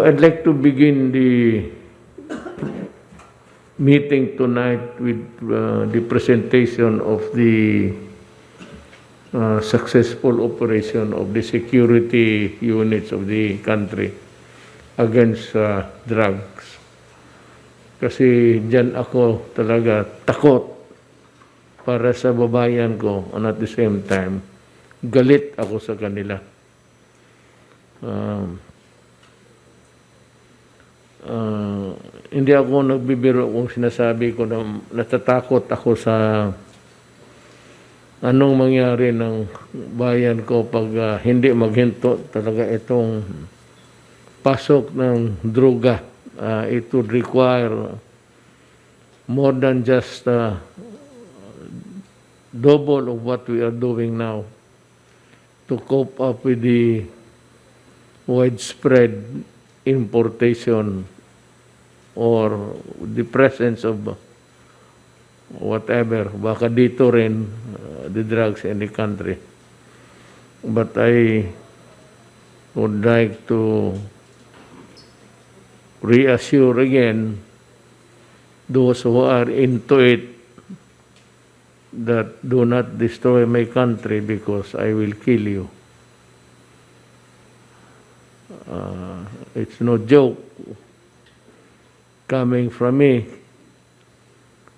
I'd like to begin the meeting tonight with the presentation of the successful operation of the security units of the country against drugs. Kasi dyan ako talaga takot para sa babayan ko, and at the same time, galit ako sa kanila. Hindi ako nagbibiro kung sinasabi ko na natatakot ako sa anong mangyari ng bayan ko pag hindi maghinto talaga itong pasok ng droga. It would require more than just double of what we are doing now to cope up with the widespread importation or the presence of whatever, baka dito rin the drugs in the country. But I would like to reassure again those who are into it that do not destroy my country because I will kill you. It's no joke coming from me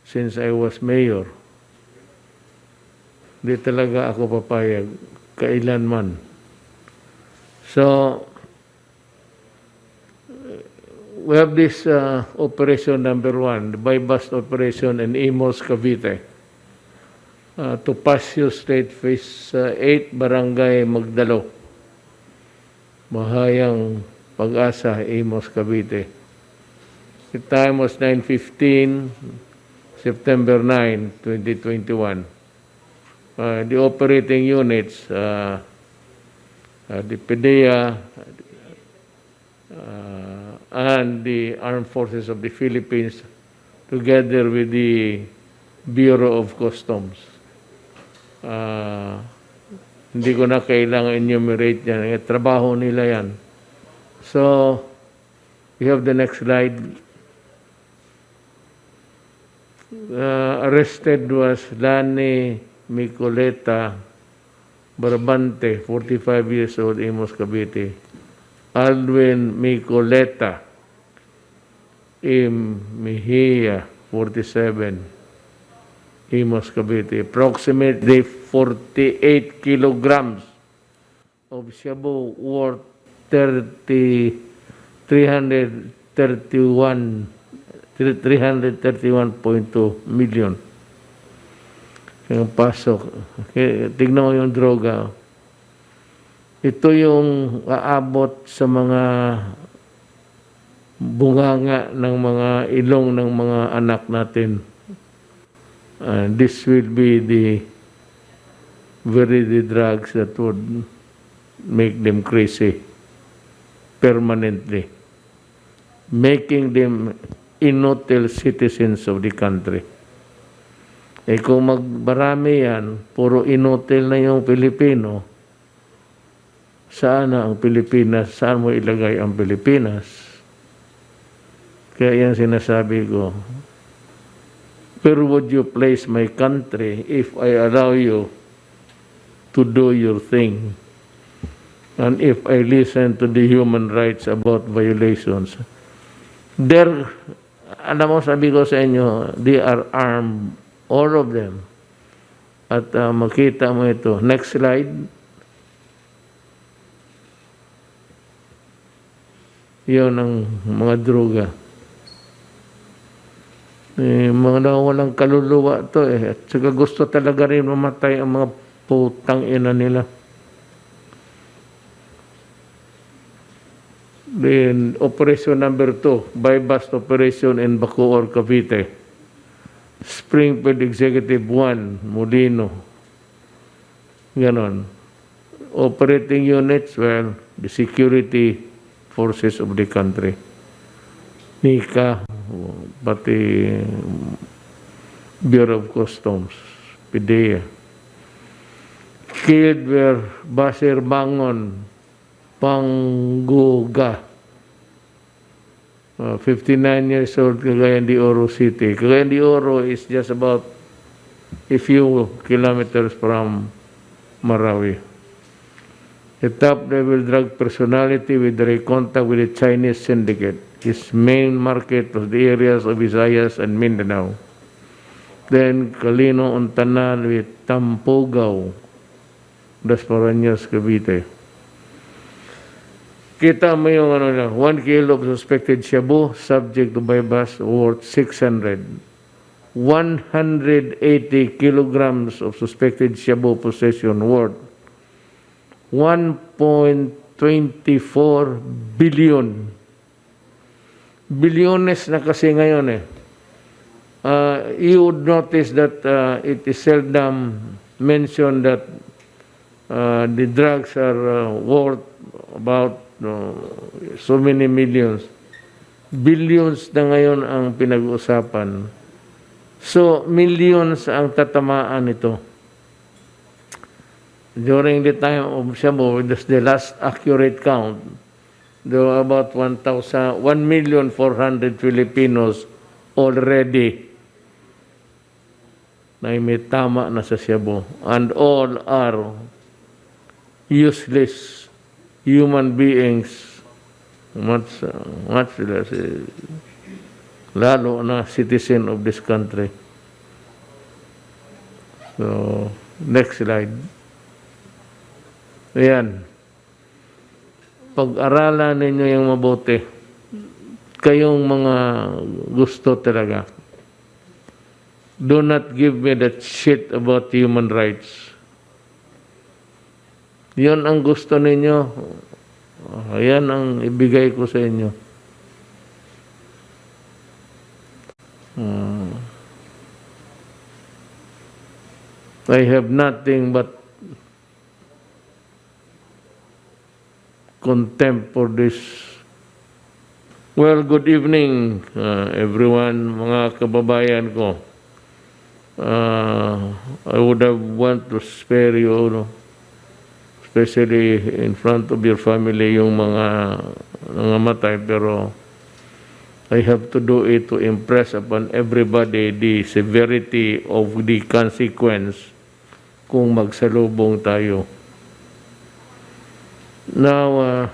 since I was mayor. Di talaga ako papayag kailanman. So, we have this operation number 1, the buy-bust operation in Imos, Cavite. To Pasio State Phase 8, Barangay Magdalo. Mahayang Pag-asa, Imos, Cavite. The time was 9:15, September 9, 2021. The operating units, the PDEA and the Armed Forces of the Philippines, together with the Bureau of Customs. Hindi ko na kailangan enumerate yan. Trabaho nila yan. So, we have the next slide. Arrested was Lani Micoleta Barbante, 45 years old, Imos, Cavite. Alwin Micoleta Mejia, 47, Imos, Cavite. Approximately 48 kilograms of shabu worth 331.2 million. Yung pasok. Okay, tignan mo yung droga. Ito yung aabot sa mga bunganga ng mga ilong ng mga anak natin. This will be the drugs that would make them crazy permanently, making them inutil citizens of the country. Kung magbarami yan, puro inutil na yung Pilipino, saan na ang Pilipinas? Saan mo ilagay ang Pilipinas? Kaya yan sinasabi ko, where would you place my country if I allow you to do your thing? And if I listen to the human rights about violations, alam mo, sabi ko sa inyo, they are armed, all of them. At makita mo ito. Next slide. Yun ang mga droga. Mga walang kaluluwa to eh. At saka gusto talaga rin mamatay ang mga putang ina nila. Then, operation number 2, buy-bust operation in Bacoor, Cavite. Springfield Executive 1, Molino. Ganon. Operating units, well, the security forces of the country. NICA, pati Bureau of Customs, PDEA. Killed were Basir Bangon, Pangguga, 59 years old, Cagayan de Oro City. Cagayan de Oro is just about a few kilometers from Marawi. A top-level drug personality with direct contact with the Chinese syndicate. His main market was the areas of Visayas and Mindanao. Then Calino Untanan with Tampogao, Dasmariñas, Cavite. Kita mo yung 1 kilo of suspected shabu subject to bypass worth 600. 180 kilograms of suspected shabu possession worth 1.24 billion. Bilyones na kasi ngayon eh. You would notice that it is seldom mentioned that the drugs are worth about so many millions. Billions na ngayon ang pinag-uusapan. So, millions ang tatamaan ito. During the time of Shabu, that's the last accurate count, there were about 1,400,000 Filipinos already na may tama na sa Shabu. And all are useless human beings, much less, lalo na citizen of this country. So, next slide. Ayan. Pag-aralan ninyo yung mabuti. Kayong mga gusto talaga. Do not give me that shit about human rights. Yun ang gusto ninyo. Ayan ang ibigay ko sa inyo. I have nothing but contempt for this. Well, good evening, everyone, mga kababayan ko. I would have want to spare you, especially in front of your family, yung mga nangamatay, pero I have to do it to impress upon everybody the severity of the consequence kung magsalubong tayo. Now,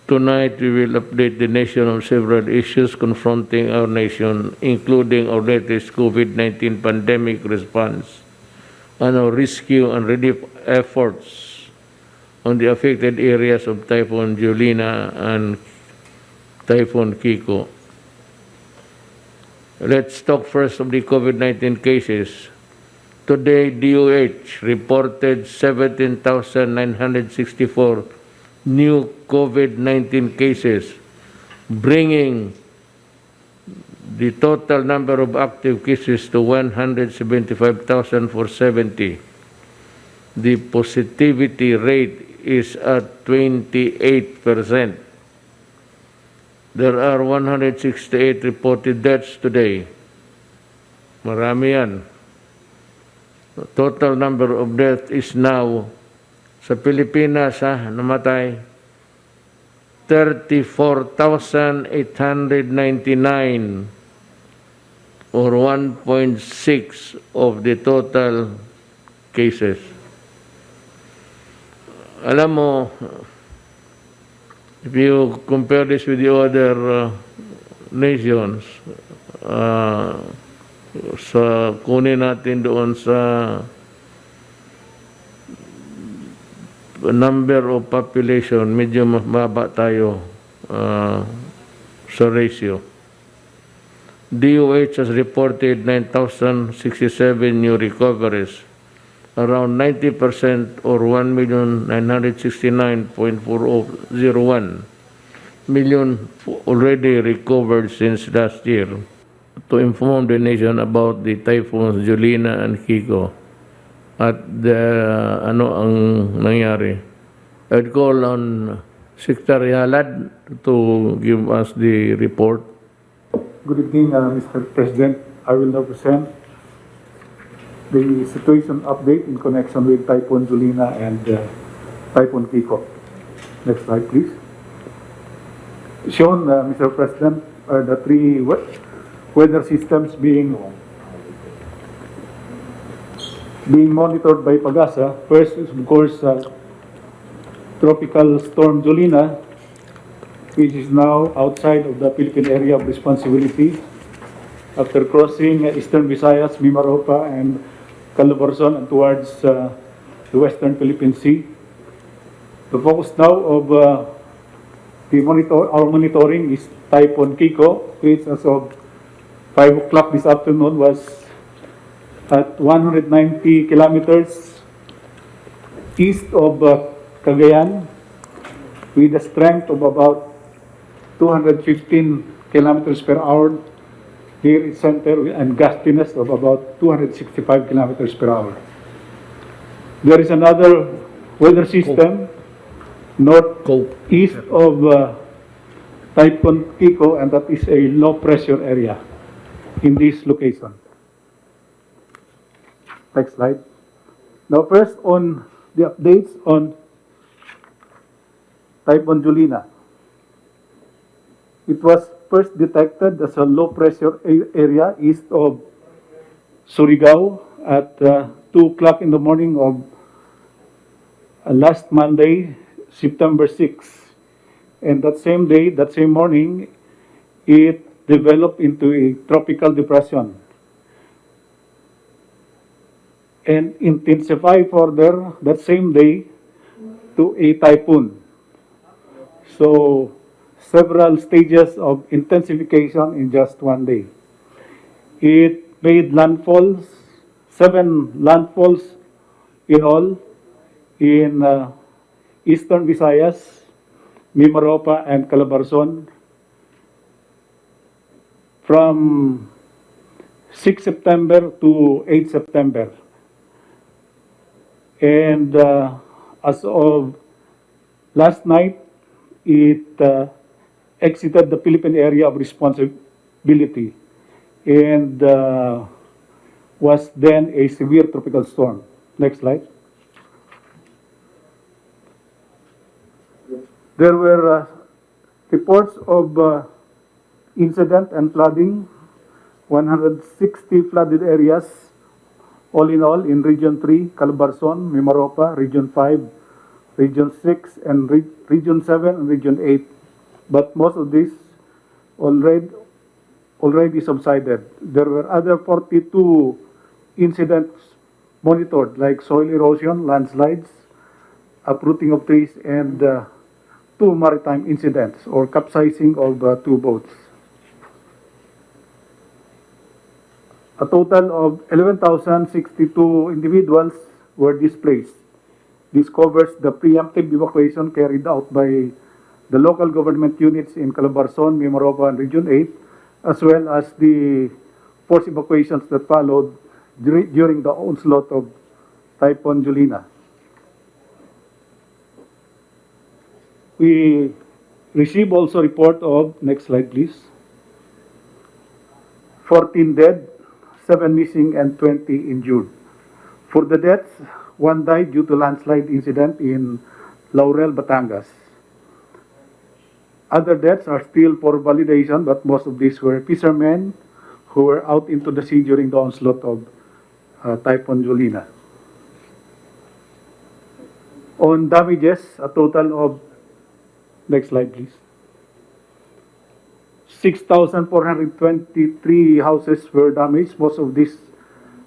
tonight we will update the nation on several issues confronting our nation, including our latest COVID-19 pandemic response and our rescue and relief efforts on the affected areas of Typhoon Julina and Typhoon Kiko. Let's talk first of the COVID-19 cases. Today, DOH reported 17,964 new COVID-19 cases, bringing the total number of active cases to 175,470. The positivity rate is at 28%. There are 168 reported deaths today. Marami yan. The total number of deaths is now sa Pilipinas namatay 34,899 or 1.6 of the total cases. Alam mo, if you compare this with the other nations, sa kunin natin doon sa number of population, medyo mababa tayo sa ratio. DOH has reported 9,067 new recoveries, around 90% or 1,969,401 million already recovered since last year. To inform the nation about the typhoons Julina and Kiko at ano ang nangyari. I'd call on Secretary Halad to give us the report. Good evening, Mr. President. I will now present the situation update in connection with Typhoon Julina and Typhoon Kiko. Next slide, please. shown, Mr. President, are the three weather systems being monitored by PAGASA. First is, of course, Tropical Storm Jolina, which is now outside of the Philippine area of responsibility after crossing eastern Visayas, Mimaropa, and Calabarzon and towards the western Philippine Sea. The focus now of our monitoring is Typhoon Kiko, which as of 5 o'clock this afternoon was at 190 kilometers east of Cagayan with a strength of about 215 kilometers per hour near its center and gustiness of about 265 kilometers per hour. There is another weather system northeast of Typhoon Kiko, and that is a low pressure area in this location. Next slide. Now first on the updates on Typhoon Julina. It was first detected as a low pressure area east of Surigao at 2 o'clock in the morning of last Monday, September 6. And that same day, that same morning, it developed into a tropical depression and intensified further that same day to a typhoon. So several stages of intensification in just one day. It made landfalls, 7 landfalls in all in eastern Visayas, Mimaropa, and Calabarzon from 6 September to 8 September. And as of last night, it exited the Philippine area of responsibility and was then a severe tropical storm. Next slide. There were reports of incident and flooding, 160 flooded areas, all in all, in Region 3, Calabarzon, Mimaropa, Region 5, Region 6, and Region 7, and Region 8. But most of this already subsided. There were other 42 incidents monitored, like soil erosion, landslides, uprooting of trees, and 2 maritime incidents, or capsizing of 2 boats. A total of 11,062 individuals were displaced. This covers the preemptive evacuation carried out by the local government units in Calabarzon, Mimaropa, and Region 8, as well as the forced evacuations that followed during the onslaught of Typhoon Julina. We received also report of, next slide please, 14 dead, 7 missing, and 20 injured. For the deaths, 1 died due to landslide incident in Laurel, Batangas. Other deaths are still for validation, but most of these were fishermen who were out into the sea during the onslaught of Typhoon Julina. On damages, a total of, next slide please, 6,423 houses were damaged. Most of these,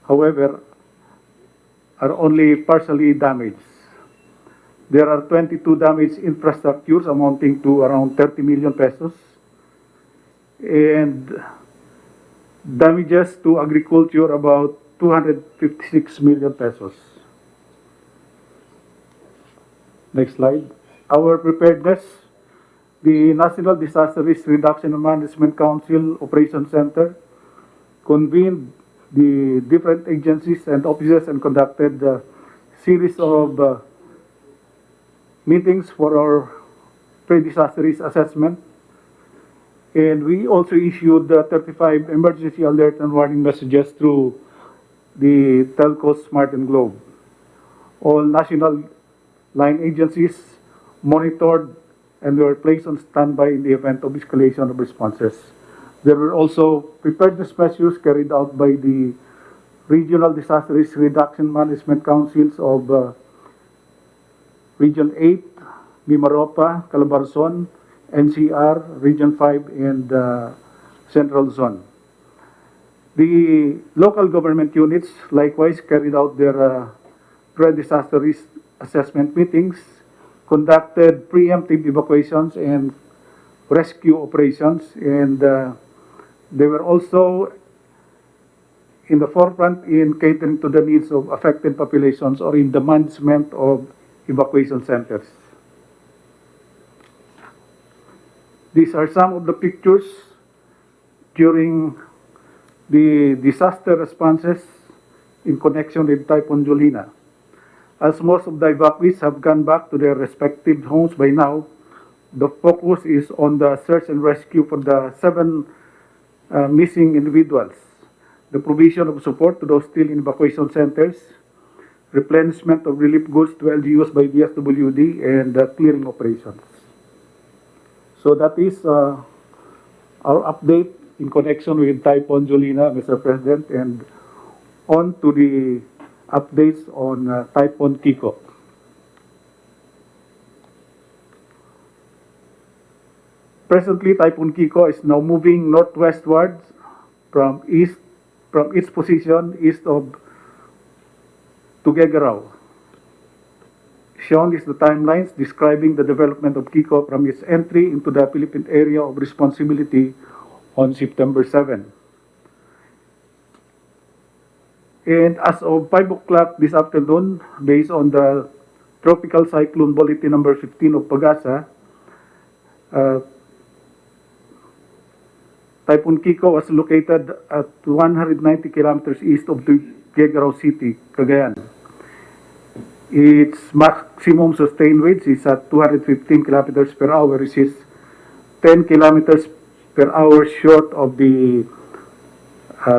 however, are only partially damaged. There are 22 damaged infrastructures amounting to around 30 million pesos, and damages to agriculture about 256 million pesos. Next slide. Our preparedness. The National Disaster Risk Reduction and Management Council Operations Center convened the different agencies and offices and conducted a series of meetings for our pre-disaster risk assessment. And we also issued 35 emergency alert and warning messages through the telco Smart and Globe. All national line agencies monitored and were placed on standby in the event of escalation of responses. There were also preparedness measures carried out by the Regional Disaster Risk Reduction Management Councils of Region 8, Mimaropa, Calabarzon, NCR, Region 5, and Central Zone. The local government units likewise carried out their pre-disaster risk assessment meetings, conducted preemptive evacuations and rescue operations, and they were also in the forefront in catering to the needs of affected populations or in the management of evacuation centers. These are some of the pictures during the disaster responses in connection with Typhoon Julina. As most of the evacuees have gone back to their respective homes by now, the focus is on the search and rescue for the 7 missing individuals, the provision of support to those still in evacuation centers, replenishment of relief goods to LGUs by DSWD, and clearing operations. So that is our update in connection with Typhoon Julina, Mr. President, and on to the updates on Typhoon Kiko. Presently, Typhoon Kiko is now moving northwestwards from its position east of Tuguegarao. Shown is the timelines describing the development of Kiko from its entry into the Philippine area of responsibility on September 7. And as of 5 o'clock this afternoon, based on the Tropical Cyclone Bulletin number 15 of Pagasa, Typhoon Kiko was located at 190 kilometers east of Tuguegarao City, Cagayan. Its maximum sustained winds is at 215 kilometers per hour, which is 10 kilometers per hour short of the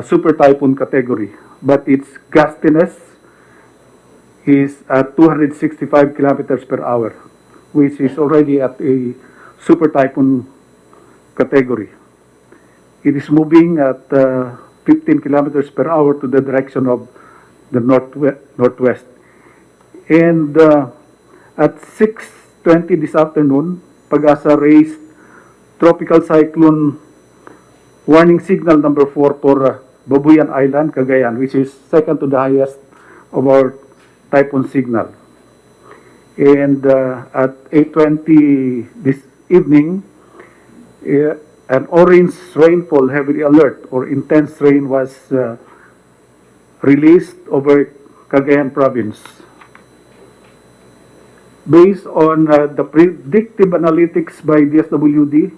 super typhoon category. But its gustiness is at 265 kilometers per hour, which is already at a super typhoon category. It is moving at 15 kilometers per hour to the direction of the northwest. And at 6:20 this afternoon, Pagasa raised Tropical Cyclone Warning Signal number 4 for Babuyan Island, Cagayan, which is second to the highest of our typhoon signal. And at 8:20 this evening, an orange rainfall heavy alert or intense rain was released over Cagayan province. Based on the predictive analytics by DSWD,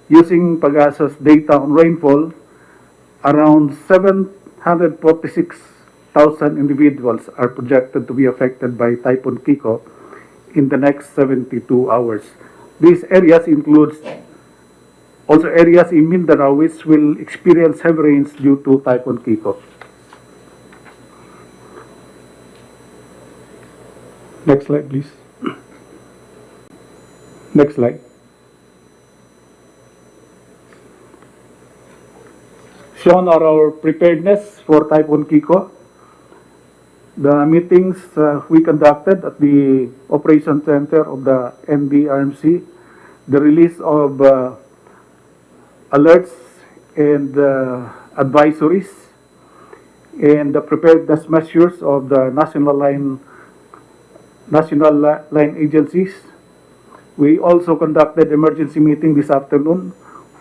using Pagasa's data on rainfall, around 746,000 individuals are projected to be affected by Typhoon Kiko in the next 72 hours. These areas include also areas in Mindanao which will experience heavy rains due to Typhoon Kiko. Next slide, please. Next slide. Shown are our preparedness for Typhoon Kiko. The meetings we conducted at the Operation Center of the NDRMC, the release of alerts and advisories, and the preparedness measures of the national line agencies. We also conducted emergency meeting this afternoon,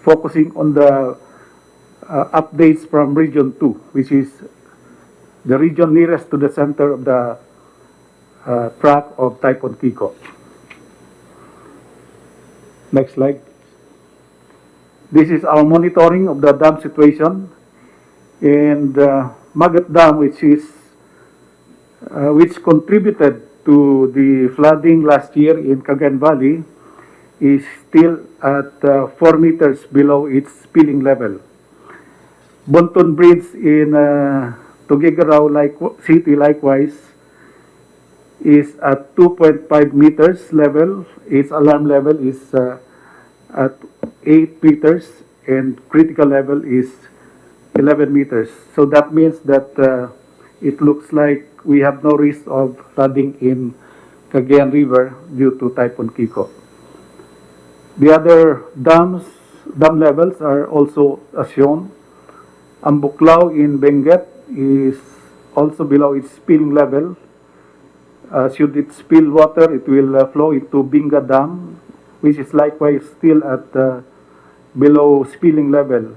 focusing on the updates from Region 2, which is the region nearest to the center of the track of Typhoon Kiko. Next slide. This is our monitoring of the dam situation, and Magat Dam, which contributed to the flooding last year in Cagayan Valley, is still at 4 meters below its spilling level. Bonton Bridge in Tuguegarao City likewise is at 2.5 meters level. Its alarm level is at 8 meters, and critical level is 11 meters. So that means that it looks like we have no risk of flooding in Cagayan River due to Typhoon Kiko. The other dam levels are also as shown. Ang Buklaw in Benguet is also below its spilling level. Should it spill water, it will flow into Binga Dam, which is likewise still at below spilling level.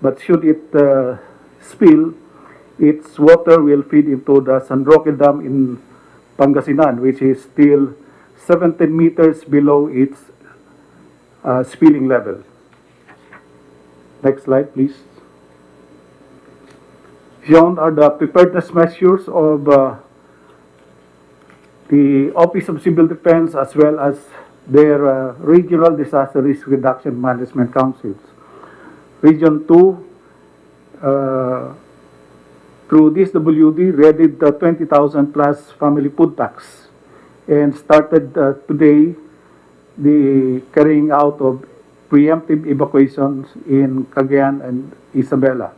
But should it spill, its water will feed into the San Roque Dam in Pangasinan, which is still 17 meters below its spilling level. Next slide, please. Shown are the preparedness measures of the Office of Civil Defense as well as their regional disaster risk reduction management councils. Region 2, through this WD, readied the 20,000 plus family food packs and started today the carrying out of preemptive evacuations in Cagayan and Isabela.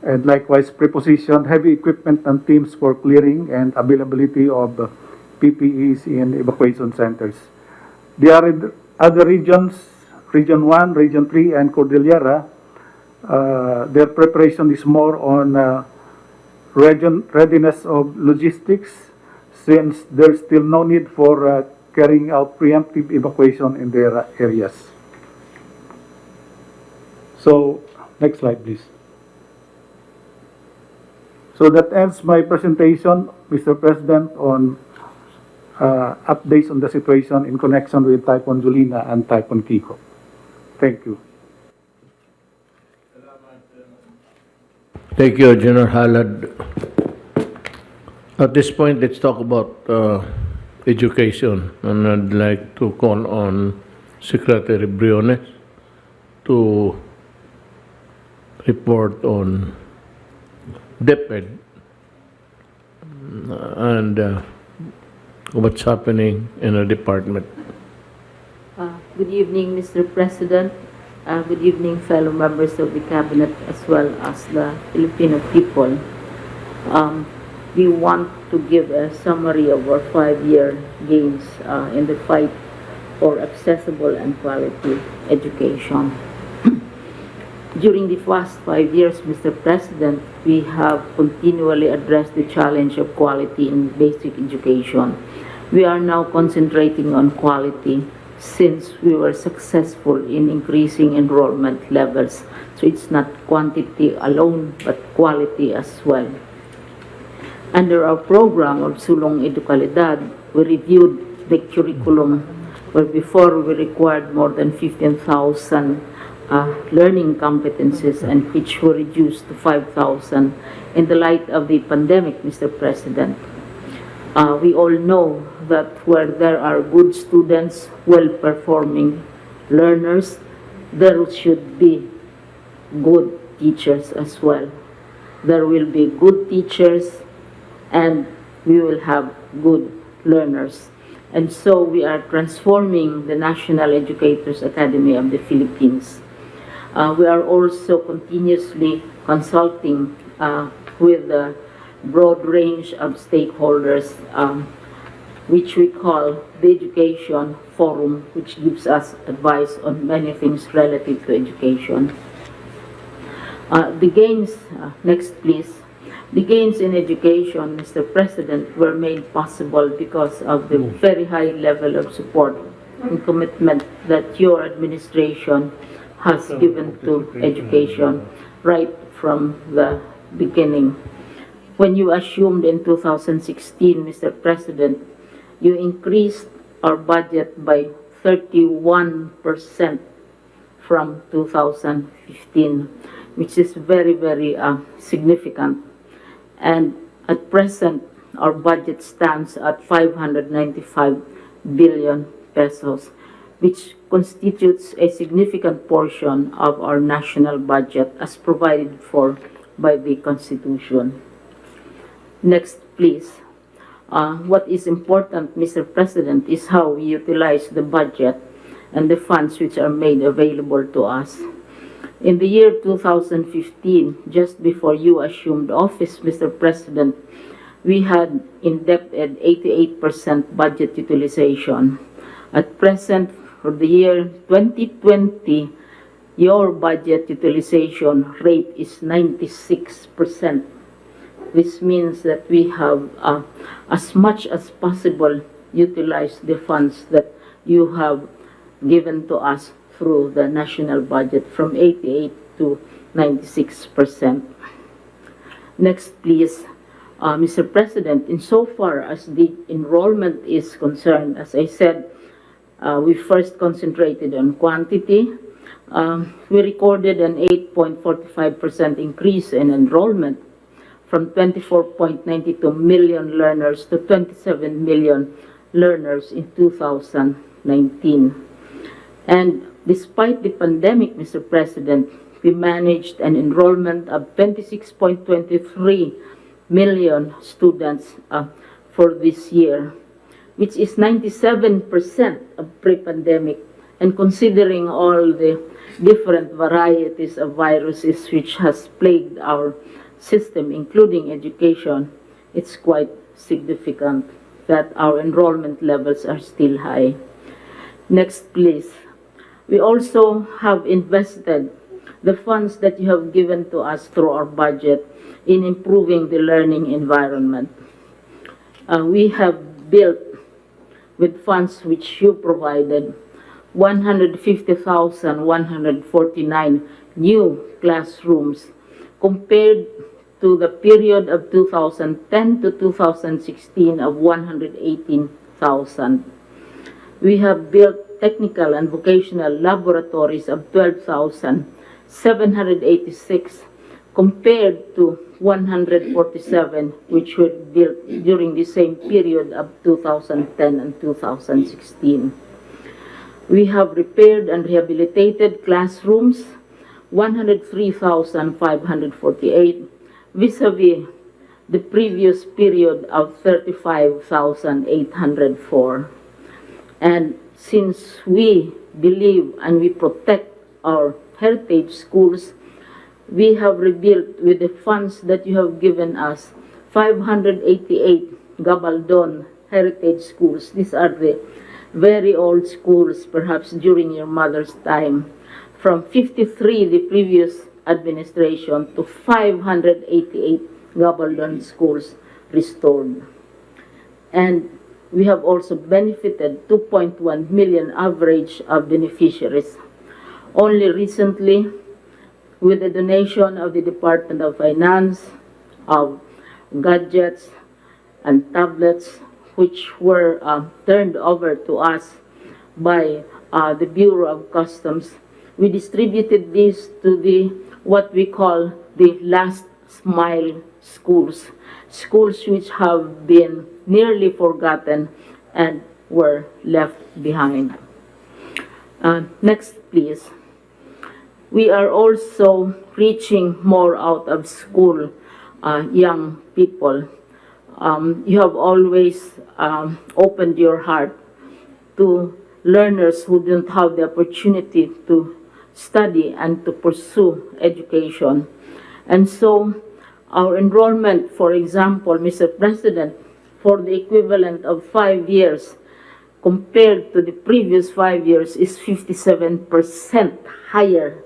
And likewise prepositioned heavy equipment and teams for clearing and availability of PPEs in evacuation centers. The other regions, Region 1, Region 3, and Cordillera, their preparation is more on readiness of logistics, since there's still no need for carrying out preemptive evacuation in their areas. So, next slide, please. So that ends my presentation, Mr. President, on updates on the situation in connection with Typhoon Zulina and Typhoon Kiko. Thank you. Thank you, General Halad. At this point, let's talk about education, and I'd like to call on Secretary Briones to report on DepEd and what's happening in the department. Good evening, Mr. President. Good evening, fellow members of the Cabinet as well as the Filipino people. We want to give a summary of our 5-year gains in the fight for accessible and quality education. During the past 5 years, Mr. President, we have continually addressed the challenge of quality in basic education. We are now concentrating on quality since we were successful in increasing enrollment levels. So it's not quantity alone, but quality as well. Under our program of Sulong Edukalidad, we reviewed the curriculum where before we required more than 15,000 learning competencies, and which were reduced to 5,000 in the light of the pandemic, Mr. President. We all know that where there are good students, well-performing learners, there should be good teachers as well. There will be good teachers and we will have good learners. And so we are transforming the National Educators Academy of the Philippines. We are also continuously consulting with a broad range of stakeholders, which we call the Education Forum, which gives us advice on many things relative to education. The gains, next please. The gains in education, Mr. President, were made possible because of the very high level of support and commitment that your administration has given to education right from the beginning. When you assumed in 2016, Mr. President, you increased our budget by 31% from 2015, which is very, very significant. And at present, our budget stands at 595 billion pesos, which constitutes a significant portion of our national budget as provided for by the Constitution. Next, please. What is important, Mr. President, is how we utilize the budget and the funds which are made available to us. In the year 2015, just before you assumed office, Mr. President, we had indebted 88% budget utilization. At present, for the year 2020, your budget utilization rate is 96%. This means that we have, as much as possible, utilized the funds that you have given to us through the national budget from 88 to 96%. Next, please. Mr. President, insofar as the enrollment is concerned, as I said, we first concentrated on quantity. We recorded an 8.45% increase in enrollment from 24.92 million learners to 27 million learners in 2019. And despite the pandemic, Mr. President, we managed an enrollment of 26.23 million students for this year, which is 97% of pre-pandemic. And considering all the different varieties of viruses which has plagued our system, including education, it's quite significant that our enrollment levels are still high. Next, please. We also have invested the funds that you have given to us through our budget in improving the learning environment. We have built, with funds which you provided, 150,149 new classrooms compared to the period of 2010 to 2016 of 118,000. We have built technical and vocational laboratories of 12,786 compared to 147 which were built during the same period of 2010 and 2016. We have repaired and rehabilitated classrooms, 103,548, vis-a-vis the previous period of 35,804. And since we believe and we protect our heritage schools, we have rebuilt with the funds that you have given us 588 Gabaldon heritage schools. These are the very old schools, perhaps during your mother's time. From 53 the previous administration to 588 Gabaldon schools restored. And we have also benefited 2.1 million average of beneficiaries. Only recently, with the donation of the Department of Finance, of gadgets and tablets, which were turned over to us by the Bureau of Customs, we distributed this to the what we call the last mile schools, schools which have been nearly forgotten and were left behind. Next, please. We are also reaching more out of school young people. You have always opened your heart to learners who don't have the opportunity to study and to pursue education. And so our enrollment, for example, Mr. President, for the equivalent of 5 years compared to the previous 5 years is 57% higher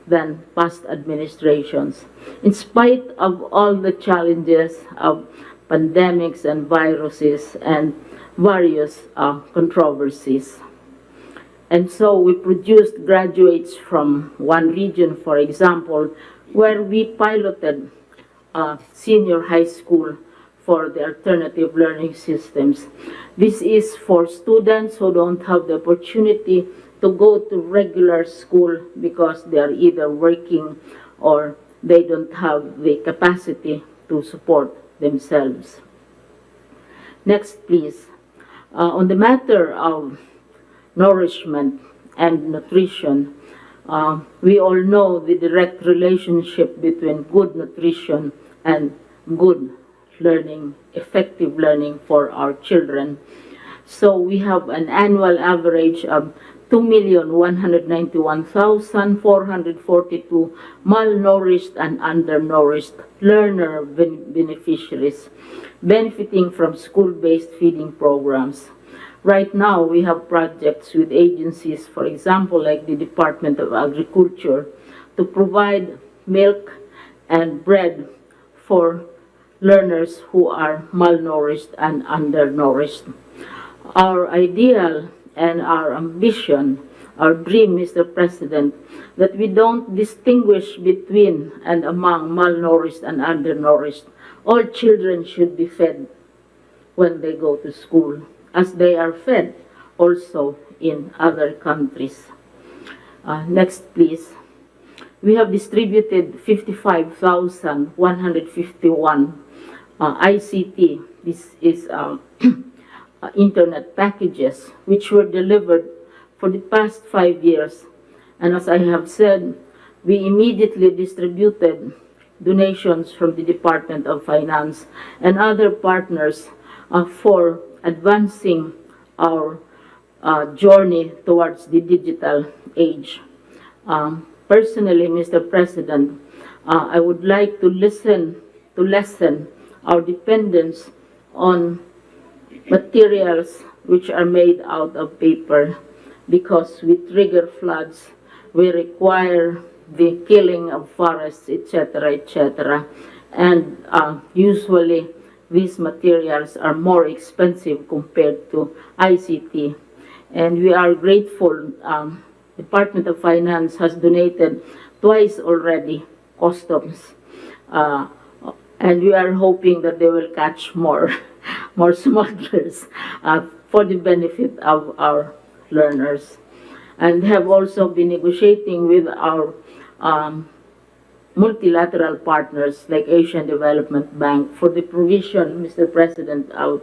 than past administrations, in spite of all the challenges of pandemics and viruses and various controversies. And so we produced graduates from one region, for example, where we piloted senior high school for the alternative learning systems. This is for students who don't have the opportunity to go to regular school because they are either working or they don't have the capacity to support themselves. Next, please. On the matter of nourishment and nutrition, we all know the direct relationship between good nutrition and good learning, effective learning for our children. So we have an annual average of 2,191,442 malnourished and undernourished learner beneficiaries benefiting from school-based feeding programs. Right now, we have projects with agencies, for example, like the Department of Agriculture, to provide milk and bread for learners who are malnourished and undernourished. Our ideal and our ambition, our dream, Mr. President, that we don't distinguish between and among malnourished and undernourished. All children should be fed when they go to school, as they are fed also in other countries. Next, please. We have distributed 55,151 ICT. This is internet packages which were delivered for the past 5 years. And as I have said, we immediately distributed donations from the Department of Finance and other partners for advancing our journey towards the digital age. Personally, Mr. President, I would like to lessen our dependence on materials which are made out of paper, because we trigger floods, we require the killing of forests, etc., etc. And usually these materials are more expensive compared to ICT. And we are grateful. Department of Finance has donated twice already customs. And we are hoping that they will catch more smugglers for the benefit of our learners. And have also been negotiating with our multilateral partners like Asian Development Bank for the provision, Mr. President, of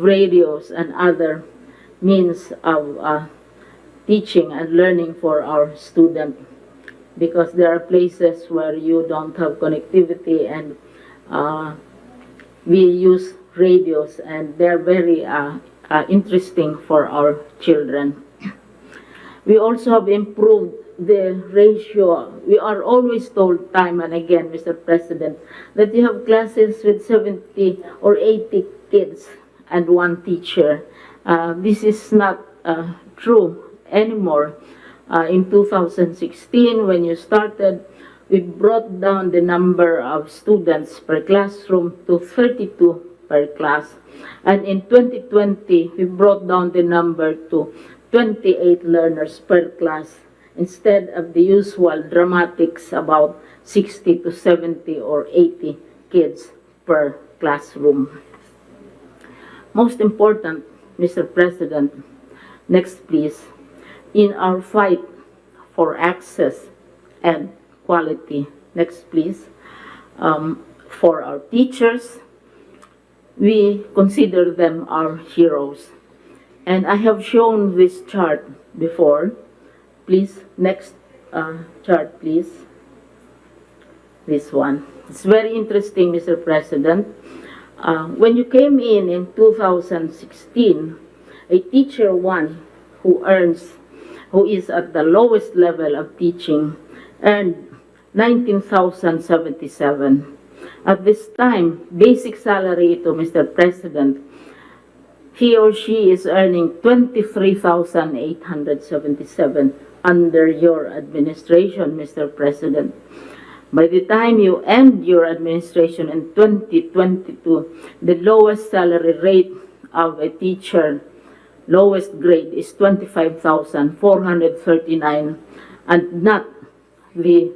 radios and other means of teaching and learning for our students, because there are places where you don't have connectivity, and we use radios, and they're very interesting for our children. We also have improved the ratio. We are always told time and again, Mr. President, that you have classes with 70 or 80 kids and one teacher. This is not true anymore. In 2016, when you started, we brought down the number of students per classroom to 32 per class. And in 2020, we brought down the number to 28 learners per class, instead of the usual dramatics about 60 to 70 or 80 kids per classroom. Most important, Mr. President, next please, in our fight for access and quality, next please, for our teachers, we consider them our heroes. And I have shown this chart before. Please, next chart, please. This one. It's very interesting, Mr. President. When you came in 2016, a teacher one who is at the lowest level of teaching earned 19,077. At this time, basic salary to Mr. President, he or she is earning 23,877 under your administration, Mr. President. By the time you end your administration in 2022, the lowest salary rate of a teacher, lowest grade, is 25,439, and not the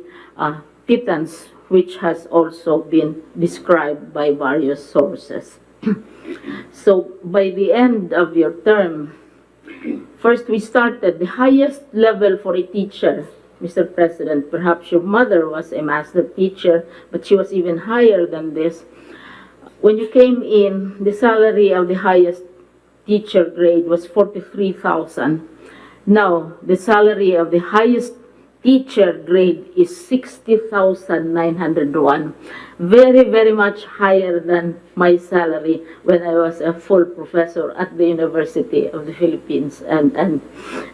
pittance which has also been described by various sources. So by the end of your term, first we started the highest level for a teacher, Mr. President. Perhaps your mother was a master teacher, but she was even higher than this. When you came in, the salary of the highest teacher grade was 43,000. Now, the salary of the highest teacher grade is 60,901. Very, very much higher than my salary when I was a full professor at the University of the Philippines and an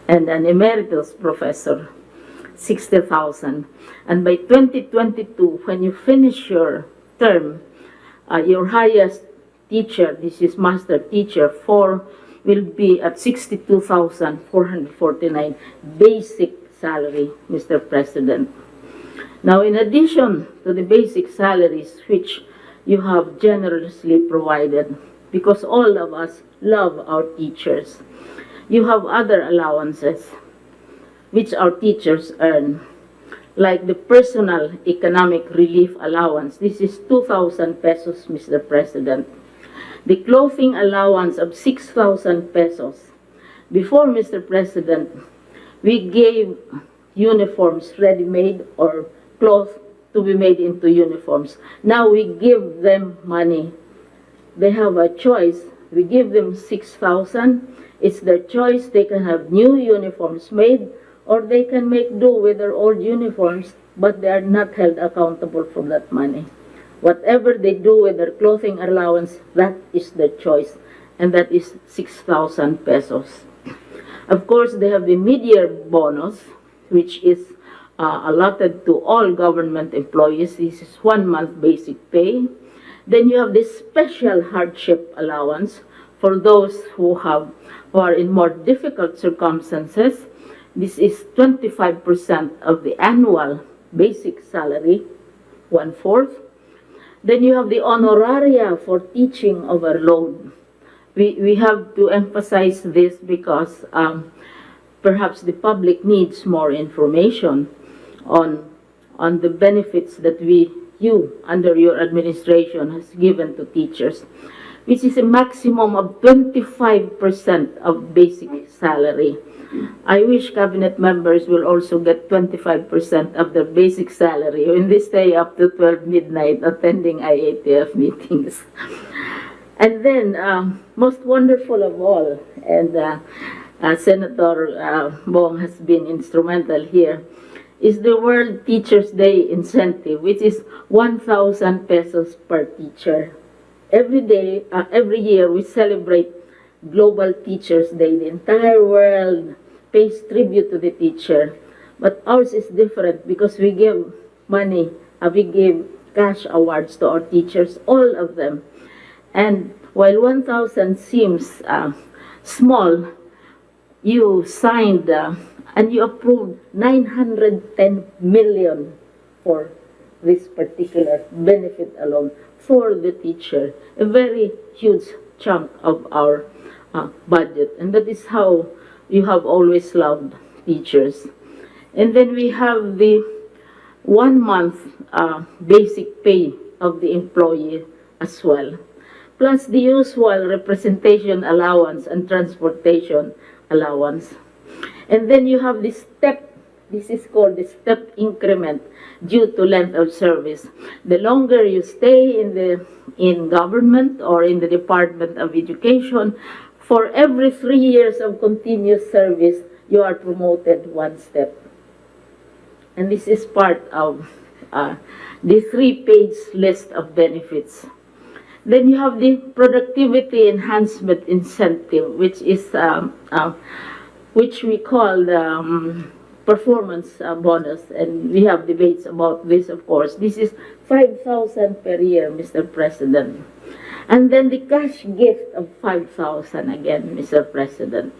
emeritus professor, 60,000. And by 2022, when you finish your term, your highest teacher, this is master teacher 4, will be at 62,449 basic salary, Mr. President. Now, in addition to the basic salaries which you have generously provided, because all of us love our teachers, you have other allowances which our teachers earn, like the personal economic relief allowance. This is 2,000 pesos, Mr. President. The clothing allowance of 6,000 pesos. Before, Mr. President, we gave uniforms ready-made or cloth to be made into uniforms. Now we give them money. They have a choice. We give them 6,000. It's their choice. They can have new uniforms made, or they can make do with their old uniforms, but they are not held accountable for that money. Whatever they do with their clothing allowance, that is their choice, and that is 6,000 pesos. Of course, they have the mid-year bonus, which is allotted to all government employees. This is 1 month basic pay. Then you have this special hardship allowance for those who are in more difficult circumstances. This is 25% of the annual basic salary, 1/4. Then you have the honoraria for teaching overload. We have to emphasize this because perhaps the public needs more information on the benefits that you, under your administration, has given to teachers, which is a maximum of 25% of basic salary. I wish cabinet members will also get 25% of their basic salary when they stay up to 12 midnight attending IATF meetings. And then, most wonderful of all, and Senator Bong has been instrumental here, is the World Teachers Day incentive, which is 1,000 pesos per teacher. Every year we celebrate Global Teachers Day. The entire world pays tribute to the teacher. But ours is different because we give money, we give cash awards to our teachers, all of them. And while 1,000 seems small, you signed and you approved 910 million for this particular benefit alone for the teacher. A very huge chunk of our budget. And that is how you have always loved teachers. And then we have the 1 month basic pay of the employee as well, plus the usual representation allowance and transportation allowance. And then you have the step, this is called the step increment due to length of service. The longer you stay in government or in the Department of Education, for every 3 years of continuous service, you are promoted 1 step. And this is part of the 3-page list of benefits. Then you have the productivity enhancement incentive, which is which we call the performance bonus, and we have debates about this, of course. This is 5,000 per year, Mr. President. And then the cash gift of 5,000 again, Mr. President.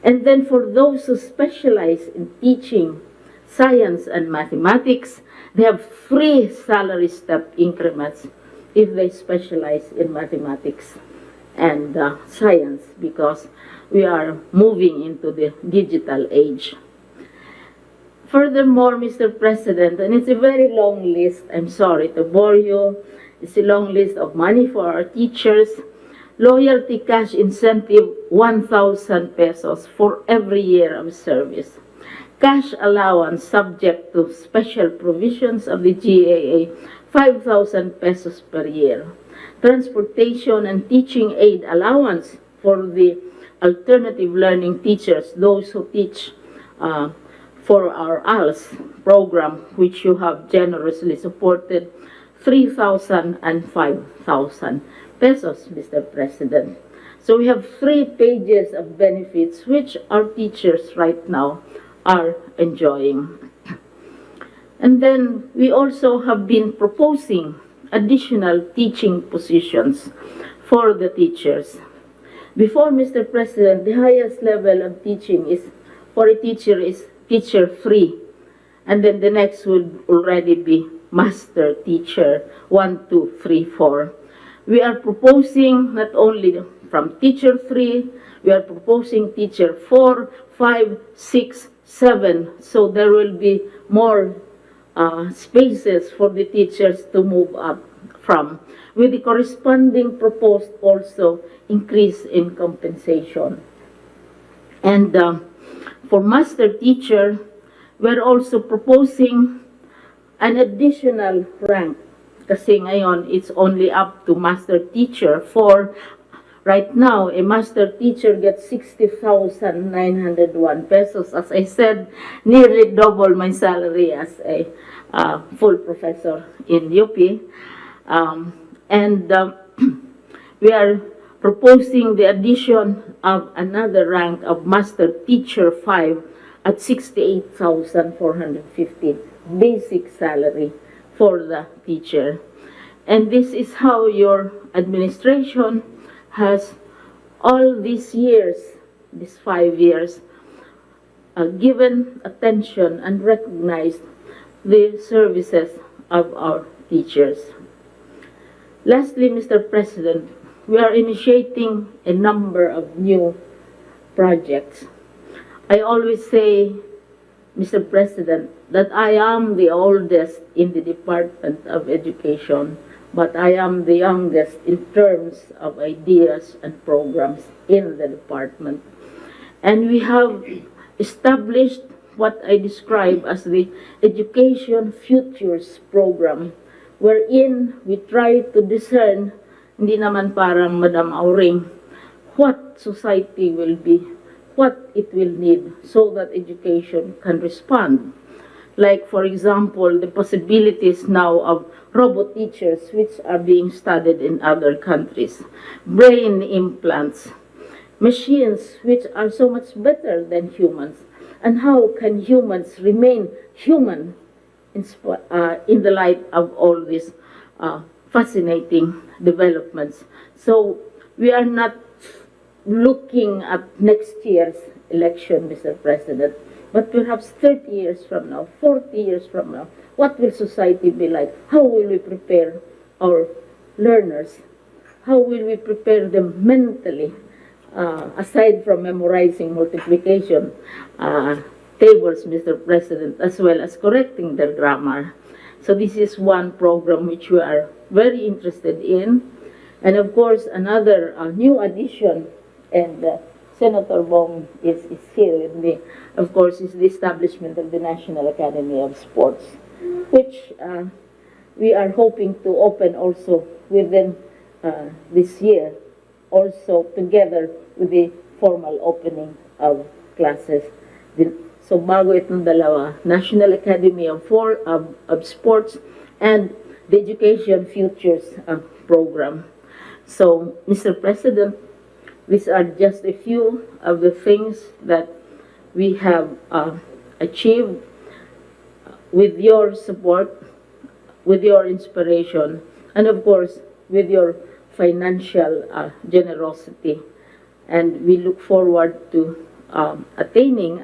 And then for those who specialize in teaching science and mathematics, they have free salary step increments if they specialize in mathematics and science, because we are moving into the digital age. Furthermore, Mr. President, and it's a very long list, I'm sorry to bore you, it's a long list of money for our teachers. Loyalty cash incentive, 1,000 pesos for every year of service. Cash allowance subject to special provisions of the GAA, 5,000 pesos per year. Transportation and teaching aid allowance for the alternative learning teachers, those who teach for our ALS program, which you have generously supported, 3,000 and 5,000 pesos, Mr. President. So we have 3 pages of benefits which our teachers right now are enjoying. And then we also have been proposing additional teaching positions for the teachers. Before, Mr. President, the highest level of teaching is for a teacher is teacher free, and then the next would already be master teacher 1, 2, 3, 4. We are proposing not only from teacher 3, we are proposing teacher 4, 5, 6, 7, so there will be more spaces for the teachers to move up from, with the corresponding proposed also increase in compensation. And for master teacher, we're also proposing an additional rank, kasi ngayon it's only up to master teacher. For right now, a master teacher gets 60,901 pesos. As I said, nearly double my salary as a full professor in UP. We are proposing the addition of another rank of master teacher 5 at 68,450 basic salary for the teacher. And this is how your administration has all these years, these 5 years, given attention and recognized the services of our teachers. Lastly, Mr. President, we are initiating a number of new projects. I always say, Mr. President, that I am the oldest in the Department of Education, but I am the youngest in terms of ideas and programs in the department. And we have established what I describe as the Education Futures Program, wherein we try to discern, hindi naman parang Madam Auring, what society will be, what it will need, so that education can respond. Like, for example, the possibilities now of robot teachers, which are being studied in other countries, brain implants, machines which are so much better than humans, and how can humans remain human in the light of all these fascinating developments. So we are not looking at next year's election, Mr. President, but perhaps 30 years from now, 40 years from now, what will society be like? How will we prepare our learners? How will we prepare them mentally, aside from memorizing multiplication tables, Mr. President, as well as correcting their grammar? So this is one program which we are very interested in. And of course, another new addition, and Senator Bong is here with me, of course, is the establishment of the National Academy of Sports, which we are hoping to open also within this year, also together with the formal opening of classes. So bago itong dalawa, National Academy of Sports and the Education Futures program. So, Mr. President, these are just a few of the things that we have achieved with your support, with your inspiration, and of course, with your financial generosity. And we look forward to attaining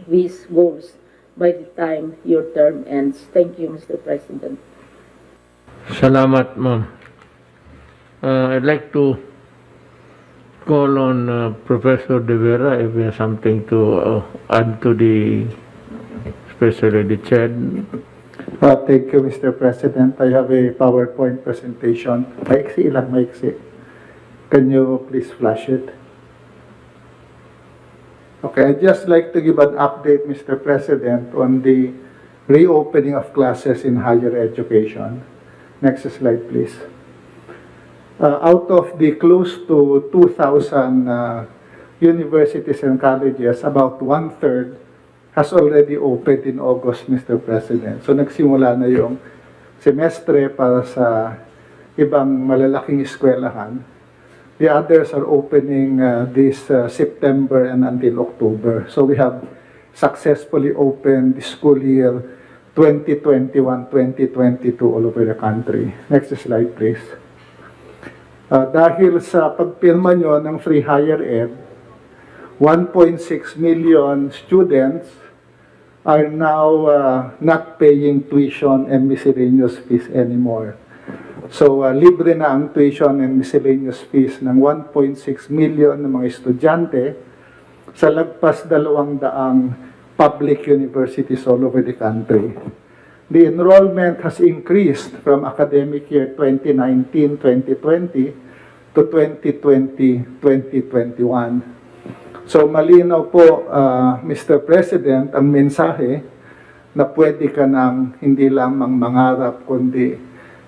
these goals by the time your term ends. Thank you, Mr. President. Salamat, ma'am. I'd like to call on Professor De Vera if he has something to add to especially the CHED. Thank you, Mr. President. I have a PowerPoint presentation. Maiksi lang, maiksi. Can you please flash it? Okay, I'd just like to give an update, Mr. President, on the reopening of classes in higher education. Next slide, please. Out of the close to 2,000 universities and colleges, about 1/3 has already opened in August, Mr. President. So nagsimula na yung semestre para sa ibang malalaking eskwelahan. The others are opening this September and until October. So we have successfully opened the school year 2021-2022 all over the country. Next slide, please. Dahil sa pagpirma nyo ng free higher ed, 1.6 million students are now not paying tuition and miscellaneous fees anymore. So, libre na ang tuition and miscellaneous fees ng 1.6 million ng mga estudyante sa lagpas 200 public universities all over the country. The enrollment has increased from academic year 2019-2020 to 2020-2021. So malinaw po, Mr. President, ang mensahe na pwede ka nang hindi lamang mangarap, kundi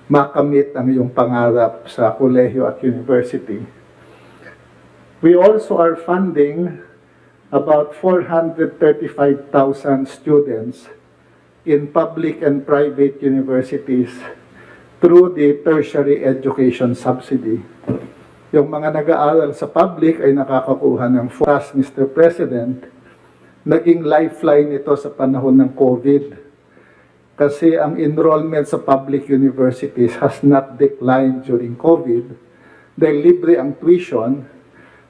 makamit ang iyong pangarap sa kolehiyo at university. We also are funding about 435,000 students in public and private universities through the tertiary education subsidy. Yung mga nag-aaral sa public ay nakakakuha ng FAS, Mr. President, naging lifeline ito sa panahon ng COVID. Kasi ang enrollment sa public universities has not declined during COVID dahil libre ang tuition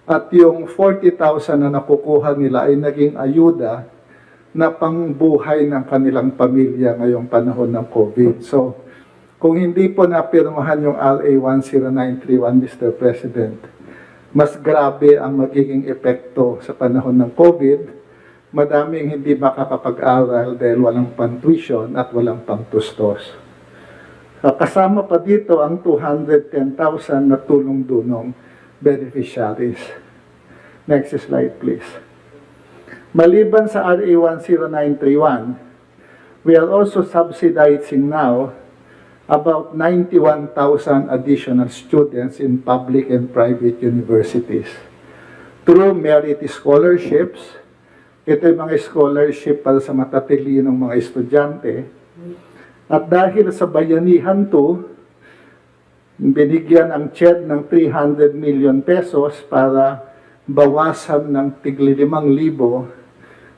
at yung 40,000 na nakukuha nila ay naging ayuda na pangbuhay ng kanilang pamilya ngayong panahon ng COVID. So, kung hindi po napirmahan yung RA 10931, Mr. President, mas grabe ang magiging epekto sa panahon ng COVID. Madaming hindi makakapag-aral dahil walang pang-tuition at walang pang-tustos. Kasama pa dito ang 210,000 na tulong-dunong beneficiaries. Next slide, please. Maliban sa RA 10931, we are also subsidizing now about 91,000 additional students in public and private universities. Through merit scholarships, ito yung mga scholarship para sa matatilinong mga estudyante. At dahil sa Bayanihan 2, binigyan ang CHED ng 300 million pesos para bawasan ng tigli 5,000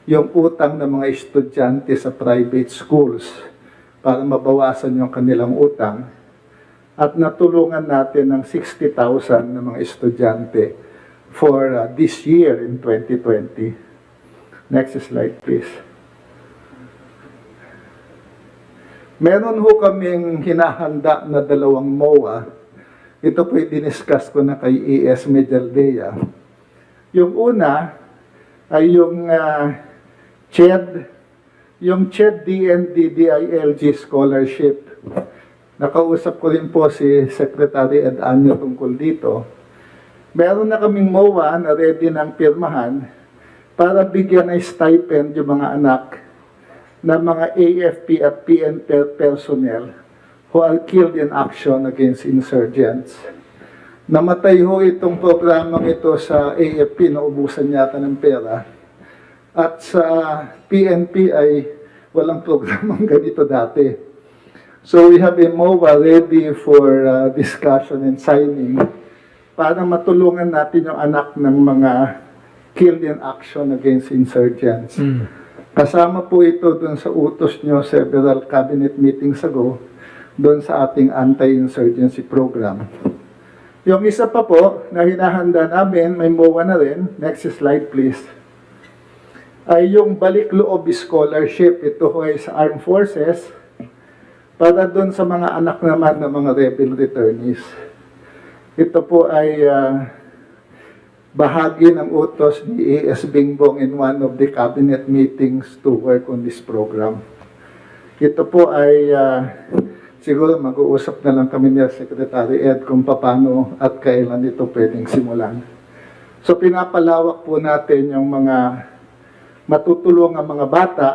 yung utang ng mga estudyante sa private schools para mabawasan yung kanilang utang, at natulungan natin ng 60,000 na mga estudyante for this year in 2020. Next slide, please. Meron ho kaming hinahanda na 2 MOA. Ito po i-discuss ko na kay ES Medialdea. Yung una ay yung CHED, yung CHED DND-DILG Scholarship. Nakausap ko rin po si Secretary Ed Anyo tungkol dito. Meron na kaming MOA na ready ng pirmahan para bigyan ng stipend yung mga anak na mga AFP at PNP personnel who are killed in action against insurgents. Namatay ho itong programang ito sa AFP, naubusan yata ng pera. At sa PNP ay walang programang ganito dati. So we have a MOA ready for discussion and signing para matulungan natin yung anak ng mga killed in action against insurgents. Kasama po ito dun sa utos nyo several cabinet meetings ago dun sa ating anti-insurgency program. Yung isa pa po na hinahanda namin, may MOA na rin. Next slide, please. Ay yung balik loob scholarship. Ito ho ay sa Armed Forces para doon sa mga anak naman ng mga rebel returnees. Ito po ay bahagi ng utos ni A.S. Bingbong in one of the cabinet meetings to work on this program. Ito po ay siguro mag-uusap na lang kami ni Secretary Ed kung paano at kailan ito pwedeng simulan. So pinapalawak po natin yung mga matutulong ang mga bata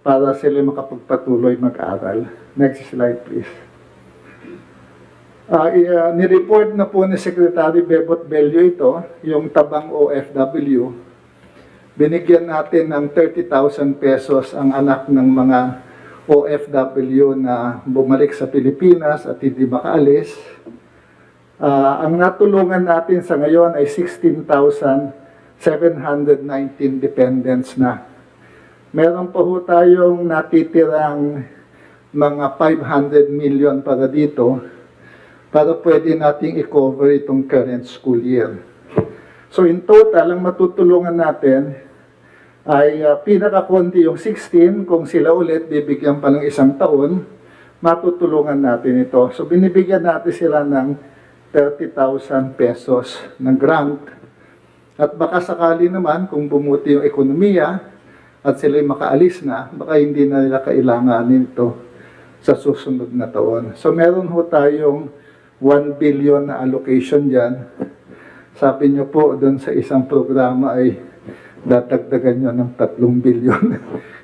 para sila makapagpatuloy mag-aral. Next slide, please. Nireport na po ni Secretary Bebot Bello ito, yung tabang OFW. Binigyan natin ng 30,000 pesos ang anak ng mga OFW na bumalik sa Pilipinas at hindi makaalis. Ang natulungan natin sa ngayon ay 16,719 dependents na. Meron pa ho tayong natitirang mga 500 million para dito para pwede nating i-cover itong current school year. So in total, ang matutulungan natin ay pinakakonti yung 16, kung sila ulit bibigyan pa ng isang taon, matutulungan natin ito. So binibigyan natin sila ng 30,000 pesos na grant. At baka sakali naman, kung bumuti yung ekonomiya at sila'y makaalis na, baka hindi na nila kailanganin ito sa susunod na taon. So meron ho tayong 1 billion na allocation dyan. Sabi nyo po, doon sa isang programa ay datagdagan nyo ng 3 billion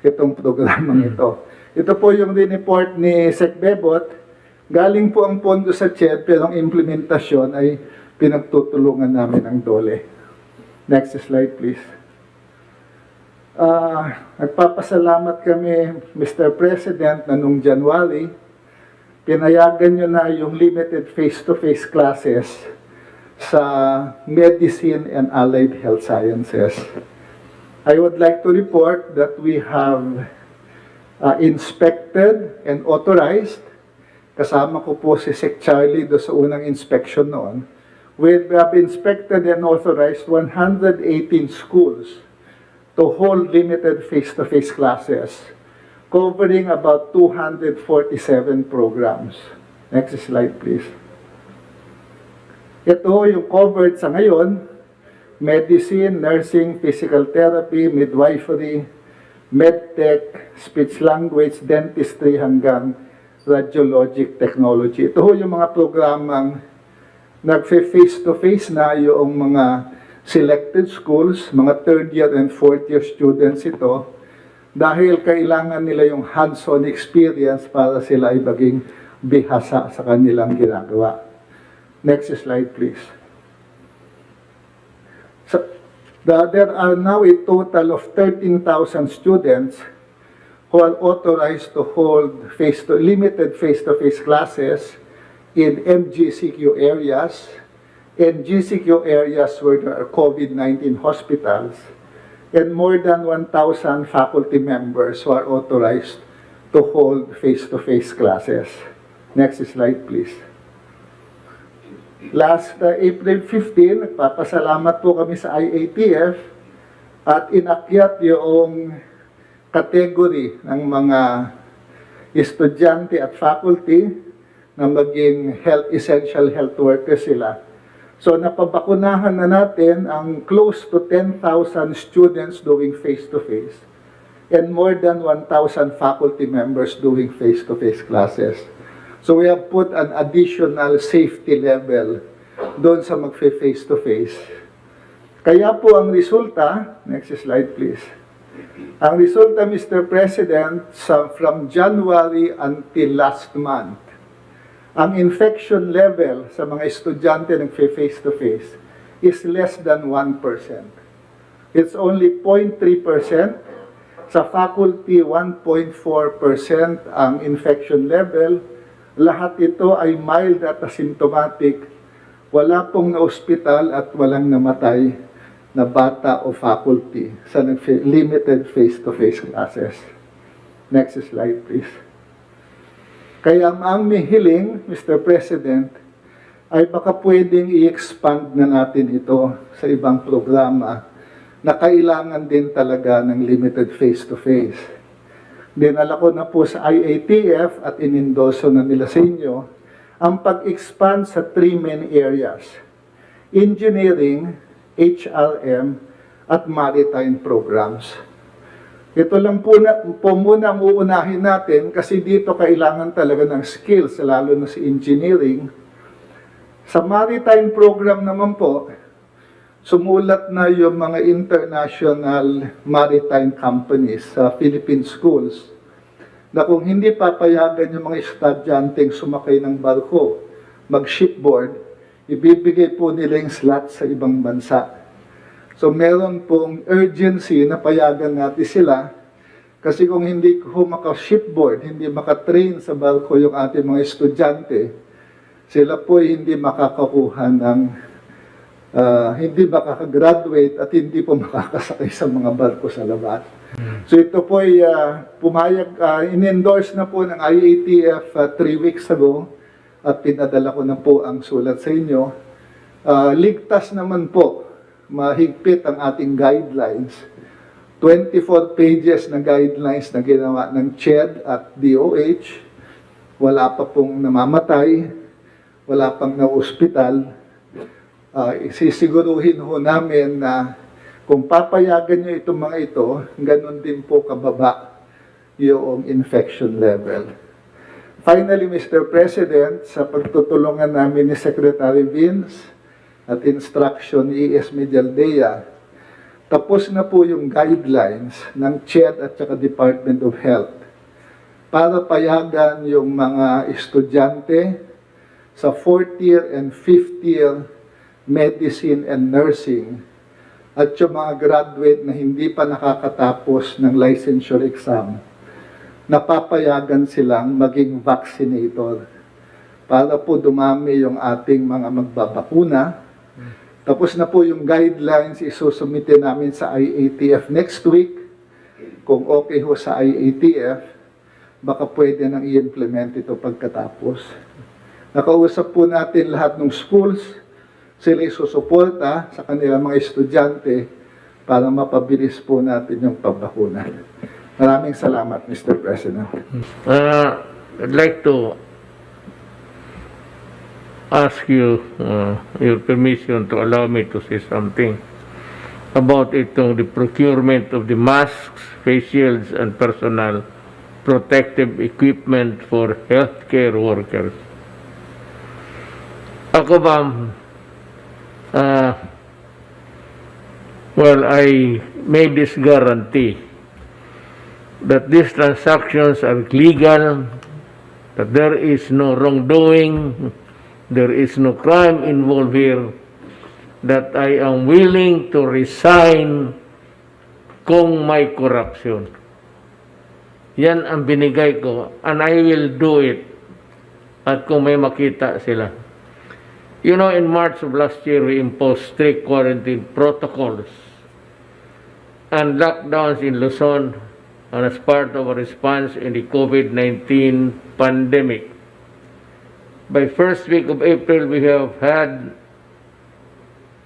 itong programang ito. Ito po yung report ni Sec Bebot. Galing po ang pondo sa CHED, pero ang implementasyon ay pinagtutulungan namin ng DOLE. Next slide, please. Nagpapasalamat kami, Mr. President, na noong January, pinayagan nyo na yung limited face-to-face classes sa Medicine and Allied Health Sciences. I would like to report that we have inspected and authorized, kasama ko po si Sec Charlie do sa unang inspection noon, we have inspected and authorized 118 schools to hold limited face-to-face classes, covering about 247 programs. Next slide, please. Ito yung covered sa ngayon: medicine, nursing, physical therapy, midwifery, medtech, speech language, dentistry, hanggang radiologic technology. Ito yung mga programang nag-face-to-face na yung mga selected schools, mga third year and fourth year students ito, dahil kailangan nila yung hands-on experience para sila ay maging bihasa sa kanilang ginagawa. Next slide, please. So, there are now a total of 13,000 students who are authorized to hold limited face-to-face classes in MGCQ areas and GCQ areas where there are COVID-19 hospitals, and more than 1,000 faculty members who are authorized to hold face-to-face classes. Next slide, please. Last April 15, nagpapasalamat po kami sa IATF at inakyat yung category ng mga estudyante at faculty na maging essential health workers sila. So napabakunahan na natin ang close to 10,000 students doing face-to-face and more than 1,000 faculty members doing face-to-face classes. So we have put an additional safety level doon sa mag-face-to-face. Kaya po ang resulta, next slide please. Ang resulta, Mr. President, from January until last month, ang infection level sa mga estudyante ng face-to-face is less than 1%. It's only 0.3%. Sa faculty, 1.4% ang infection level. Lahat ito ay mild at asymptomatic. Wala pong na-hospital at walang namatay na bata o faculty sa limited face-to-face classes. Next slide, please. Kaya ang hiling, Mr. President, ay baka pwedeng i-expand na natin ito sa ibang programa na kailangan din talaga ng limited face-to-face. Dinala ko na po sa IATF at inindoso na nila sa inyo ang pag-expand sa 3 main areas: engineering, HRM, at maritime programs. Ito lang po muna ang uunahin natin kasi dito kailangan talaga ng skills, lalo na sa engineering. Sa maritime program naman po, sumulat na yung mga international maritime companies sa Philippine schools na kung hindi papayagan yung mga estudyanteng sumakay ng barko, mag-shipboard, ibibigay po nila yung slot sa ibang bansa. So meron pong urgency na payagan natin sila kasi kung hindi ho maka-shipboard, hindi maka-train sa barko yung ating mga estudyante, sila po hindi makakakuha ng, hindi makakagraduate at hindi po makakasakay sa mga barko sa labas. So ito po ay pumayag, in-endorse na po ng IATF 3 weeks ago at pinadala ko na po ang sulat sa inyo. Ligtas naman po, mahigpit ang ating guidelines. 24 pages na guidelines na ginawa ng CHED at DOH. Wala pa pong namamatay, wala pang na-hospital. Isisiguruhin ho namin na kung papayagan nyo itong mga ito, ganun din po kababa yung infection level. Finally, Mr. President, sa pagtutulungan namin ni Secretary Vince at instruction ni E.S. Medialdea, tapos na po yung guidelines ng CHED at saka Department of Health para payagan yung mga estudyante sa 4th year and 5th year medicine and nursing at yung mga graduate na hindi pa nakakatapos ng licensure exam, napapayagan silang maging vaccinator para po dumami yung ating mga magbabakuna. Tapos na po yung guidelines, isusumitin namin sa IATF next week. Kung okay ho sa IATF, baka pwede nang i-implement ito pagkatapos. Nakausap po natin lahat ng schools, sila isusuporta sa kanilang mga estudyante para mapabilis po natin yung pagbakuna. Maraming salamat, Mr. President. I'd like to ask you your permission to allow me to say something about the procurement of the masks, face shields, and personal protective equipment for healthcare workers. Ako ba, well, I made this guarantee that these transactions are legal, that there is no wrongdoing, there is no crime involved here, that I am willing to resign kung may corruption. Yan ang binigay ko, and I will do it at kung may makita sila. You know, in March of last year, we imposed strict quarantine protocols and lockdowns in Luzon and as part of a response in the COVID-19 pandemic. By first week of April, we have had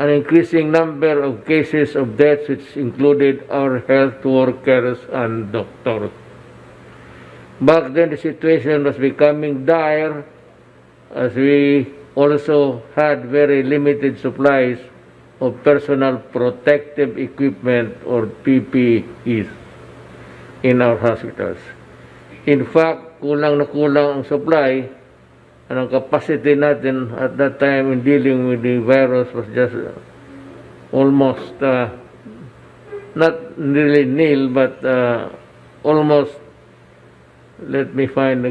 an increasing number of cases of deaths, which included our health workers and doctors. Back then, the situation was becoming dire as we also had very limited supplies of personal protective equipment or PPEs in our hospitals. In fact, kulang na kulang ang supply. Ang capacity natin at that time in dealing with the virus was just almost, not really nil, but almost, let me find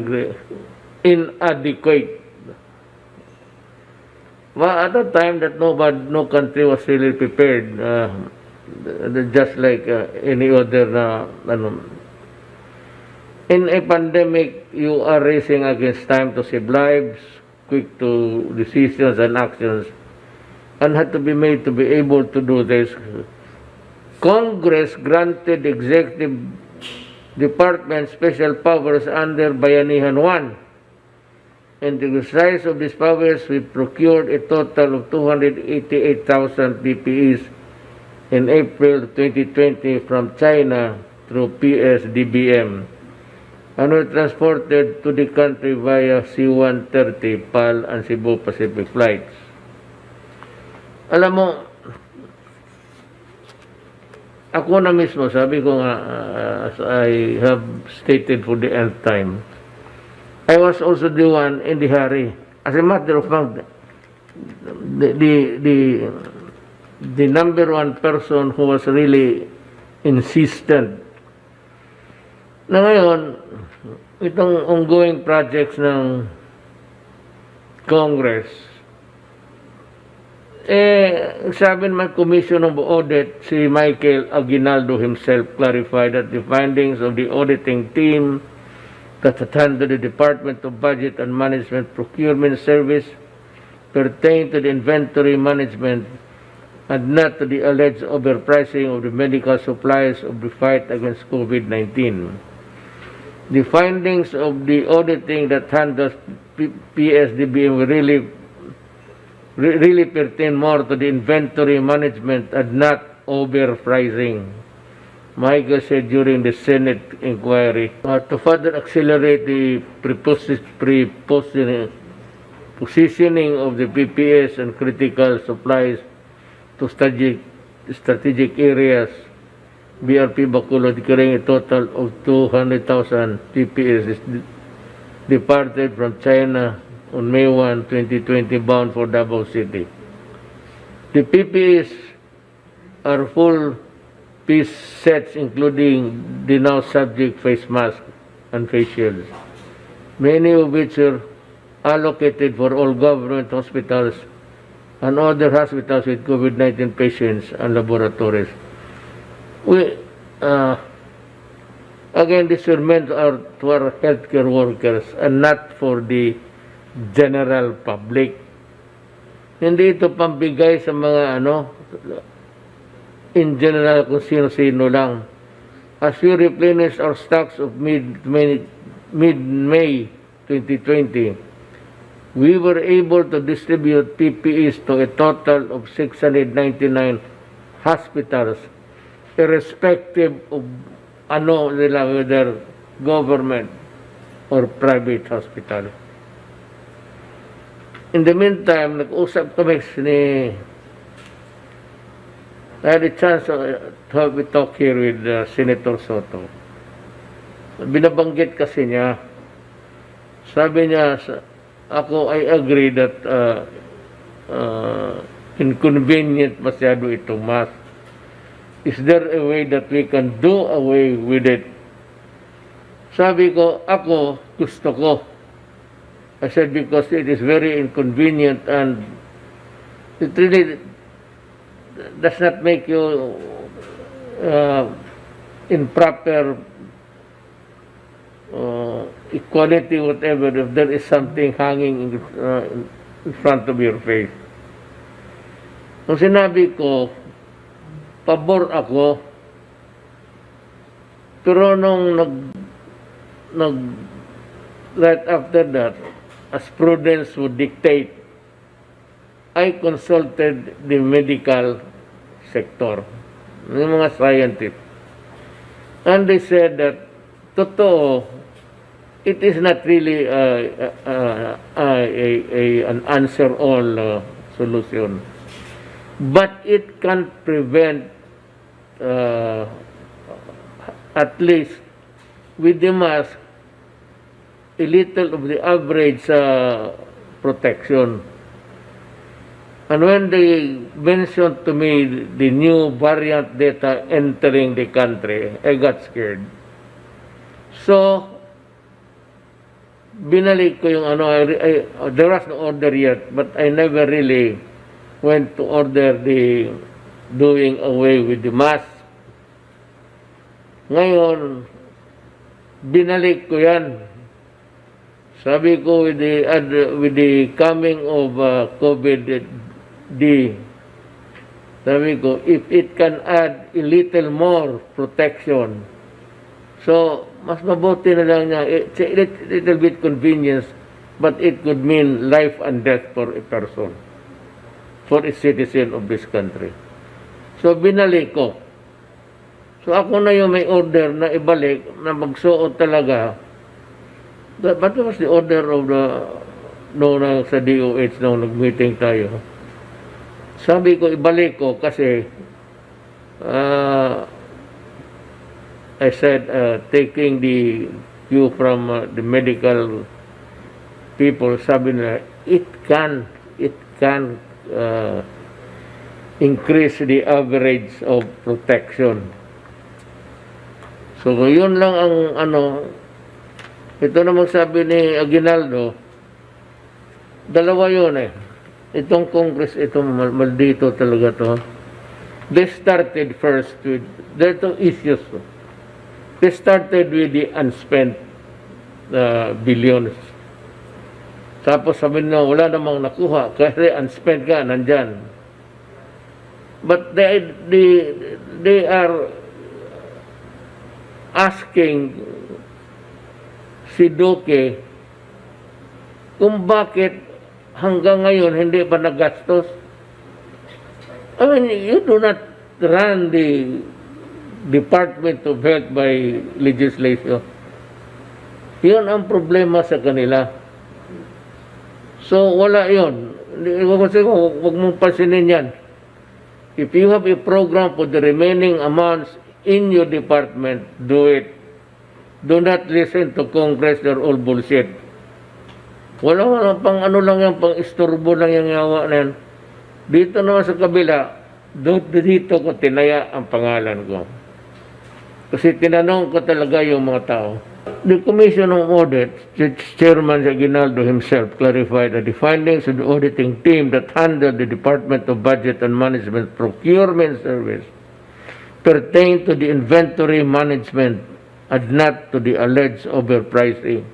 inadequate. Well, at that time that no country was really prepared, just like any other, in a pandemic, you are racing against time to save lives, quick to decisions and actions, and had to be made to be able to do this. Congress granted executive department special powers under Bayanihan 1. And the exercise of these powers, we procured a total of 288,000 PPEs in April 2020 from China through PSDBM. And were transported to the country via C-130, PAL, and Cebu Pacific flights. Alam mo, ako na mismo, sabi ko nga, as I have stated for the nth time, I was also the one in the hurry. As a matter of fact, the number one person who was really insistent na ngayon, itong ongoing projects ng Congress, Sabi naman Commission of Audit, si Michael Aguinaldo himself clarified that the findings of the auditing team that attended the Department of Budget and Management Procurement Service pertain to the inventory management and not to the alleged overpricing of the medical supplies of the fight against COVID-19. The findings of the auditing that handles PSDBM really pertain more to the inventory management and not overpricing, Michael said during the Senate inquiry. To further accelerate the positioning of the PPS and critical supplies to strategic areas, BRP Bacolod declaring a total of 200,000 PPS departed from China on May 1, 2020, bound for Davao City. The PPEs are full piece sets including the now subject face mask and face shields, many of which are allocated for all government hospitals and other hospitals with COVID-19 patients and laboratories. Again, these are meant to our healthcare workers and not for the general public. Hindi ito pambigay sa mga in general kung sino-sino lang. As we replenish our stocks of mid-May 2020, we were able to distribute PPEs to a total of 699 hospitals, irrespective of whether government or private hospital. In the meantime, nag-usap kami I had a chance to have a talk here with Senator Soto. Binabanggit kasi niya, sabi niya, I agree that inconvenient masyado itong mask. Is there a way that we can do away with it? Sabi ko, gusto ko. I said, because it is very inconvenient and it really does not make you in proper equality, whatever, if there is something hanging in front of your face. Nung sinabi ko, pabor ako, pero nung right after that, as prudence would dictate, I consulted the medical sector, yung mga scientists. And they said that, totoo, it is not really an answer-all solution. But it can prevent, at least with the mask, a little of the average protection. And when they mentioned to me the new variant data entering the country, I got scared. So, binalik ko yung there was no order yet, but I never really went to order the doing away with the mask. Ngayon, binalik ko yan. Sabi ko with the coming of COVID-19, sabi ko, if it can add a little more protection, so mas mabuti na lang niya, it's a little bit convenience, but it could mean life and death for a person, for a citizen of this country. So binalik ko. So ako na yung may order na ibalik, na magsuot talaga. But was the order of sa DOH nung nag-meeting tayo? Sabi ko, ibalik ko kasi I said, taking the view from the medical people, sabi nila, it can increase the average of protection. So, yun lang ang ito namang sabi ni Aguinaldo, dalawa yun eh. itong Congress, itong maldito talaga to. They started first with, there are two issues. They started with the unspent billions. Tapos sabi nyo, wala namang nakuha kasi unspent ka, nandyan. But they are asking si Duque kung bakit hanggang ngayon hindi pa nagastos. I mean, you do not run the Department of Health by legislation. Yun ang problema sa kanila. So, wala yun. Huwag mong pasinin yan. If you have a program for the remaining amounts in your department, do it. Do not listen to Congress, they're all bullshit. Wala pang ano lang yan, pang istorbo lang yung yawa na yan. Dito naman sa kabila, dito ko tinaya ang pangalan ko. Kasi tinanong ko talaga yung mga tao. The Commission on Audit, Chairman Aguinaldo himself clarified that the findings of the auditing team that handled the Department of Budget and Management Procurement Service pertain to the inventory management and not to the alleged overpricing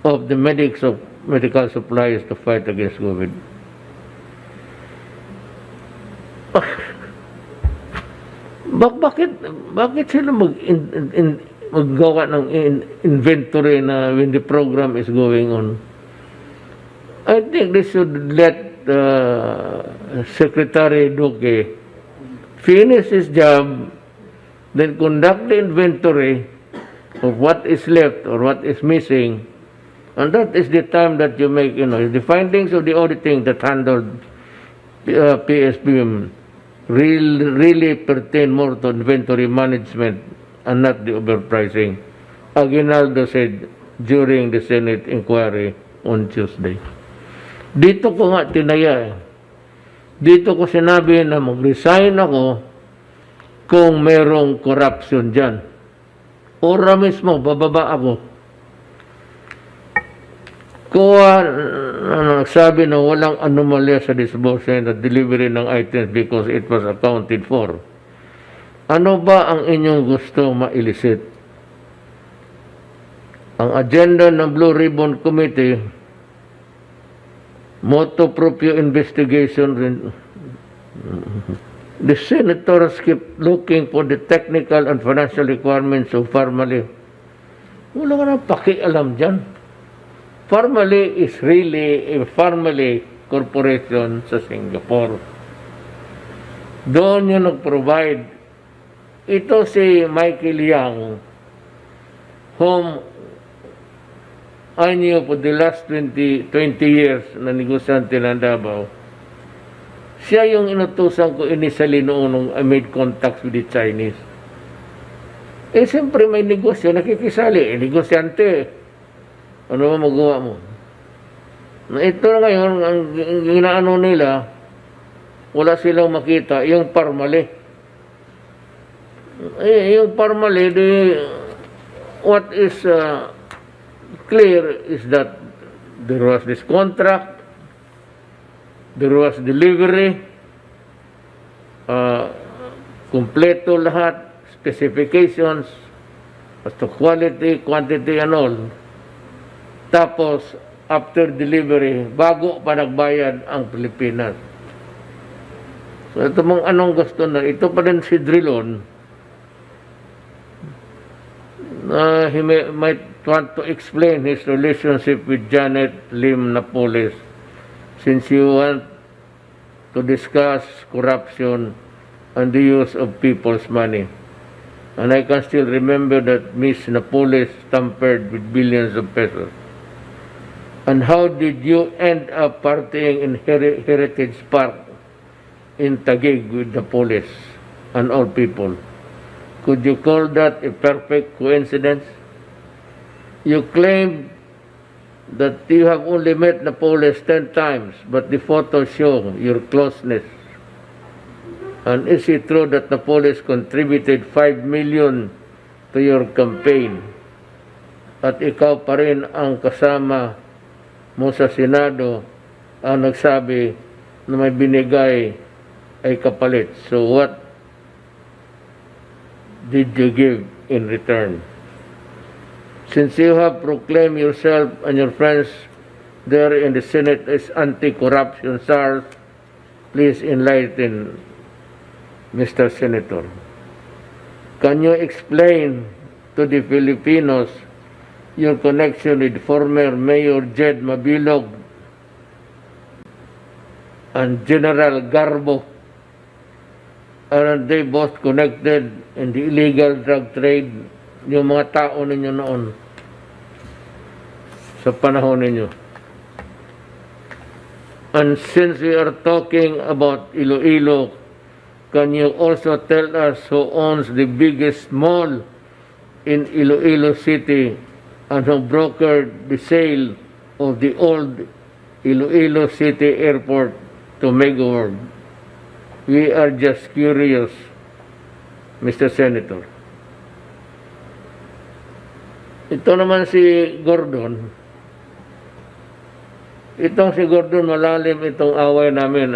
of the medical supplies to fight against COVID. Bakit sila maggawa ng inventory na when the program is going on? I think they should let Secretary Duque finish his job, then conduct the inventory of what is left or what is missing, and that is the time that you make, the findings of the auditing that handled PSPM really pertain more to inventory management and not the overpricing, Aguinaldo said during the Senate inquiry on Tuesday. Dito ko nga tinaya eh. Dito ko sinabi na mag-resign ako kung merong corruption dyan. Ora mismo, bababa ako. Kuha, nagsabi na walang anomalya sa disbursement at delivery ng items because it was accounted for. Ano ba ang inyong gusto mailisit? Ang agenda ng Blue Ribbon Committee, motu proprio investigation. The senators keep looking for the technical and financial requirements of Farmally. Wala ka nang pakialam dyan. Farmally is really a Farmally corporation sa Singapore. Doon yun nag-provide. Ito si Michael Yang, whom I knew for the last 20 years na negosyante ng Davao. Siya yung inutusan ko initially noong I made contacts with the Chinese. Eh, siyempre may negosyo, nakikisali. Negosyante. Ano ba magawa mo? Na ito na ngayon, ang ginaano nila, wala silang makita, yung Parmali. Eh, yung Parmali, what is clear is that there was this contract, there was delivery, kompleto lahat, specifications, as to quality, quantity, and all. Tapos, after delivery, bago pa nagbayad ang Pilipinas. So, ito mong anong gusto na, ito pa rin si Drilon, he might want to explain his relationship with Janet Lim Napoles, since you want to discuss corruption and the use of people's money. And I can still remember that Miss Napoles tampered with billions of pesos. And how did you end up partying in Heritage Park in Taguig with the police and all people? Could you call that a perfect coincidence? You claim that you have only met Napoles 10 times, but the photos show your closeness. And is it true that Napoles contributed 5 million to your campaign? At ikaw pa rin ang kasama mo sa Senado ang nagsabi na may binigay ay kapalit. So what did you give in return? Since you have proclaimed yourself and your friends there in the Senate as anti-corruption czars, please enlighten Mr. Senator. Can you explain to the Filipinos your connection with former Mayor Jed Mabilog and General Garbo? Are they both connected in the illegal drug trade? Yung mga tao ninyo noon sa panahon ninyo. And since we are talking about Iloilo, can you also tell us who owns the biggest mall in Iloilo City and who brokered the sale of the old Iloilo City Airport to Megaworld? We are just curious, Mr. Senator. Ito naman si Gordon. Itong si Gordon, malalim itong away namin.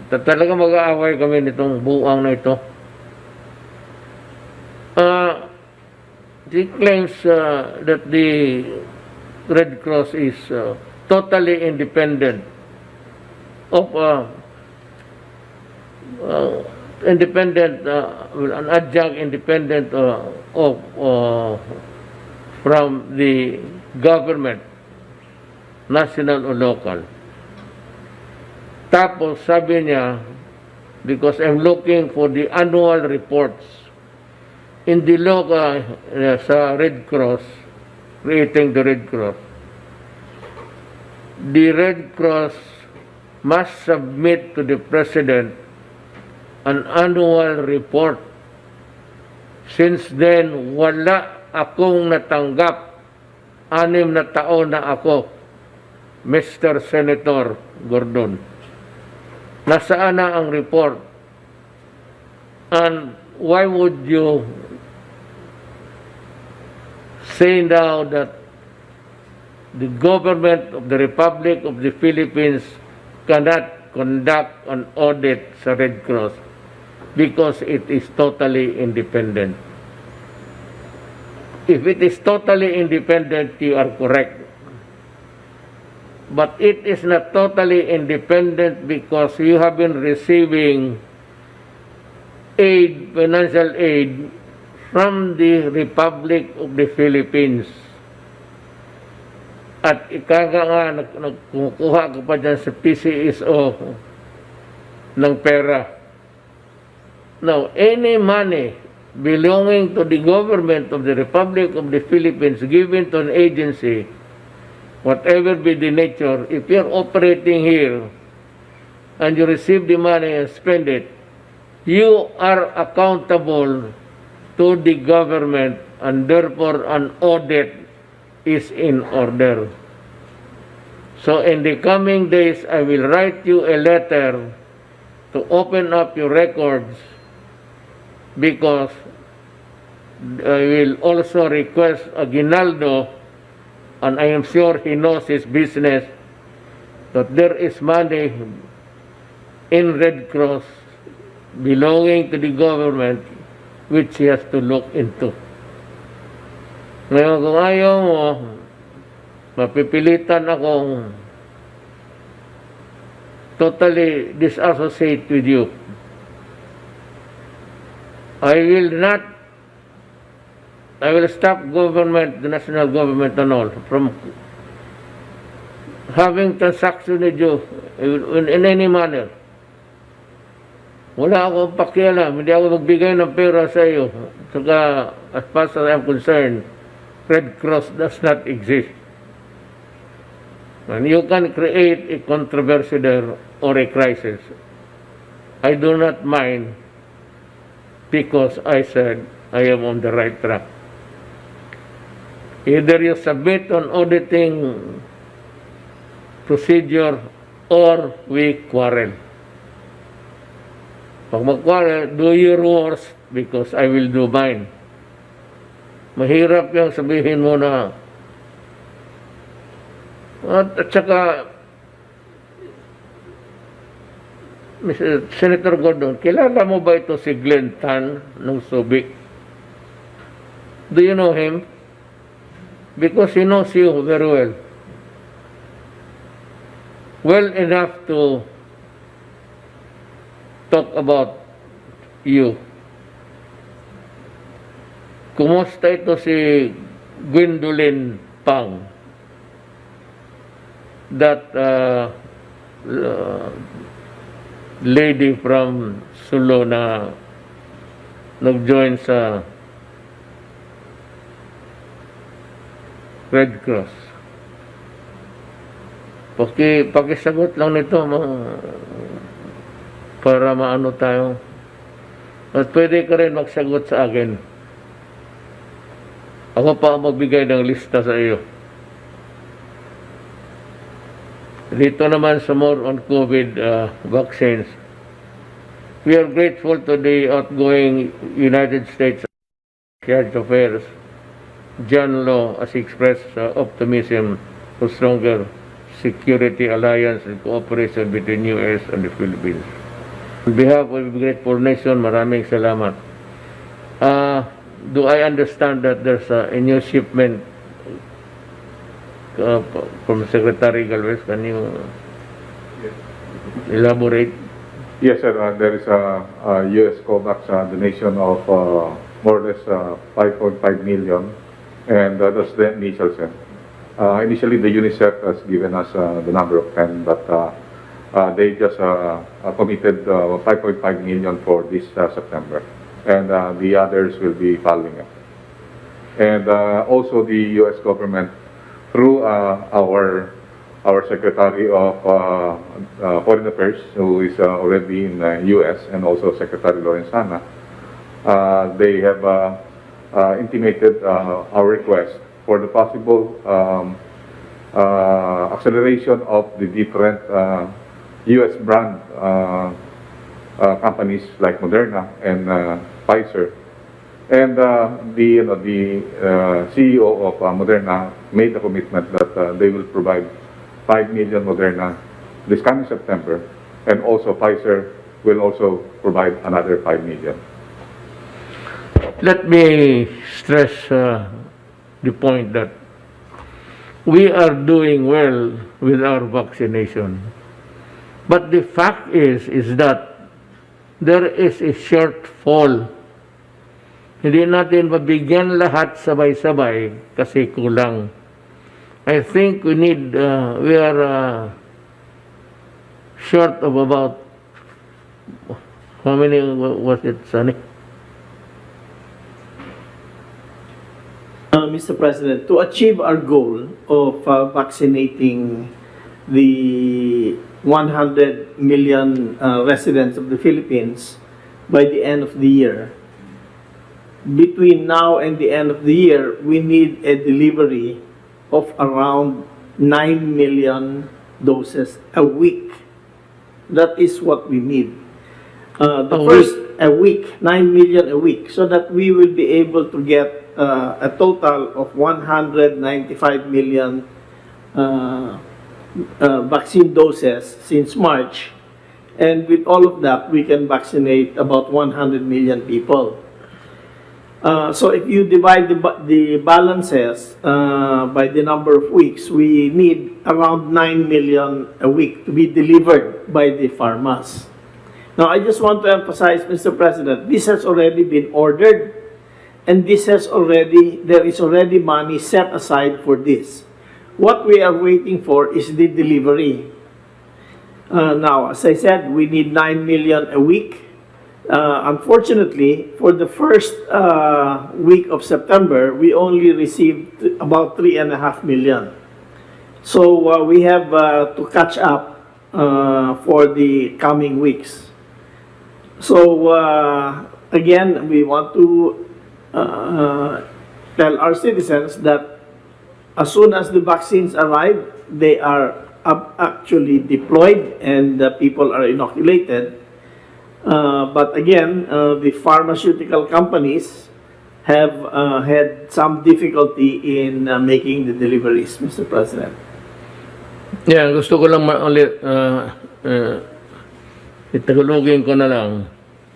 Talaga mag-aaway kami nitong buang na ito. He claims that the Red Cross is totally independent of an adjunct independent from the government, national or local. Tapos sabi niya, because I'm looking for the annual reports in the local sa Red Cross, creating the Red Cross. The Red Cross must submit to the President an annual report. Since then, wala akong natanggap. 6 na taon na ako, Mr. Senator Gordon. Nasaan na ang report? And why would you say now that the government of the Republic of the Philippines cannot conduct an audit sa Red Cross because it is totally independent? If it is totally independent, you are correct. But it is not totally independent because you have been receiving aid, financial aid, from the Republic of the Philippines. At ikaga nga, nagkukuha ka pa dyan sa PCSO ng pera. Now, any money belonging to the government of the Republic of the Philippines given to an agency, whatever be the nature, if you're operating here and you receive the money and spend it, you are accountable to the government, and therefore an audit is in order. So in the coming days, I will write you a letter to open up your records, because I will also request Aguinaldo, and I am sure he knows his business, that there is money in Red Cross belonging to the government which he has to look into. Ngayon, kung ayaw mo, mapipilitan akong totally disassociate with you. I will stop government, the national government and all, from having transaction with you in any manner. Wala akong pakialam, hindi ako magbigay ng pera sa iyo. Saka, as far as I am concerned, Red Cross does not exist. And you can create a controversy there or a crisis. I do not mind, because I said I am on the right track. Either you submit an auditing procedure or we quarrel. Pag mag-quarrel, do your worst because I will do mine. Mahirap yung sabihin mo na. At saka, Mr. Senator Gordon, kilala mo ba ito si Glenn Tan ng Subic? Do you know him? Because he knows you very well. Well enough to talk about you. Kumusta ito si Gwendolyn Pang? That lady from Sulu na nag-join sa Red Cross. Pakisagot lang nito para maano tayo. At pwede ka rin magsagot sa akin. Ako pa ang magbigay ng lista sa iyo. Dito naman sa more on COVID vaccines. We are grateful to the outgoing United States Secretary of Affairs, John Law, as he expressed optimism for stronger security alliance and cooperation between U.S. and the Philippines. On behalf of the grateful nation, maraming salamat. Do I understand that there's a new shipment from Secretary Galvez? Can you elaborate? Yes, sir. There is a U.S. COVAX donation of more or less 5.5 million, and that's the initial, sir. Initially, the UNICEF has given us the number of 10, but they just committed 5.5 million for this September, and the others will be following up. And also the U.S. government, through our Secretary of Foreign Affairs, who is already in the U.S., and also Secretary Lorenzana, they have intimated our request for the possible acceleration of the different U.S. brand companies like Moderna and Pfizer. And the CEO of Moderna made a commitment that they will provide 5 million Moderna this coming September, and also Pfizer will also provide another 5 million. Let me stress the point that we are doing well with our vaccination. But the fact is that there is a shortfall. Hindi natin mabigyan lahat sabay-sabay kasi kulang. I think we need, we are short of about, how many was it, Sunny? Mr. President, to achieve our goal of vaccinating the 100 million residents of the Philippines by the end of the year, between now and the end of the year, we need a delivery of around 9 million doses a week. That is what we need. A week, 9 million a week, so that we will be able to get a total of 195 million vaccine doses since March. And with all of that, we can vaccinate about 100 million people. So if you divide the balances by the number of weeks, we need around 9 million a week to be delivered by the pharmas. Now, I just want to emphasize, Mr. President, this has already been ordered, and there is already money set aside for this. What we are waiting for is the delivery. Now, as I said, we need 9 million a week. Unfortunately, for the first week of September, we only received about 3.5 million. So we have to catch up for the coming weeks. So again, we want to tell our citizens that as soon as the vaccines arrive, they are actually deployed and people are inoculated. But again, the pharmaceutical companies have had some difficulty in making the deliveries, Mr. President. Yeah, gusto ko lang ulit Itagalogin ko na lang.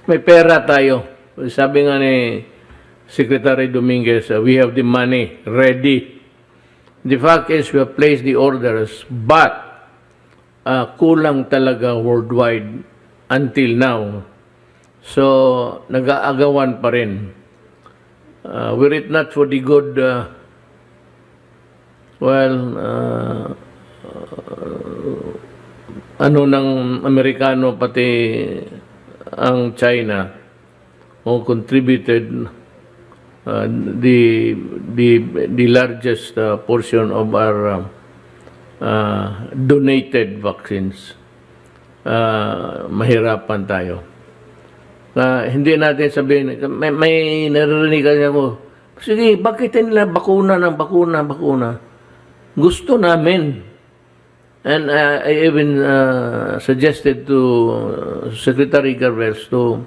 May pera tayo. Sabi nga ni Secretary Dominguez, we have the money ready. The fact is, we have placed the orders, but kulang talaga worldwide until now. So, nag-aagawan pa rin. Were it not for the good, ng Amerikano pati ang China who contributed the largest portion of our donated vaccines. Mahirapan tayo. Hindi natin sabihin, may naririnig kasi ako, sige, bakit nila bakuna ng bakuna? Gusto namin. And I even suggested to Secretary Garvels to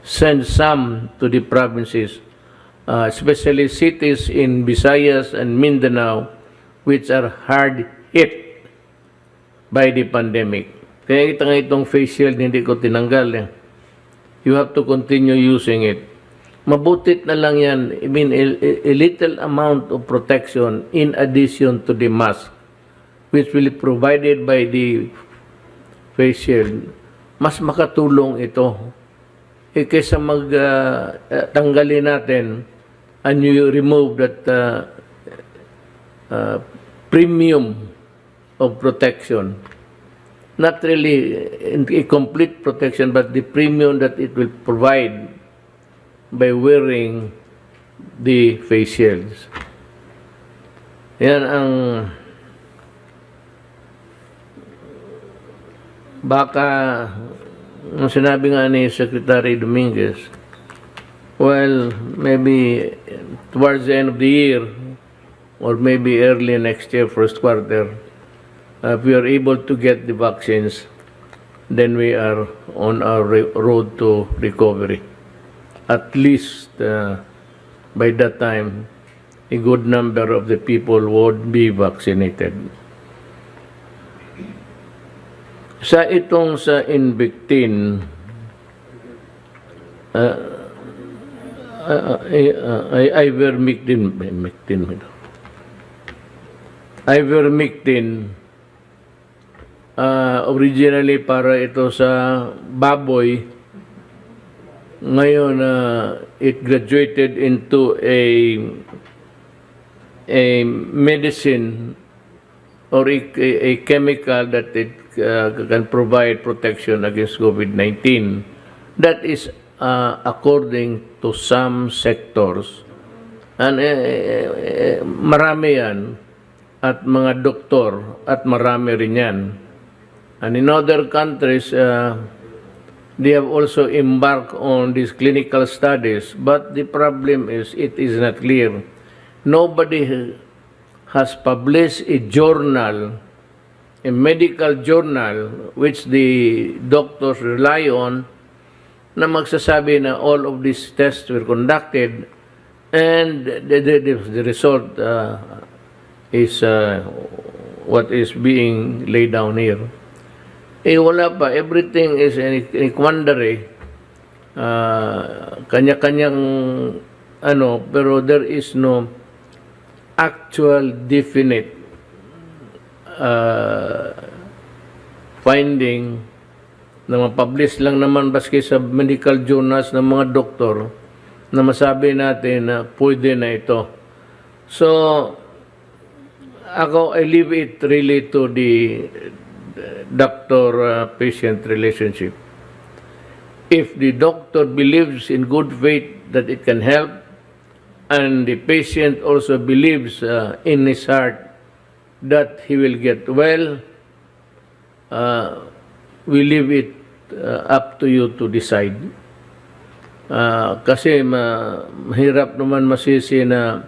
send some to the provinces, especially cities in Visayas and Mindanao, which are hard hit by the pandemic. Kaya itong face shield hindi ko tinanggal. You have to continue using it. Mabutit na lang yan, I mean, a little amount of protection in addition to the mask, which will be provided by the face shield, mas makatulong ito. Kaysa tanggalin natin and you remove that premium of protection. Not really a complete protection, but the premium that it will provide by wearing the face shields. Yan ang baka ang sinabi nga ni Secretary Dominguez, well, maybe towards the end of the year or maybe early next year, first quarter, if we are able to get the vaccines, then we are on our road to recovery. At least by that time, a good number of the people would be vaccinated. Sa Invictin, ivermectin, originally para ito sa baboy, ngayon it graduated into a medicine or a chemical that it can provide protection against COVID-19. That is according to some sectors. And marami yan at mga doktor at marami rin yan. And in other countries, they have also embarked on these clinical studies, but the problem is it is not clear. Nobody has published a journal, a medical journal, which the doctors rely on, na magsasabi na all of these tests were conducted and the result is what is being laid down here. Wala pa. Everything is in a quandary. Kanya-kanyang pero there is no actual definite finding na mapublish lang naman baski sa medical journals ng mga doktor na masabi natin na pwede na ito. So, I leave it really to the doctor-patient relationship. If the doctor believes in good faith that it can help, and the patient also believes in his heart that he will get well, we leave it up to you to decide. Kasi mahirap naman masisi na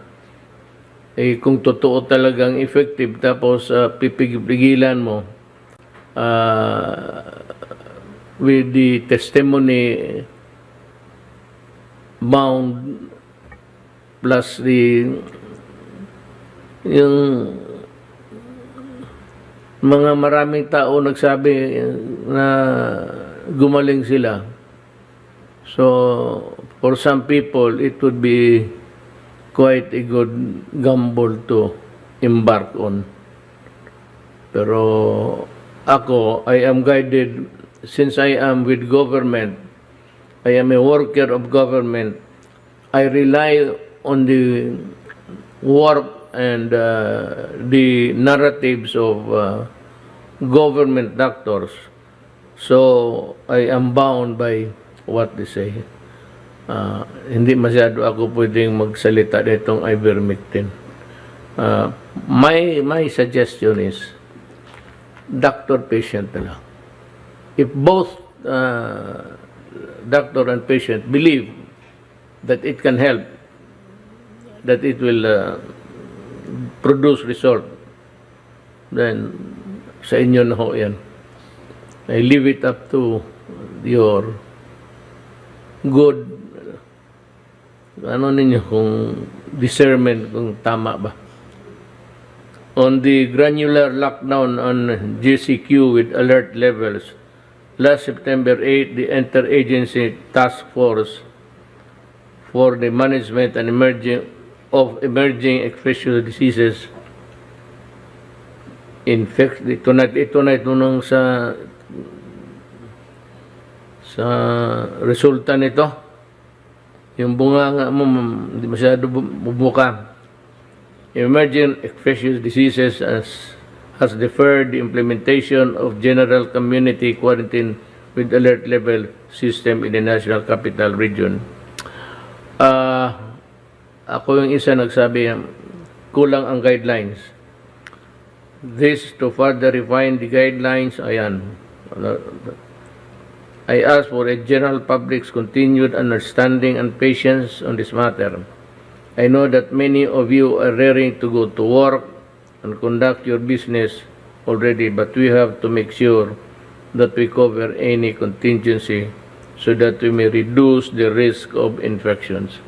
kung totoo talagang effective tapos pipigilan mo with the testimony bound plus yung mga maraming tao nagsabi na gumaling sila. So, for some people, it would be quite a good gamble to embark on. Pero ako, I am guided, since I am with government, I am a worker of government, I rely on the work and the narratives of government doctors. So, I am bound by what they say. Hindi masyado ako pwedeng magsalita nitong ivermectin. My suggestion is, doctor-patient na lang. If both doctor and patient believe that it can help, that it will produce result, then sa inyo na ho yan. I leave it up to your good, ano ninyo, kung discernment, kung tama ba. On the granular lockdown on GCQ with alert levels, last September 8, the Interagency Task Force for the Management and Emerging Infectious Diseases ito na nung sa resulta nito, yung bunga mo hindi masyado bubuka. Emerging infectious diseases has deferred the implementation of general community quarantine with alert level system in the National Capital Region. Ako yung isa nagsabi, kulang ang guidelines. This to further refine the guidelines, ayan. I ask for a general public's continued understanding and patience on this matter. I know that many of you are raring to go to work and conduct your business already, but we have to make sure that we cover any contingency so that we may reduce the risk of infections.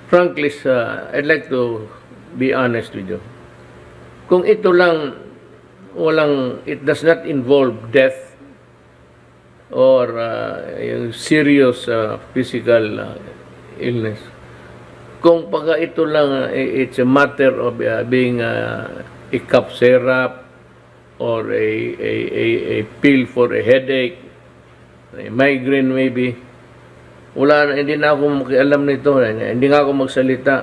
Frankly, I'd like to be honest with you. Kung ito lang, it does not involve death or yung serious physical illness. Kung pagka ito lang, it's a matter of being a cough syrup or a pill for a headache, a migraine maybe, hindi na ako makialam nito, hindi nga ako magsalita.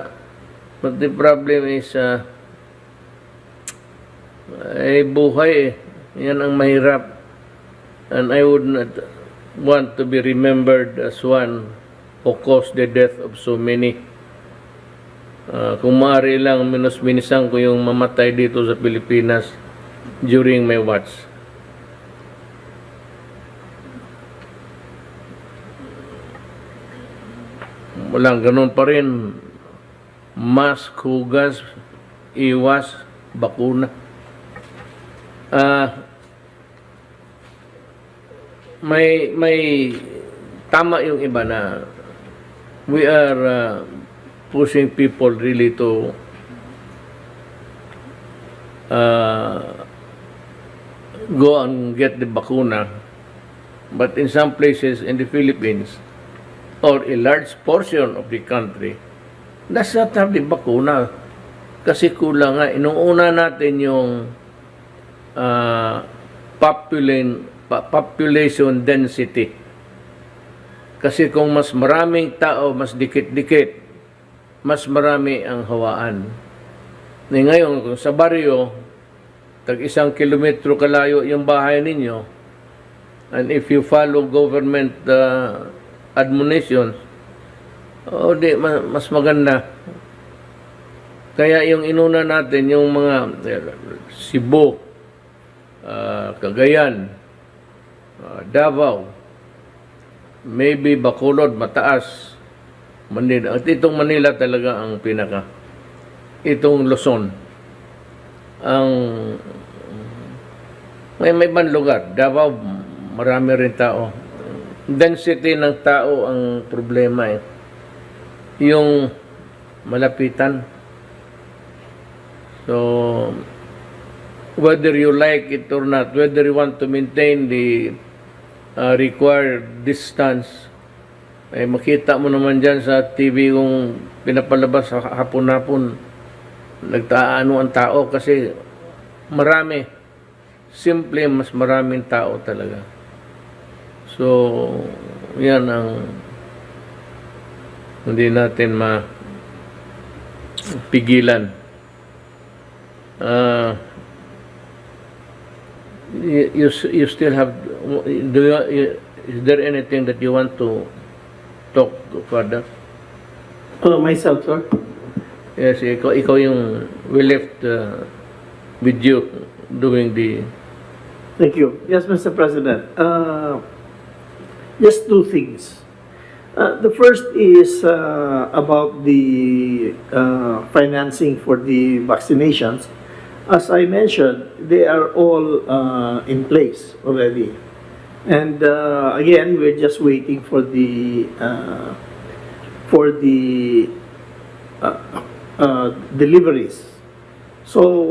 But the problem is, buhay yan ang mahirap, and I would not want to be remembered as one who caused the death of so many. Kung maaari lang, minus-minisan ko yung mamatay dito sa Pilipinas during my watch. Walang ganun pa rin. Mask, hugas, iwas, bakuna. May tama yung iba na we are pushing people really to go and get the bakuna, but in some places in the Philippines or a large portion of the country does not have the bakuna kasi kulang nga. Inuuna natin yung population density. Kasi kung mas maraming tao, mas dikit-dikit, mas marami ang hawaan. Ngayon, kung sa baryo, tag 1 kilometro kalayo yung bahay ninyo, and if you follow government admonitions, mas maganda. Kaya yung inuna natin, yung mga Cebu, Cagayan, Davao, maybe Bacolod, mataas, Manila. At itong Manila talaga ang pinaka. Itong Luzon. May ibang lugar. Davao, marami rin tao. Density ng tao ang problema eh. Yung malapitan. So, whether you like it or not, whether you want to maintain the required distance. Ay makita mo naman dyan sa TV kung pinapalabas sa hapon-hapon, nagtaano ang tao kasi marami. Simple, mas maraming tao talaga. So, yan ang hindi natin mapigilan. You still have, is there anything that you want to talk further? Myself, sir. Yes, ikaw yung we left with you doing the... Thank you. Yes, Mr. President. Just two things. The first is about the financing for the vaccinations. As I mentioned, they are all in place already. And again, we're just waiting for the deliveries. So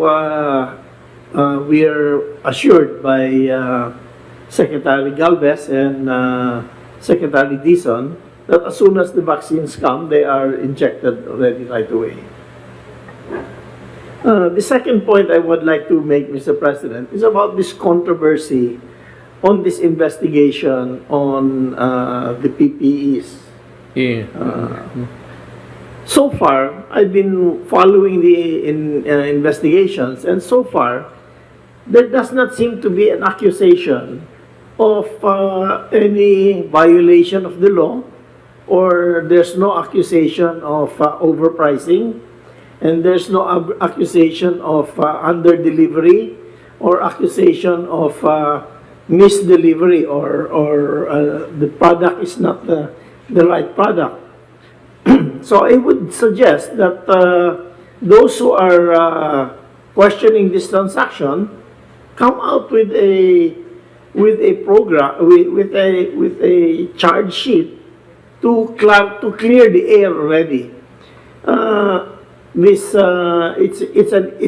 we are assured by Secretary Galvez and Secretary Dizon that as soon as the vaccines come, they are injected already right away. The second point I would like to make, Mr. President, is about this controversy on this investigation on the PPEs. Yeah. So far, I've been following the investigations, and so far, there does not seem to be an accusation of any violation of the law, or there's no accusation of overpricing, and there's no accusation of under-delivery, or accusation of misdelivery, or the product is not the right product. So I would suggest that those who are questioning this transaction come out with a program with a charge sheet to clear the air already. It's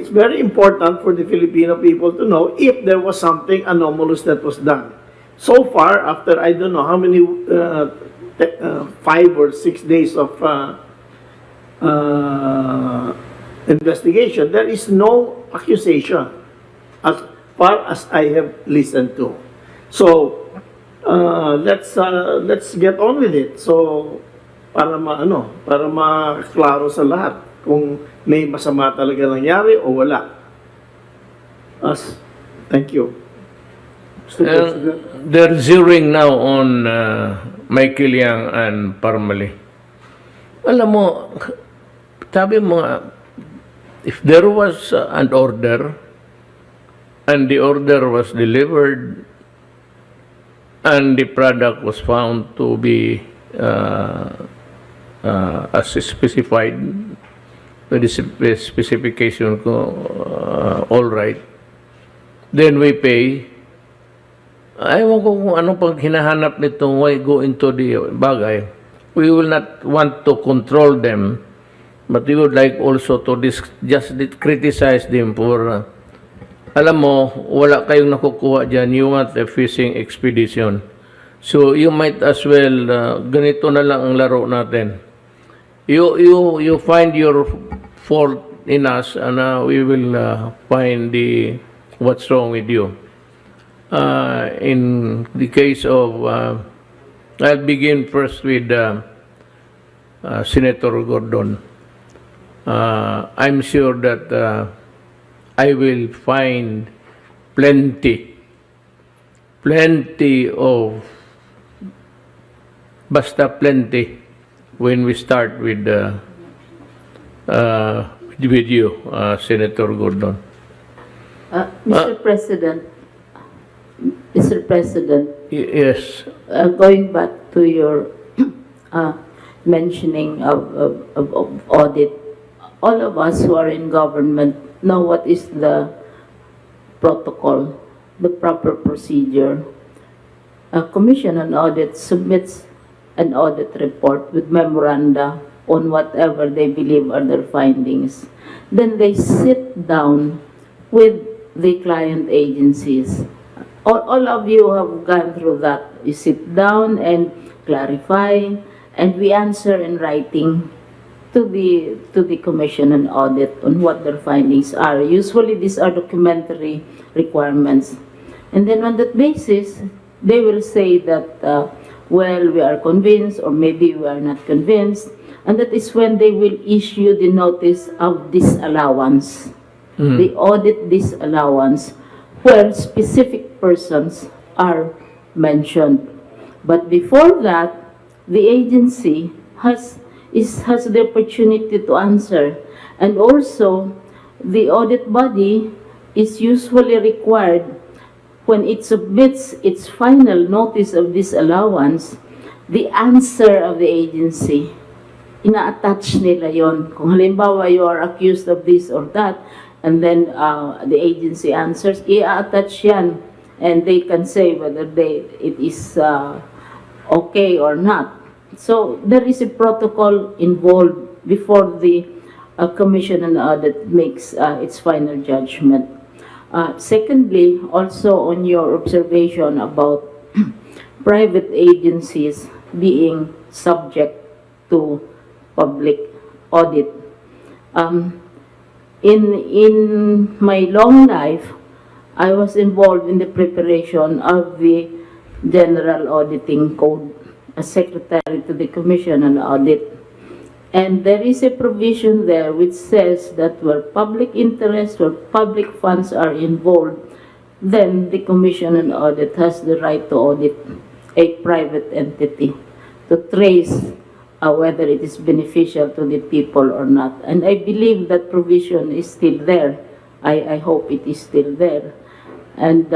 very important for the Filipino people to know if there was something anomalous that was done. So far, after I don't know how many 5 or 6 days of investigation, there is no accusation as far as I have listened to. So let's get on with it. So para maklaro sa lahat kung may masama talaga nangyari o wala. Thank you. They're zeroing now on Michael Yang and Parmali. Alam mo, sabi mo, if there was an order and the order was delivered and the product was found to be as specified with the specification ko, all right, then we pay. Ayaw ko kung anong pag hinahanap nito, why go into the bagay. We will not want to control them, but we would like also to just criticize them for, alam mo, wala kayong nakukuha dyan, you want a fishing expedition. So you might as well, ganito na lang ang laro natin. You find your fault in us, and we will find what's wrong with you. In the case of, I'll begin first with Senator Gordon. I'm sure that I will find plenty of, basta plenty, when we start with you, Senator Gordon. Mr. President, Yes. Going back to your mentioning of audit, all of us who are in government know what is the protocol, the proper procedure. A commission on audit submits an audit report with memoranda on whatever they believe are their findings. Then they sit down with the client agencies. All of you have gone through that. we sit down and clarify, and we answer in writing to the Commission on Audit on what their findings are. Usually these are documentary requirements. And then on that basis, they will say that, well, we are convinced, or maybe we are not convinced, and that is when they will issue the notice of disallowance, the audit disallowance, where specific persons are mentioned. But before that, the agency has the opportunity to answer, and also the audit body is usually required, when it submits its final notice of disallowance, the answer of the agency, ina-attach nila yon. Kung halimbawa you are accused of this or that, and then the agency answers, i-attach yan, and they can say whether it is okay or not. So there is a protocol involved before the Commission on Audit makes its final judgment. Secondly, also on your observation about private agencies being subject to public audit. In my long life, I was involved in the preparation of the General Auditing Code as Secretary to the Commission on Audit. And there is a provision there which says that where public interest, where public funds are involved, then the Commission on Audit has the right to audit a private entity to trace whether it is beneficial to the people or not. And I believe that provision is still there. I hope it is still there. And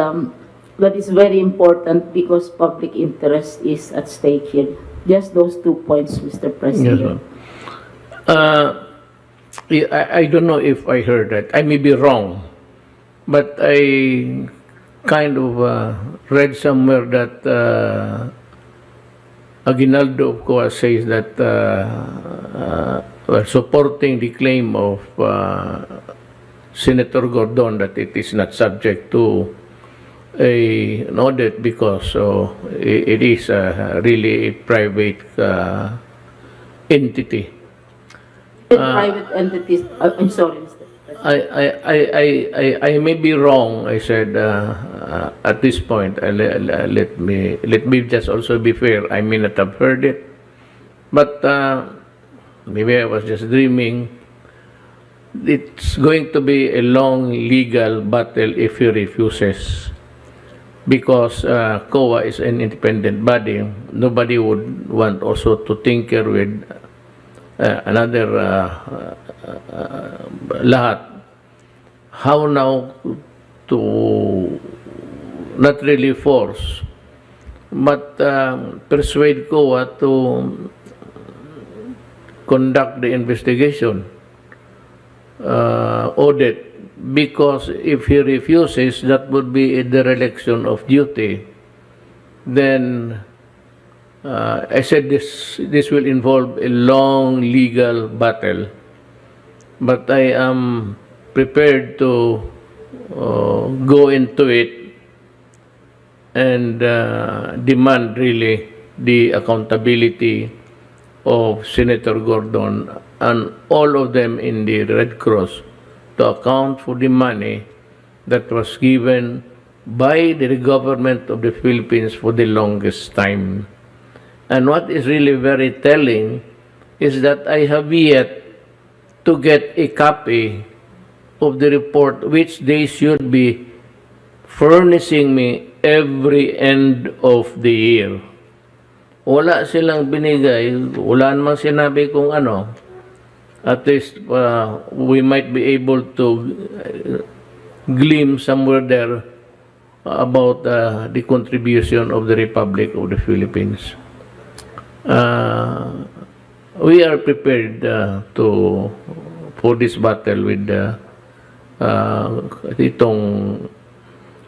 that is very important because public interest is at stake here. Just those 2 points, Mr. President. Yes, ma'am. I don't know if I heard that. I may be wrong, but I kind of read somewhere that Aguinaldo, of course, says that supporting the claim of Senator Gordon that it is not subject to an audit because it is really a private entity. Private entities, I'm sorry, Mr. President. I may be wrong. I said at this point. Let me just also be fair. I may not have heard it, but maybe I was just dreaming. It's going to be a long legal battle if he refuses, because COA is an independent body. Nobody would want also to tinker with another lahat. How now to not really force, but persuade COA to conduct the investigation, audit, because if he refuses, that would be a dereliction of duty. Then I said this will involve a long legal battle, but I am prepared to go into it and demand really the accountability of Senator Gordon and all of them in the Red Cross to account for the money that was given by the government of the Philippines for the longest time. And what is really very telling is that I have yet to get a copy of the report which they should be furnishing me every end of the year. Wala silang binigay, wala namang sinabi kung ano. At least we might be able to glean somewhere there about the contribution of the Republic of the Philippines. We are prepared for this battle with itong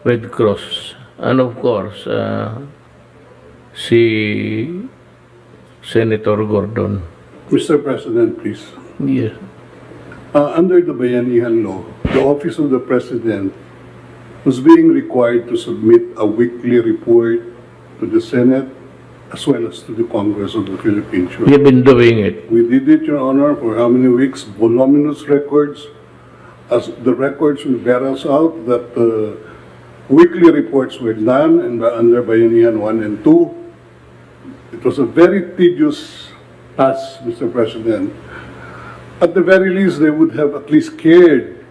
Red Cross, and of course si Senator Gordon. Mr. President, please. Yes. Under the Bayanihan law, the Office of the President was being required to submit a weekly report to the Senate, as well as to the Congress of the Philippines. Your You've been doing it. We did it, Your Honor, for how many weeks? Voluminous records. As the records will bear us out that weekly reports were done under Bayanihan 1 and 2. It was a very tedious task, Mr. President. At the very least, they would have at least cared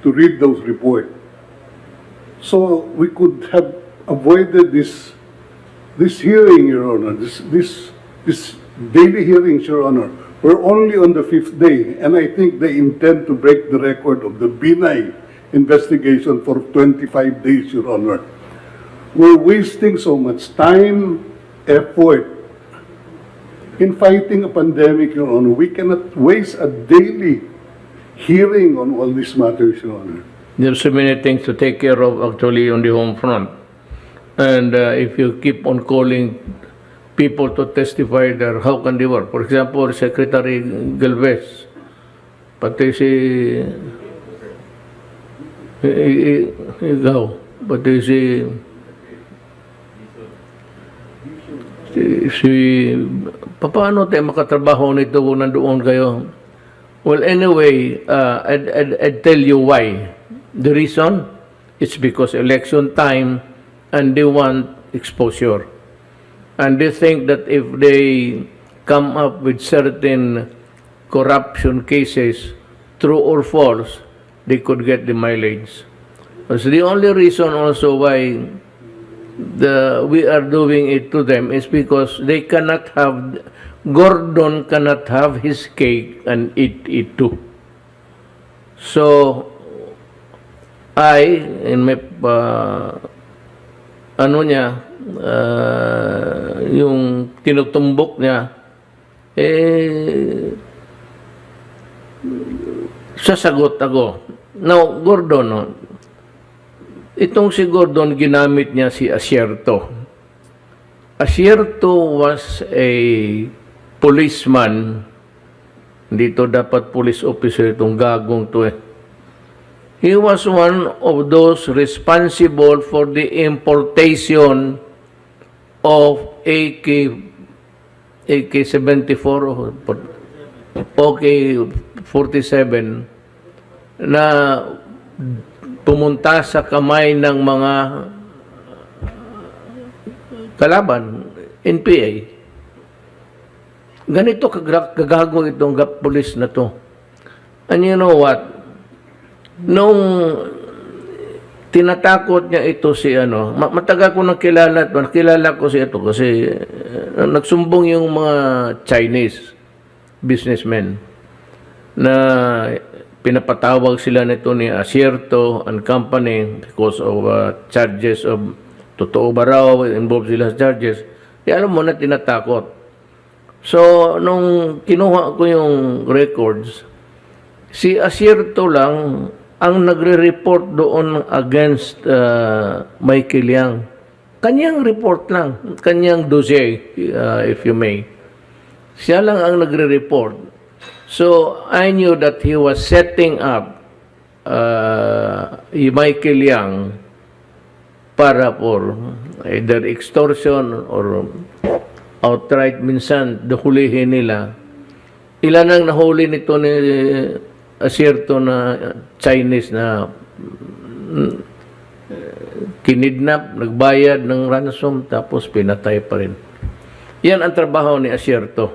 to read those reports. So we could have avoided this hearing, Your Honor, this daily hearings, Your Honor. We're only on the 5th day, and I think they intend to break the record of the benign investigation for 25 days, Your Honor. We're wasting so much time, effort, in fighting a pandemic, Your Honor. We cannot waste a daily hearing on all these matters, Your Honor. There's so many things to take care of actually on the home front. And if you keep on calling people to testify there, how can they work? For example, Secretary Galvez, pati si ikaw, pati paano tayo makatrabaho nito kung nandoon kayo? Well, anyway, I'd tell you why. The reason, it's because election time and they want exposure. And they think that if they come up with certain corruption cases, true or false, they could get the mileage. So the only reason also why we are doing it to them is because they cannot have, Gordon cannot have his cake and eat it too. So, in my, yung tinutumbok niya, sasagot ako. Now, Gordon, itong si Gordon, ginamit niya si Asierto. Asierto was a policeman. Dito dapat police officer itong gagong to eh. He was one of those responsible for the importation of AK-74 or AK-47 na pumunta sa kamay ng mga kalaban, NPA. Ganito kagago itong police na to. And you know what? Nung tinatakot niya ito si matagal ko nakilala ko si ito kasi nagsumbong yung mga Chinese businessmen na pinapatawag sila nito ni Asierto and Company because of charges of totoo ba raw, involved sila sa charges. Alam mo na tinatakot. So, nung kinuha ko yung records, si Asierto lang ang nagre-report doon against Michael Yang. Kanyang report lang, kanyang dossier, if you may. Siya lang ang nagre-report. So, I knew that he was setting up Michael Yang para for either extortion or outright minsan hulihin nila. Ilan ang nahuli nito ni Asierto na Chinese na kinidnap, nagbayad ng ransom, tapos pinatay pa rin. Yan ang trabaho ni Asierto.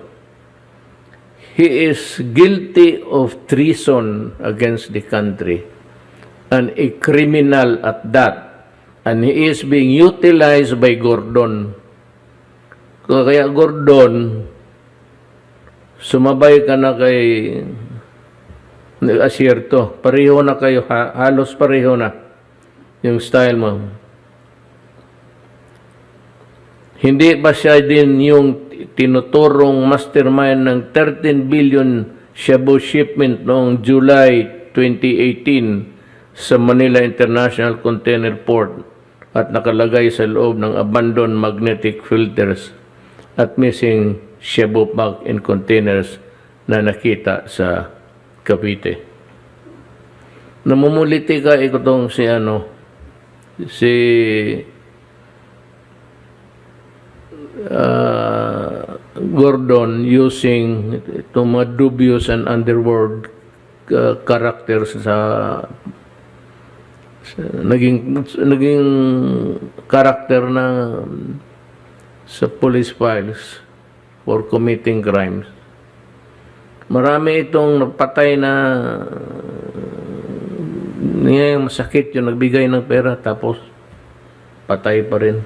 He is guilty of treason against the country and a criminal at that. And he is being utilized by Gordon. Kaya Gordon, sumabay ka na kay Asierto. Pareho na kayo, halos pareho na yung style mo. Hindi ba siya din yung tinuturong mastermind ng 13 billion shabu shipment noong July 2018 sa Manila International Container Port at nakalagay sa loob ng abandoned magnetic filters at missing shabu pack in containers na nakita sa Cavite. Namumuliti ka itong si Gordon using itong mga dubious and underworld characters sa naging character na sa police files for committing crimes. Marami itong nagpatay na ngayon masakit yung nagbigay ng pera tapos patay pa rin.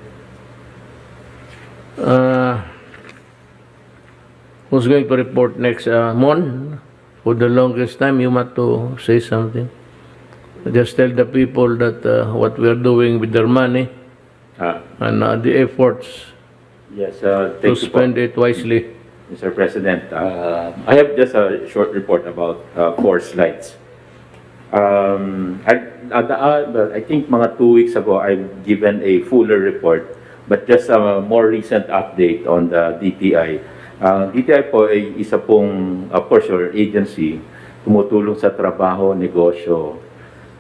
Who's going to report next? Mon, for the longest time, you want to say something? Just tell the people that what we are doing with their money and the efforts Yes, to thank you po, spend it wisely. Mr. President. I have just a short report about 4 slides. I think mga 2 weeks ago, I've given a fuller report, but just a more recent update on the DTI. DTI po ay isa pong, of course, your agency, tumutulong sa trabaho, negosyo,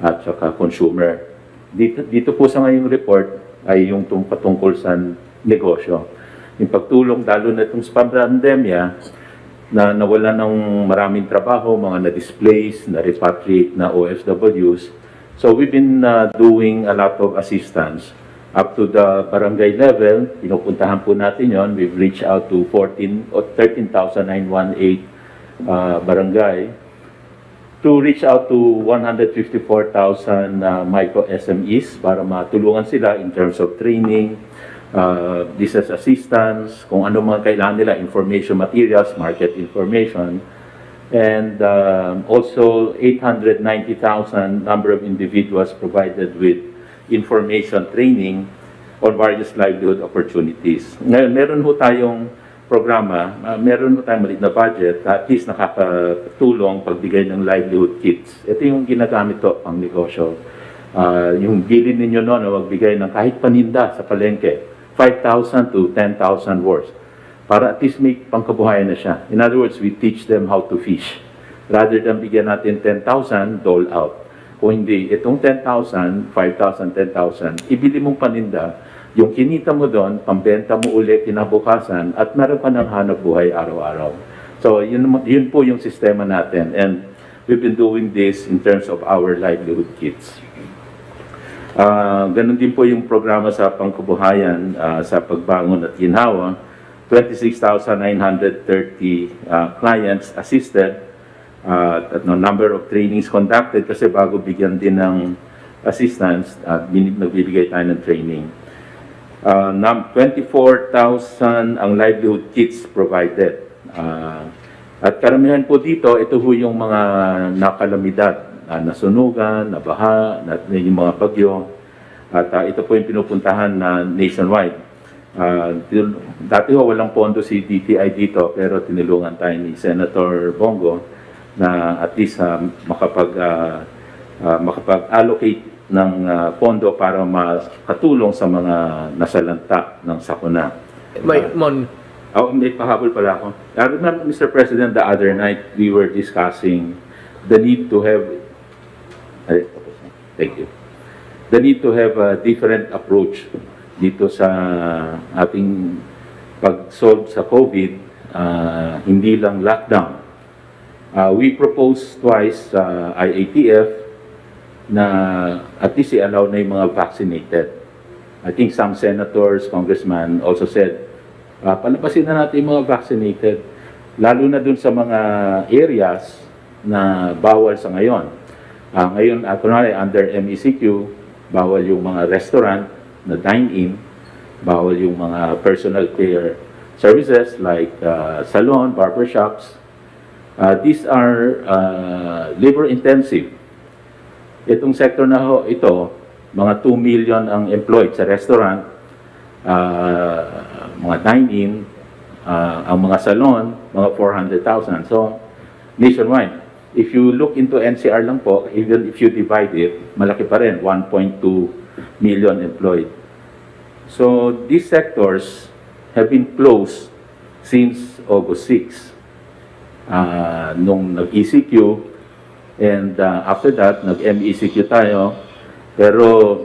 at saka consumer. Dito po sa ngayong report ay yung patungkol sa negosyo. Yung pagtulong, lalo na itong sa pandemya, na nawala ng maraming trabaho, mga na-displace, na-repatriate na OFWs. So we've been doing a lot of assistance up to the barangay level. Pinupuntahan po natin yon. We've reached out to 13,918 barangay to reach out to 154,000 micro SMEs para matulungan sila in terms of training, business assistance, kung ano mga kailangan nila, information materials, market information, and also 890,000 number of individuals provided with information training on various livelihood opportunities. Ngayon, meron ho tayong programa, meron ho tayong maliit na budget, at least nakakatulong pagbigay ng livelihood kits. Ito yung ginagamit to pang negosyo. Yung bilin ninyo noon, magbigay ng kahit paninda sa palengke, 5,000 to 10,000 worth, para at least may pangkabuhayan na siya. In other words, we teach them how to fish. Rather than bigyan natin 10,000, dole out. Kung hindi, itong 10,000, 5,000, 10,000, ibili mong paninda, yung kinita mo doon, pambenta mo ulit kinabukasan, at meron ka ng hanap buhay araw-araw. So, yun po yung sistema natin. And we've been doing this in terms of our livelihood kits. Ganun din po yung programa sa pangkabuhayan sa pagbangon at ginhawa. 26,930 clients assisted at number of trainings conducted kasi bago bigyan din ng assistance, nagbibigay tayo ng training. 24,000 ang livelihood kits provided. At karamihan po dito, ito po yung mga nakalamidad, nasunugan, nabaha, yung mga bagyo. At ito po yung pinupuntahan na nationwide. Dati ho walang pondo si DTI dito, pero tinulungan tayo ni Senator Bongo na at least makapag-allocate ng pondo para makatulong sa mga nasalanta ng sakuna. May pahabol pala ako. I remember, Mr. President, the other night we were discussing the need to have a different approach dito sa ating pag-solve sa COVID, hindi lang lockdown. We proposed twice IATF na at least i-allow na yung mga vaccinated. I think some senators, congressmen also said, palabasin na natin yung mga vaccinated, lalo na dun sa mga areas na bawal sa ngayon. Ngayon, kunwari, under MECQ, bawal yung mga restaurant na dine-in, bawal yung mga personal care services like salon, barbershops. These are labor-intensive. Itong sector na ito, mga 2 million ang employed sa restaurant, mga dine-in, ang mga salon, mga 400,000. So, nationwide. If you look into NCR lang po, even if you divide it, malaki pa rin, 1.2 million employed. So, these sectors have been closed since August 6. Nung nag-ECQ, and after that, nag-MECQ tayo, pero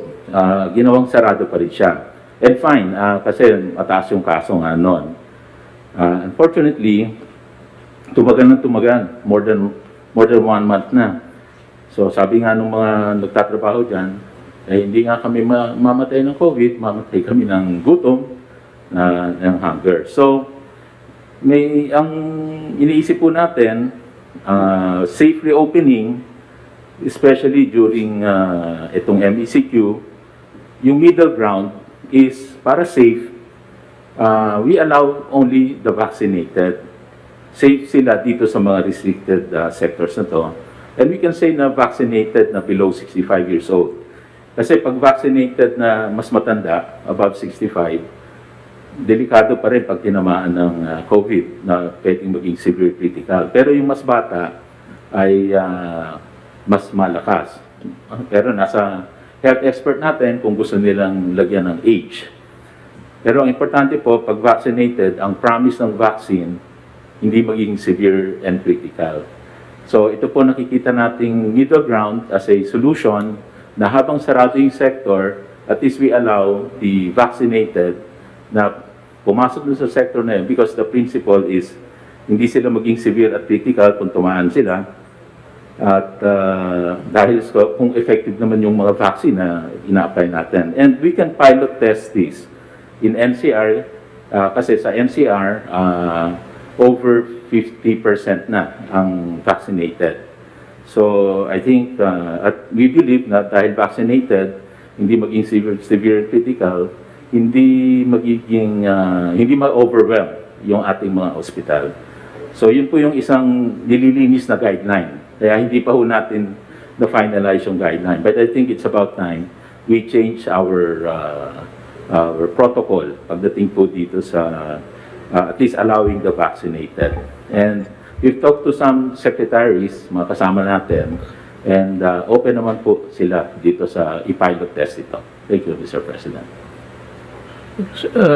ginawang sarado pa rin siya. And fine, kasi mataas yung kaso nga noon. Unfortunately, tumagan, more than 1 month na. So sabi nga nung mga nagtatrabaho dyan, hindi nga kami mamatay ng COVID, mamatay kami ng gutom, ng hunger. So, ang iniisip po natin, safe reopening, especially during itong MECQ, yung middle ground is para safe, we allow only the vaccinated. Safe sila dito sa mga restricted sectors na to. And we can say na vaccinated na below 65 years old. Kasi pag vaccinated na mas matanda, above 65, delikado pa rin pag tinamaan ng COVID na pwedeng maging severe critical. Pero yung mas bata ay mas malakas. Pero nasa health expert natin kung gusto nilang lagyan ng age. Pero ang importante po, pag vaccinated, ang promise ng vaccine, hindi maging severe and critical. So ito po nakikita nating middle ground as a solution na habang sarado yung sector, at least we allow the vaccinated na pumasok dun sa sector na yun because the principle is hindi sila maging severe at critical kung tumaan sila. At dahil kung effective naman yung mga vaccine na ina-apply natin. And we can pilot test this in NCR kasi sa NCR over 50% na ang vaccinated. So I think at we believe na dahil vaccinated, hindi maging severe and critical, hindi magiging hindi ma-overwhelm yung ating mga ospital. So yun po yung isang nililinis na guideline. Kaya hindi pa ho natin na-finalize yung guideline. But I think it's about time we change our protocol pagdating po dito sa at least allowing the vaccinated. And we've talked to some secretaries, mga kasama natin, and open naman po sila dito sa i-pilot test ito. Thank you, Mr. President.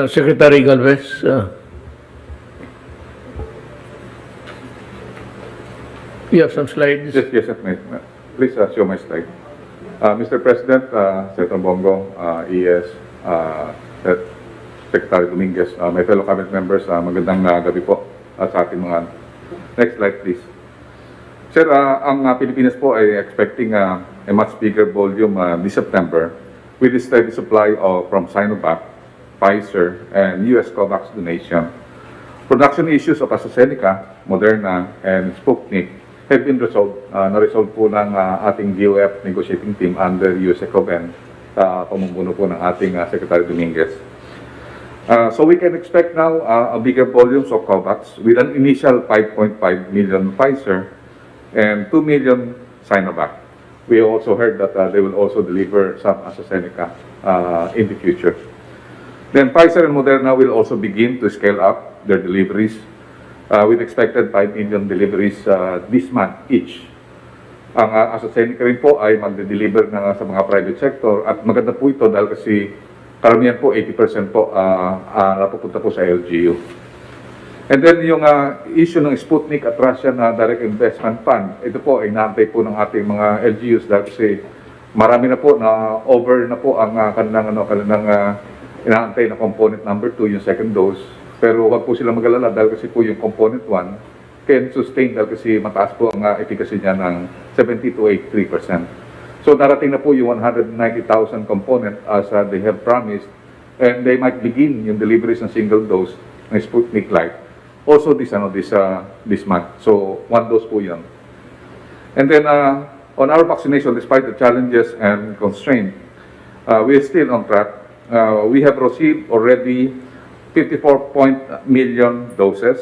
Secretary Galvez. You have some slides? Yes, please show my slide. Mr. President, Senator Bongo, ES, Secretary Dominguez, my fellow cabinet members, magandang gabi po sa ating mga... Next slide, please. Sir, ang Pilipinas po ay expecting a much bigger volume this September with the steady supply from Sinovac, Pfizer, and U.S. COVAX donation. Production issues of AstraZeneca, Moderna, and Sputnik have been resolved. Na-resolve po ng ating DOF negotiating team under U.S. ECOVEN sa pamumuno po ng ating Secretary Dominguez. So we can expect now a bigger volumes of COVAX with an initial 5.5 million Pfizer and 2 million Sinovac. We also heard that they will also deliver some AstraZeneca in the future. Then Pfizer and Moderna will also begin to scale up their deliveries with expected 5 million deliveries this month each. Ang AstraZeneca rin po ay magde-deliver na sa mga private sector at maganda po ito dahil kasi karamihan po, 80% po napupunta po sa LGU. And then yung issue ng Sputnik at Russian Direct Investment Fund, ito po ay inaantay po ng ating mga LGUs dahil kasi marami na po na over na po ang kanilang inaantay na component number 2, yung second dose. Pero wag po sila mag-alala dahil kasi po yung component 1 can sustain dahil kasi mataas po ang efficacy niya ng 70 to 83%. So darating na po yung 190,000 component as they have promised, and they might begin yung deliveries ng single dose ng Sputnik Light also this month. So 1 dose po yun. And then on our vaccination, despite the challenges and constraints, we are still on track. We have received already 54 million doses,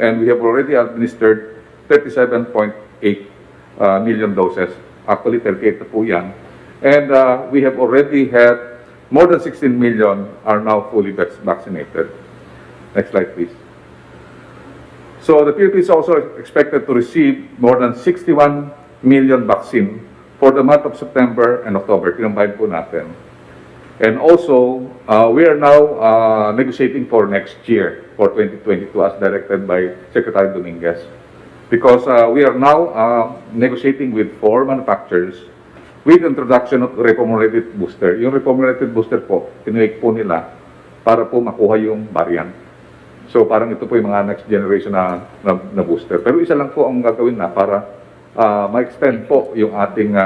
and we have already administered 37.8 million doses. Actually, 38 na po yan. And we have already had more than 16 million are now fully vaccinated. Next slide, please. So the Philippines also expected to receive more than 61 million vaccine for the month of September and October. Kinumbahin po natin. And also, we are now negotiating for next year, for 2022, as directed by Secretary Dominguez. Because we are now negotiating with 4 manufacturers with introduction of reformulated booster. Yung reformulated booster po, tinuik po nila para po makuha yung variant. So parang ito po yung mga next generation na booster. Pero isa lang po ang gagawin na para ma-extend po yung ating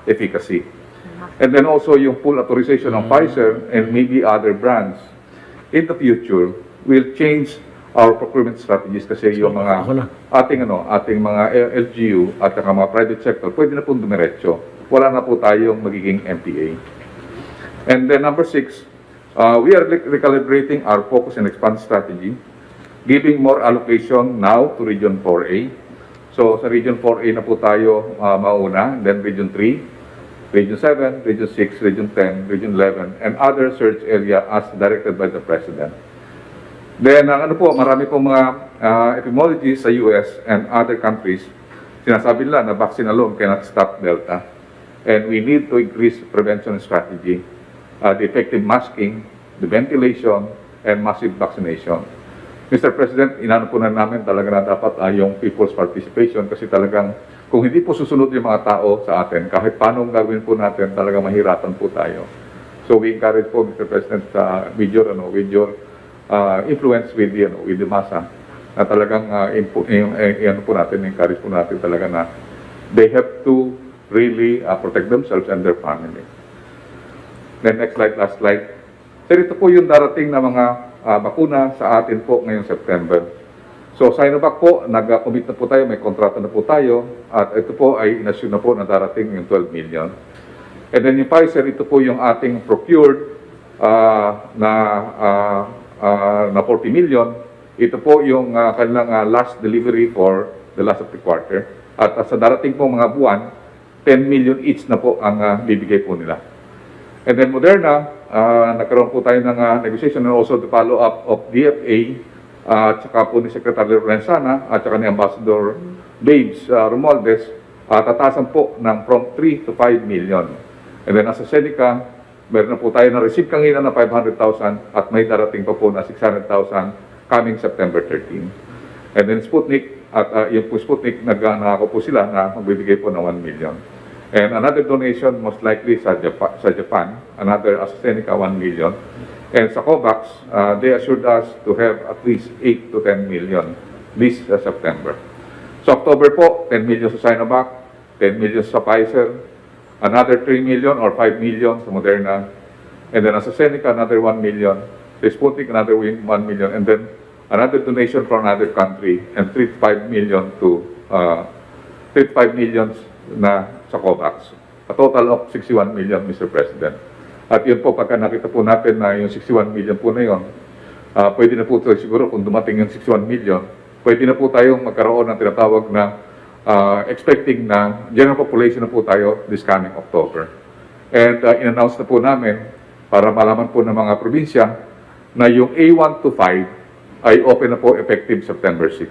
efficacy. And then also yung full authorization ng Pfizer and maybe other brands in the future will change our procurement strategies kasi yung mga ating mga LGU at saka mga private sector pwede na pong dumiretso. Wala na po tayong magiging MPA. And then number 6, we are recalibrating our focus and expand strategy, giving more allocation now to Region 4A. So sa Region 4A na po tayo mauna, then Region 3, Region 7, Region 6, Region 10, Region 11, and other search area as directed by the President. Then, marami pong mga epidemiologists sa US and other countries, sinasabi nila na vaccine alone cannot stop Delta. And we need to increase prevention strategy, the effective masking, the ventilation, and massive vaccination. Mr. President, inano po na namin talaga na dapat yung people's participation kasi talagang kung hindi po susunod yung mga tao sa atin, kahit paano gagawin po natin, talagang mahirapan po tayo. So we encourage po, Mr. President, with your influence with the massa, na talagang po natin, encourage po natin talaga na they have to really protect themselves and their family. Then next slide, last slide. So ito po yung darating na mga bakuna sa atin po ngayong September. So Sinovac po, nag-commit na po tayo, may kontrata na po tayo, at ito po ay inassume na po na darating yung 12 million. And then yung Pfizer, ito po yung ating procured na 40 million. Ito po yung kanilang last delivery for the last of the quarter. At sa darating po mga buwan, 10 million each na po ang bibigay po nila. And then Moderna, nagkaroon po tayo ng negotiation and also the follow-up of DFA, at saka po ni Secretary Lorenzana at saka ni Ambassador Babes Romualdez, tatasan po ng from 3 to 5 million. And then as a Seneca, meron na po tayo na-receive kanina na 500,000 at may darating pa po na 600,000 coming September 13. And then Sputnik, at yung po Sputnik, nagkako po sila na magbibigay po ng 1 million. And another donation, most likely sa Japan, another AstraZeneca 1 million. And sa COVAX, they assured us to have at least 8 to 10 million this September. So October po, 10 million sa Sinovac, 10 million sa Pfizer, another 3 million or 5 million sa Moderna, and then AstraZeneca, another 1 million, sa Sputnik, another 1 million, and then another donation from another country, and 3 to 5 million to 3 to 5 millions na sa COVAX. A total of 61 million, Mr. President. At yun po, pagka nakita po natin na yung 61 million po na yun, pwede na po ito siguro kung dumating yung 61 million, pwede na po tayong magkaroon ng tinatawag na expecting na general population na po tayo this coming October. And in-announce na po namin para malaman po ng mga probinsya na yung A1 to 5 ay open na po effective September 6.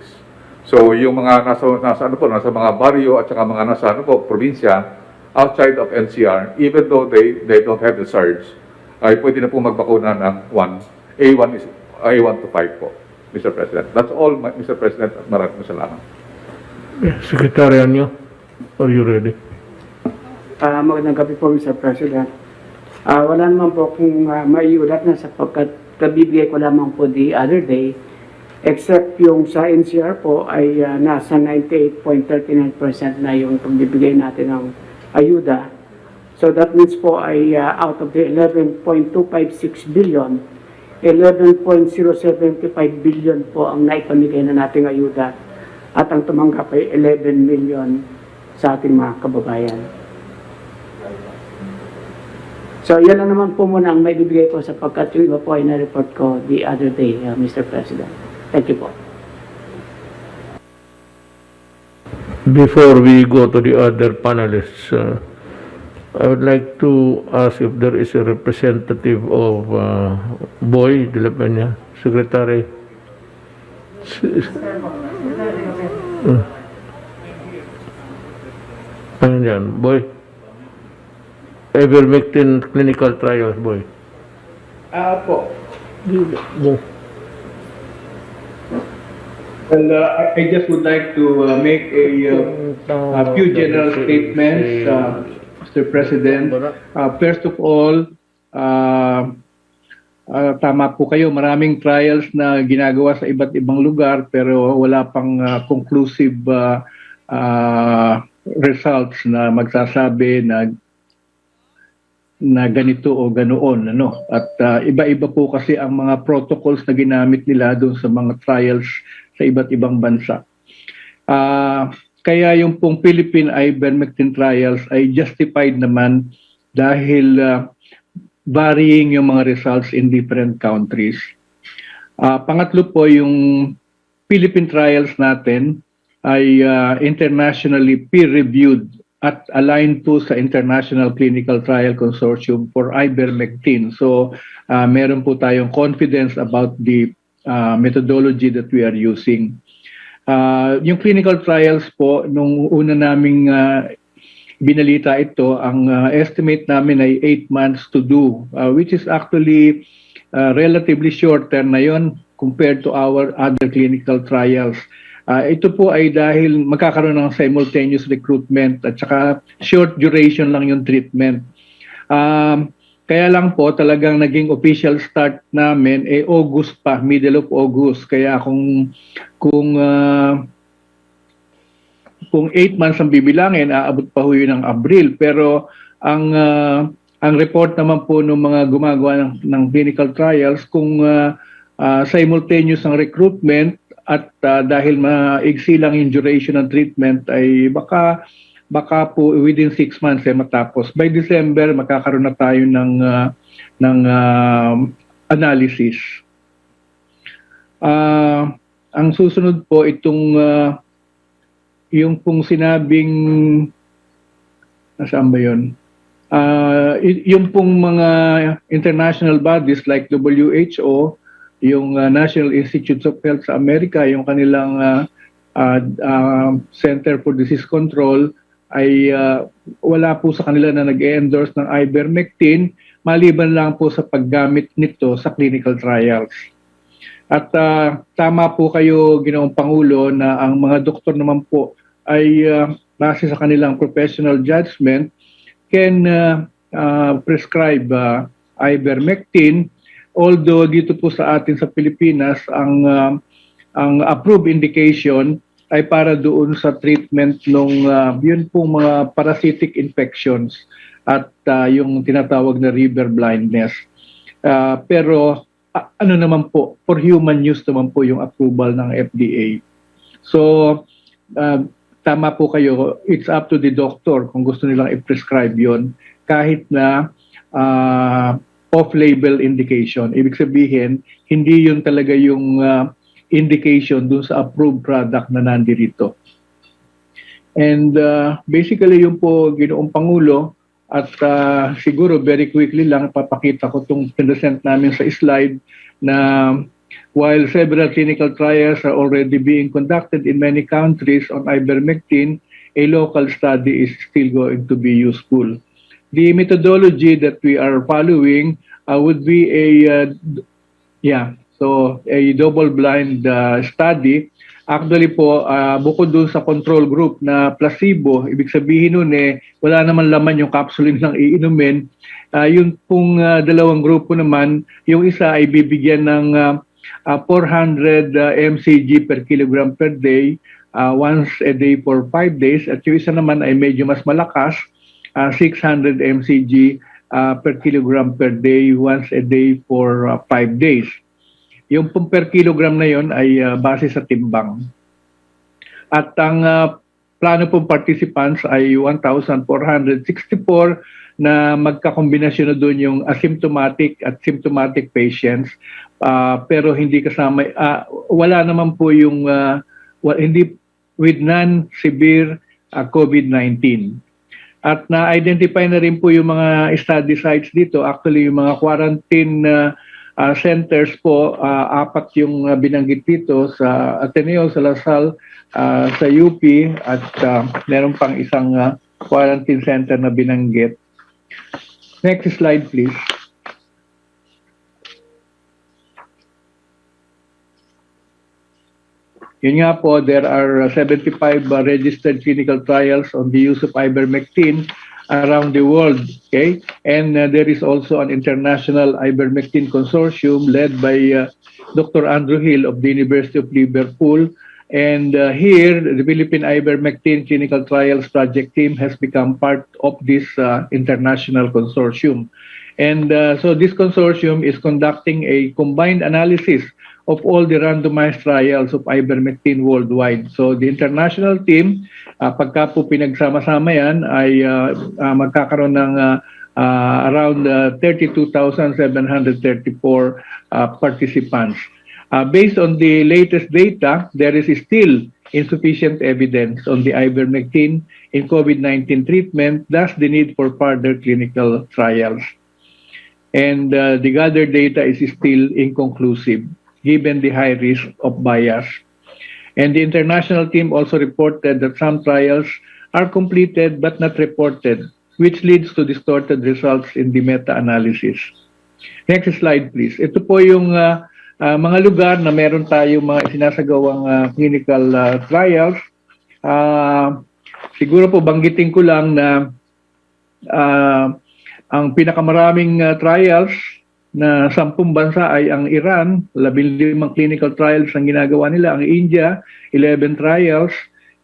So yung mga nasa mga barrio at saka mga nasa probinsya, outside of NCR, even though they don't have the surge, ay pwede na po magbakuna ng A1 to 5 po, Mr. President. That's all, Mr. President. Maraming salamat. Secretary Anyo, are you ready? Magandang gabi po, Mr. President. Wala naman po kung maiulat na sapagkat kabibigay ko lamang po the other day, except yung sa NCR po ay nasa 98.39% na yung pagbibigay natin ng ayuda. So that means po ay out of the 11.256 billion, 11.075 billion po ang naipamigay na nating ayuda at ang tumanggap ay 11 million sa ating mga kababayan. So yan lang naman po muna ang maibibigay ko sapagkat yung iba po ay na-report ko the other day, Mr. President. Thank you po. Before we go to the other panelists, I would like to ask if there is a representative of Boy de la Peña, Secretary. Ano yan, Boy? Ivermectin clinical trials, Boy. Po. Go. Well, I just would like to make a few general statements, Mr. President. First of all, tama po kayo, maraming trials na ginagawa sa iba't ibang lugar pero wala pang conclusive results na magsasabi na ganito o ganoon, ano. At iba-iba po kasi ang mga protocols na ginamit nila doon sa mga trials sa iba't ibang bansa. Kaya yung pong Philippine ivermectin trials ay justified naman dahil varying yung mga results in different countries. Pangatlo po, yung Philippine trials natin ay internationally peer-reviewed at aligned po sa International Clinical Trial Consortium for Ivermectin. So, meron po tayong confidence about the methodology that we are using. Yung clinical trials po, nung una naming binalita ito, ang estimate namin ay 8 months to do, which is actually relatively shorter na yon compared to our other clinical trials. Ito po ay dahil magkakaroon ng simultaneous recruitment at saka short duration lang yung treatment. Kaya lang po talagang naging official start namin August pa, middle of August. Kaya kung 8 months ang bibilangin, aabot pa ho yun ng Abril. Pero ang report naman po ng mga gumagawa ng clinical trials, kung simultaneous ang recruitment at dahil maigsi lang yung duration ng treatment, ay baka po within 6 months matapos. By December, makakaroon na tayo ng analysis. Ang susunod po itong yung pong sinabing, nasaan ba yun? Yung pong mga international bodies like WHO, yung National Institutes of Health sa Amerika, yung kanilang Center for Disease Control, ay wala po sa kanila na nag-endorse ng ivermectin, maliban lang po sa paggamit nito sa clinical trials. At tama po kayo, Ginoong Pangulo, na ang mga doktor naman po ay base sa kanilang professional judgment can prescribe ivermectin, although dito po sa atin sa Pilipinas ang approved indication ay para doon sa treatment ng yun pong mga parasitic infections at yung tinatawag na river blindness. Pero ano naman po, for human use naman po yung approval ng FDA. So, tama po kayo, it's up to the doctor kung gusto nilang i-prescribe yon, kahit na off-label indication. Ibig sabihin, hindi yun talaga yung indication dun sa approved product na nandirito. And basically yung po, Ginoong Pangulo, at siguro very quickly lang papakita ko itong present namin sa slide na while several clinical trials are already being conducted in many countries on ivermectin, a local study is still going to be useful. The methodology that we are following would be a double-blind study. Actually po, bukod dun sa control group na placebo, ibig sabihin nun wala naman laman yung capsule nilang iinumin. Yung pong dalawang grupo naman, yung isa ay bibigyan ng 400 mcg per kilogram per day, once a day for 5 days. At yung isa naman ay medyo mas malakas, 600 mcg per kilogram per day, once a day for 5 days. Yung pong per kilogram na yon ay base sa timbang. At ang plano pong participants ay 1,464 na magkakombinasyon na doon yung asymptomatic at symptomatic patients. Pero hindi kasama, wala naman po yung, hindi with non-severe COVID-19. At na-identify na rin po yung mga study sites dito. Actually, yung mga quarantine centers po, 4 yung binanggit dito sa Ateneo, sa Lasal, sa UP, at meron pang isang quarantine center na binanggit. Next slide, please. Yun nga po, there are 75 registered clinical trials on the use of ivermectin around the world. Okay, and there is also an international ivermectin consortium led by Dr. Andrew Hill of the University of Liverpool. And here, the Philippine Ivermectin Clinical Trials Project team has become part of this international consortium. And so this consortium is conducting a combined analysis of all the randomized trials of ivermectin worldwide. So the international team, pagka po pinagsama-sama yan, ay magkakaroon ng around 32,734 participants. Based on the latest data, there is still insufficient evidence on the ivermectin in COVID-19 treatment, thus the need for further clinical trials. And the gathered data is still inconclusive, given the high risk of bias. And the international team also reported that some trials are completed but not reported, which leads to distorted results in the meta-analysis. Next slide, please. Ito po yung mga lugar na meron tayong mga isinasagawang clinical trials. Siguro po banggitin ko lang na ang pinakamaraming trials na 10 bansa ay ang Iran, 15 clinical trials ang ginagawa nila, ang India, 11 trials,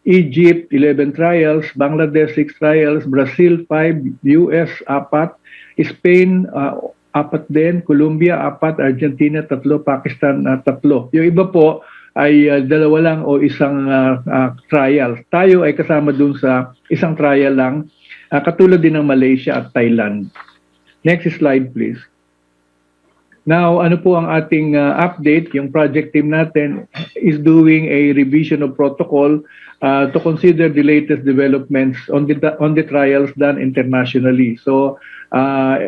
Egypt, 11 trials, Bangladesh, 6 trials, Brazil, 5, US, 4, Spain, 4 din, Colombia, 4, Argentina, 3, Pakistan, 3. Yung iba po ay 2 lang o isang trial. Tayo ay kasama dun sa isang trial lang, katulad din ng Malaysia at Thailand. Next slide, please. Now, ano po ang ating update? Yung project team natin is doing a revision of protocol to consider the latest developments on the trials done internationally. So,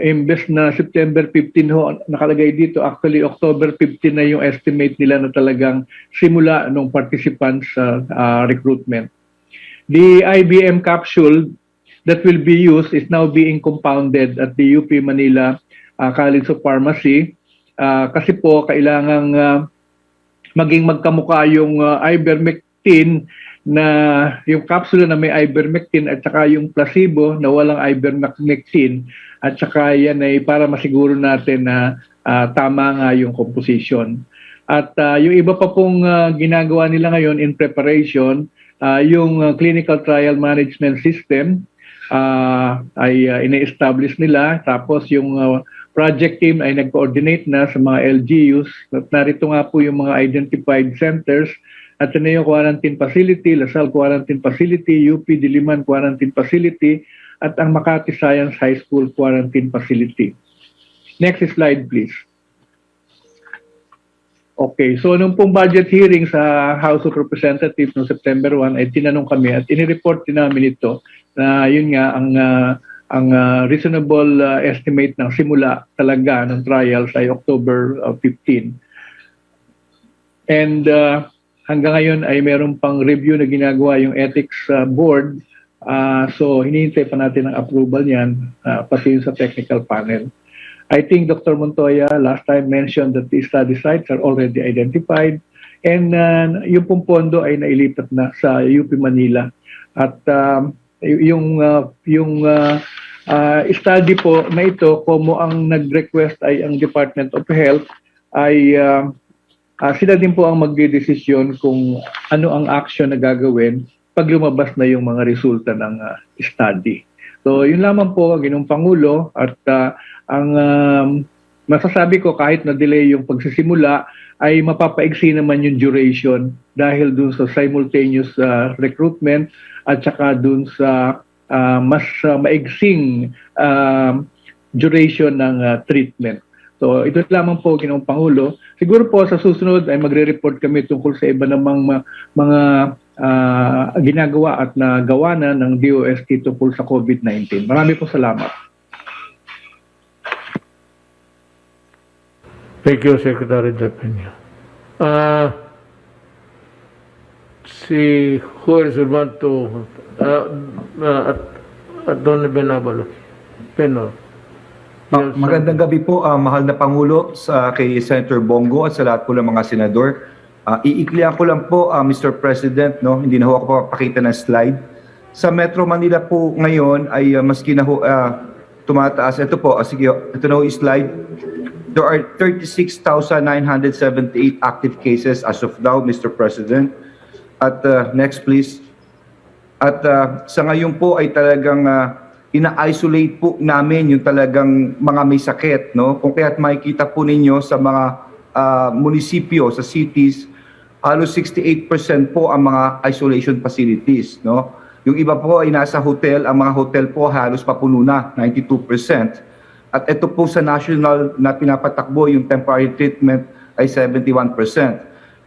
imbes na September 15 ho, nakalagay dito, actually October 15 na yung estimate nila na talagang simula ng participants recruitment. The IBM capsule that will be used is now being compounded at the UP Manila College of Pharmacy. Kasi po kailangang maging magkamukha yung ivermectin na yung capsule na may ivermectin at saka yung placebo na walang ivermectin at saka yan ay para masiguro natin na tama nga yung composition. At yung iba pa pong ginagawa nila ngayon in preparation, yung clinical trial management system ay ina-establish nila, tapos yung project team ay nag-coordinate na sa mga LGUs at narito nga po yung mga identified centers: Ateneo Quarantine Facility, Lasal Quarantine Facility, UP Diliman Quarantine Facility, at ang Makati Science High School Quarantine Facility. Next slide, please. Okay, so nung pong budget hearing sa House of Representatives noong September 1 ay tinanong kami at inireport din namin ito na yun nga ang reasonable estimate ng simula talaga ng trials ay October 15. And hanggang ngayon ay meron pang review na ginagawa yung ethics board. So hinihintay pa natin ang approval niyan, pati yun sa technical panel. I think Dr. Montoya last time mentioned that the study sites are already identified and yung pong pondo ay nailipat na sa UP Manila. At yung study po na ito, como ang nag-request ay ang Department of Health, ay sila din po ang magdedesisyon kung ano ang action na gagawin pag lumabas na yung mga resulta ng study. So yun lamang po, Ginoong Pangulo, at ang masasabi ko kahit na-delay yung pagsisimula ay mapapaigsi naman yung duration dahil dun sa simultaneous recruitment at saka dun sa mas maigsing duration ng treatment. So ito lamang po, Ginoong Pangulo. Siguro po sa susunod ay magre-report kami tungkol sa iba namang mga ginagawa at nagawa na ng DOST tungkol sa COVID-19. Marami po salamat. Thank you, Secretary De Peña. Who else would want to Attorney Benabalo? Penor. Magandang gabi po, mahal na Pangulo, kay Senator Bongo at sa lahat po ng mga senador. Iiklihan ko lang po, Mr. President, no? Hindi na ho ako papakita ng slide. Sa Metro Manila po ngayon ay maski na tumataas. Ito po, sige, ito na yung slide. There are 36,978 active cases as of now, Mr. President. At next please. At sa ngayon po ay talagang ina-isolate po namin yung talagang mga may sakit, no? Kung kaya't makikita po ninyo sa mga munisipyo, sa cities, halos 68% po ang mga isolation facilities, no? Yung iba po ay nasa hotel, ang mga hotel po halos papuno na, 92%. At ito po sa national na pinapatakbo, yung temporary treatment ay 71%.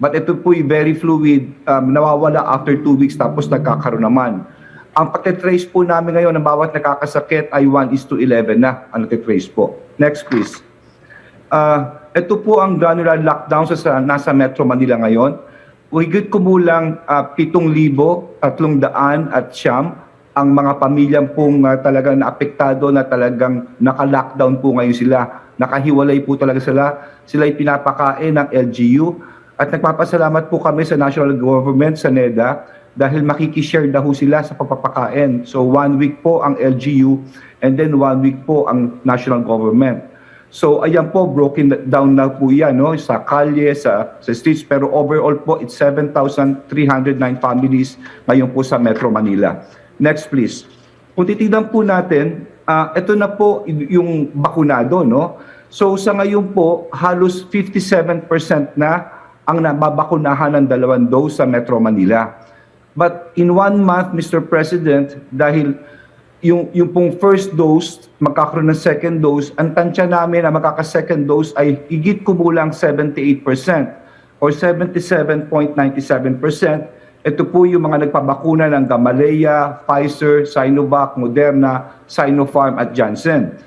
But ito po ay very fluid, nawawala after 2 weeks tapos nagkakaroon naman. Ang pagtitrace po namin ngayon ng bawat nakakasakit ay 1:11 na ang natitrace po. Next please. Ito po ang granular lockdown sa nasa Metro Manila ngayon. Higit kumulang 7,300 at siyam ang mga pamilyang pong talagang naapektado na talagang naka-lockdown po ngayon sila. Nakahiwalay po talaga sila. Sila ay pinapakain ng LGU. At nagpapasalamat po kami sa national government, sa NEDA, dahil makikishare daw sila sa pagpapakain. So 1 week po ang LGU and then 1 week po ang national government. So ayan po, broken down na po yan, no? Sa kalye, sa streets, pero overall po it's 7,309 families ngayon po sa Metro Manila. Next please. Kung titignan po natin, ito na po yung bakunado, no? So sa ngayon po, halos 57% na ang nababakunahan ng 2 dose sa Metro Manila. But in 1 month, Mr. President, dahil yung pong first dose, magkakaroon ng second dose, ang tansya namin na magkaka-second dose ay higit kumulang 78% or 77.97%. Ito po yung mga nagpabakuna ng Gamaleya, Pfizer, Sinovac, Moderna, Sinopharm at Janssen.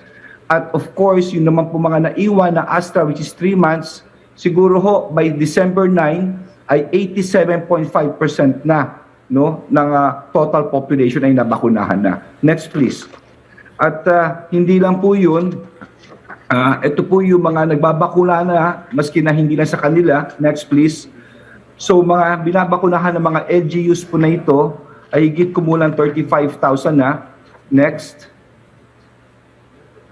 At of course, yung naman po mga naiwan na Astra, which is 3 months, siguro ho, by December 9, ay 87.5% na, no, ng total population ay nabakunahan na. Next please. At hindi lang po yun, ito po yung mga nagbabakuna na, maski na hindi na sa kanila. Next please. So mga binabakunahan ng mga LGUs po na ito ay higit kumulang 35,000 na. Next.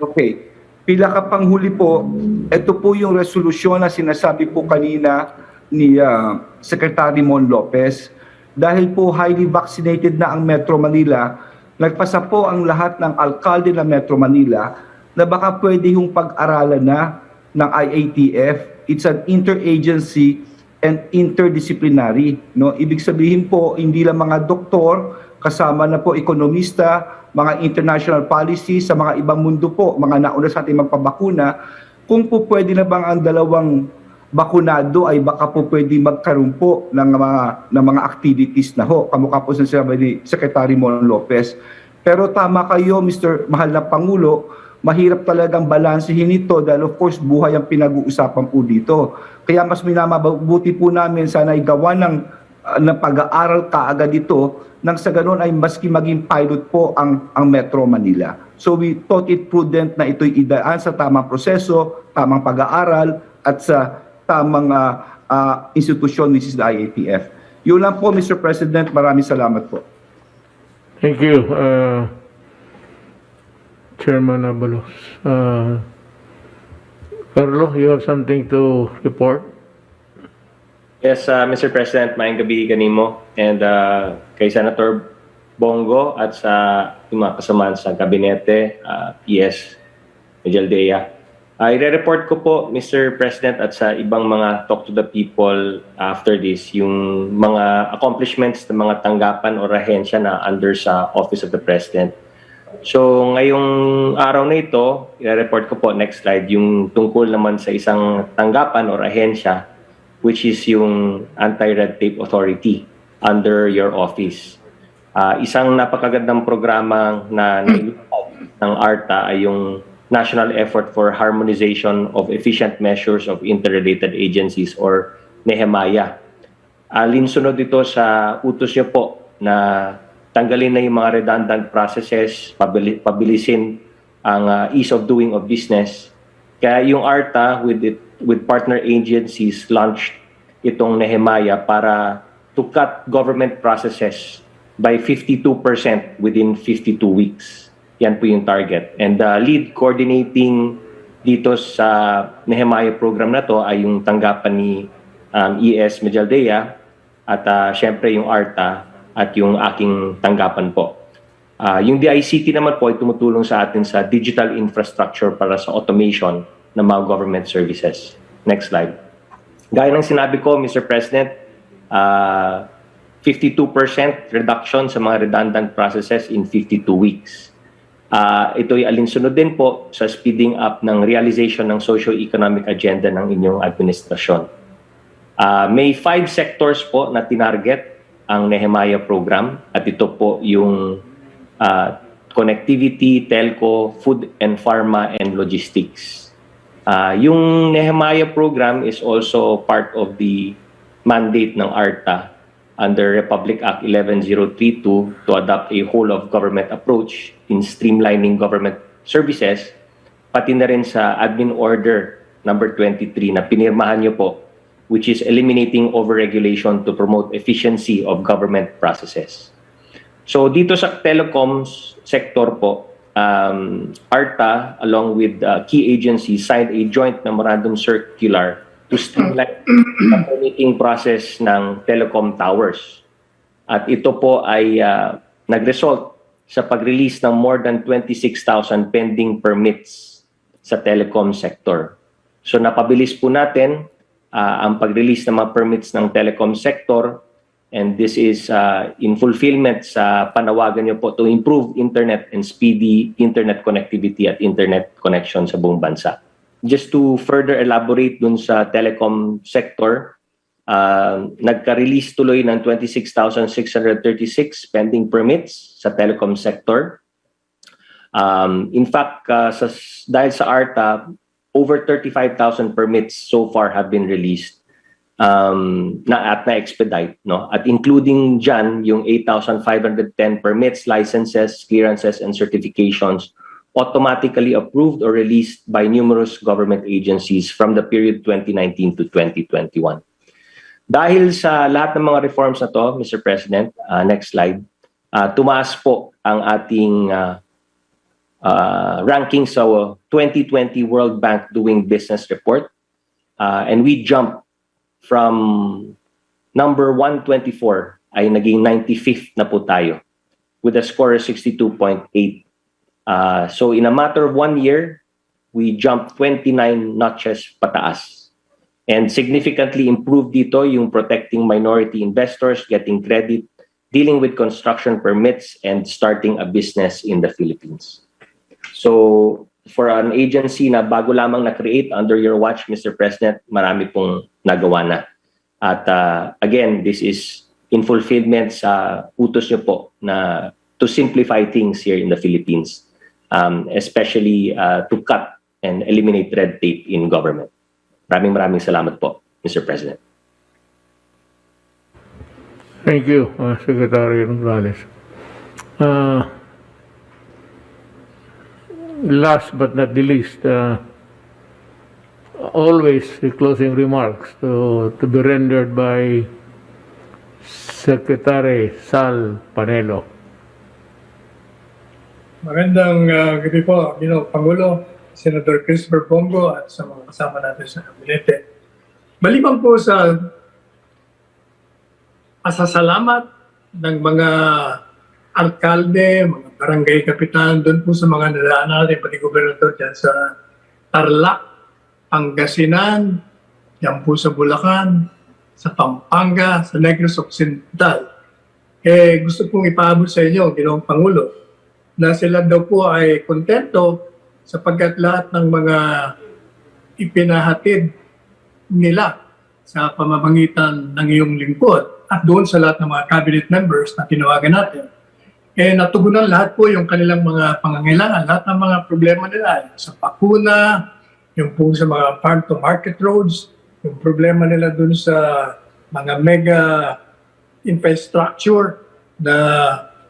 Okay. Pila ka panghuli po, ito po yung resolusyon na sinasabi po kanina ni Secretary Mon Lopez. Dahil po highly vaccinated na ang Metro Manila, nagpasa po ang lahat ng alkalde ng Metro Manila na baka pwede yung pag-aralan na ng IATF. It's an interagency and interdisciplinary. No? Ibig sabihin po, hindi lang mga doktor, kasama na po ekonomista, mga international policy sa mga ibang mundo po, mga nauna sa ating magpabakuna, kung po pwede na bang ang 2 bakunado ay baka po pwede magkaroon po ng mga activities na ho. Kamukha po sa sinabi ni Secretary Mon Lopez. Pero tama kayo, Mr. Mahal na Pangulo, mahirap talagang balansehin ito dahil of course buhay ang pinag-uusapan po dito. Kaya mas minamabuti po namin sana igawa ng pag-aaral kaagad ito nang sa ganun ay maski maging pilot po ang Metro Manila. So we thought it prudent na ito'y idaan sa tamang proseso, tamang pag-aaral at sa tamang institusyon which is the IATF. Yun lang po, Mr. President. Maraming salamat po. Thank you, Chairman Abalos. Carlo, you have something to report? Yes, Mr. President, maayong gabi kanimo and kay Senator Bongo at sa mga kasamahan sa kabinete, PS Medialdea. I-report ko po, Mr. President, at sa ibang mga talk to the people after this, yung mga accomplishments ng mga tanggapan o ahensya na under sa Office of the President. So ngayong araw na ito, i-report ko po, next slide, yung tungkol naman sa isang tanggapan o ahensya which is yung Anti-Red Tape Authority under your office. Isang napakagandang programa na ng ARTA ay yung National Effort for Harmonization of Efficient Measures of Interrelated Agencies or NEHMAYA. Alinsunod ito sa utos niyo po na tanggalin na yung mga redundant processes, pabilisin ang ease of doing of business. Kaya yung ARTA with partner agencies launched itong NEHMAYA para to cut government processes by 52% within 52 weeks. Yan po yung target. And the lead coordinating dito sa Nehemiah program na to ay yung tanggapan ni ES Medialdea at syempre yung ARTA at yung aking tanggapan po. Yung DICT naman po ay tumutulong sa atin sa digital infrastructure para sa automation ng mga government services. Next slide. Gaya ng sinabi ko, Mr. President, 52% reduction sa mga redundant processes in 52 weeks. Ito ay alinsunod din po sa speeding up ng realization ng socio-economic agenda ng inyong administrasyon. May 5 sectors po na tinarget ang Nehemiah program at ito po yung connectivity, telco, food and pharma, and logistics. Yung Nehemiah program is also part of the mandate ng ARTA under Republic Act 11032 to adopt a whole-of-government approach in streamlining government services, pati na rin sa Admin Order number 23 na pinirmahan niyo po, which is eliminating overregulation to promote efficiency of government processes. So dito sa telecoms sector po, ARTA along with key agencies signed a joint memorandum circular to streamline the permitting process ng telecom towers. At ito po ay nag-result sa pag-release ng more than 26,000 pending permits sa telecom sector. So napabilis po natin ang pag-release ng mga permits ng telecom sector, and this is in fulfillment sa panawagan niyo po to improve internet and speedy internet connectivity at internet connection sa buong bansa. Just to further elaborate dun sa telecom sector, nagka-release tuloy ng 26,636 pending permits sa telecom sector. In fact, dahil sa ARTA, over 35,000 permits so far have been released na-expedite. No? At including dyan, yung 8,510 permits, licenses, clearances, and certifications automatically approved or released by numerous government agencies from the period 2019 to 2021. Dahil sa lahat ng mga reforms na to, Mr. President, next slide, tumaas po ang ating ranking sa 2020 World Bank Doing Business Report, and we jumped from number 124 ay naging 95th na po tayo with a score of 62.8. So in a matter of 1 year, we jumped 29 notches pataas. And significantly improved dito yung protecting minority investors, getting credit, dealing with construction permits, and starting a business in the Philippines. So for an agency na bago lamang na-create under your watch, Mr. President, marami pong nagawa na. At again, this is in fulfillment sa utos niyo po na to simplify things here in the Philippines. Especially to cut and eliminate red tape in government. Maraming salamat po, Mr. President. Thank you, Secretary Nograles. Last but not the least, always the closing remarks to be rendered by Secretary Sal Panelo. Magandang gabi po, Pangulo, Senator Christopher Bongo at sa mga kasama natin sa kabinete. Maliban po sa pasasalamat ng mga alkalde, mga barangay kapitan, doon po sa mga nadaan natin, pati gobernador dyan sa Tarlac, Pangasinan, dyan po sa Bulacan, sa Pampanga, sa Negros Occidental. Gusto pong ipaabot sa inyo, Ginoong Pangulo, na sila daw po ay kontento sapagkat lahat ng mga ipinahatid nila sa pamamagitan ng iyong lingkod at doon sa lahat ng mga cabinet members na tinawagan natin, natugunan lahat po yung kanilang mga pangangailangan, lahat ng mga problema nila sa bakuna, yung po sa mga farm-to-market roads, yung problema nila doon sa mga mega infrastructure na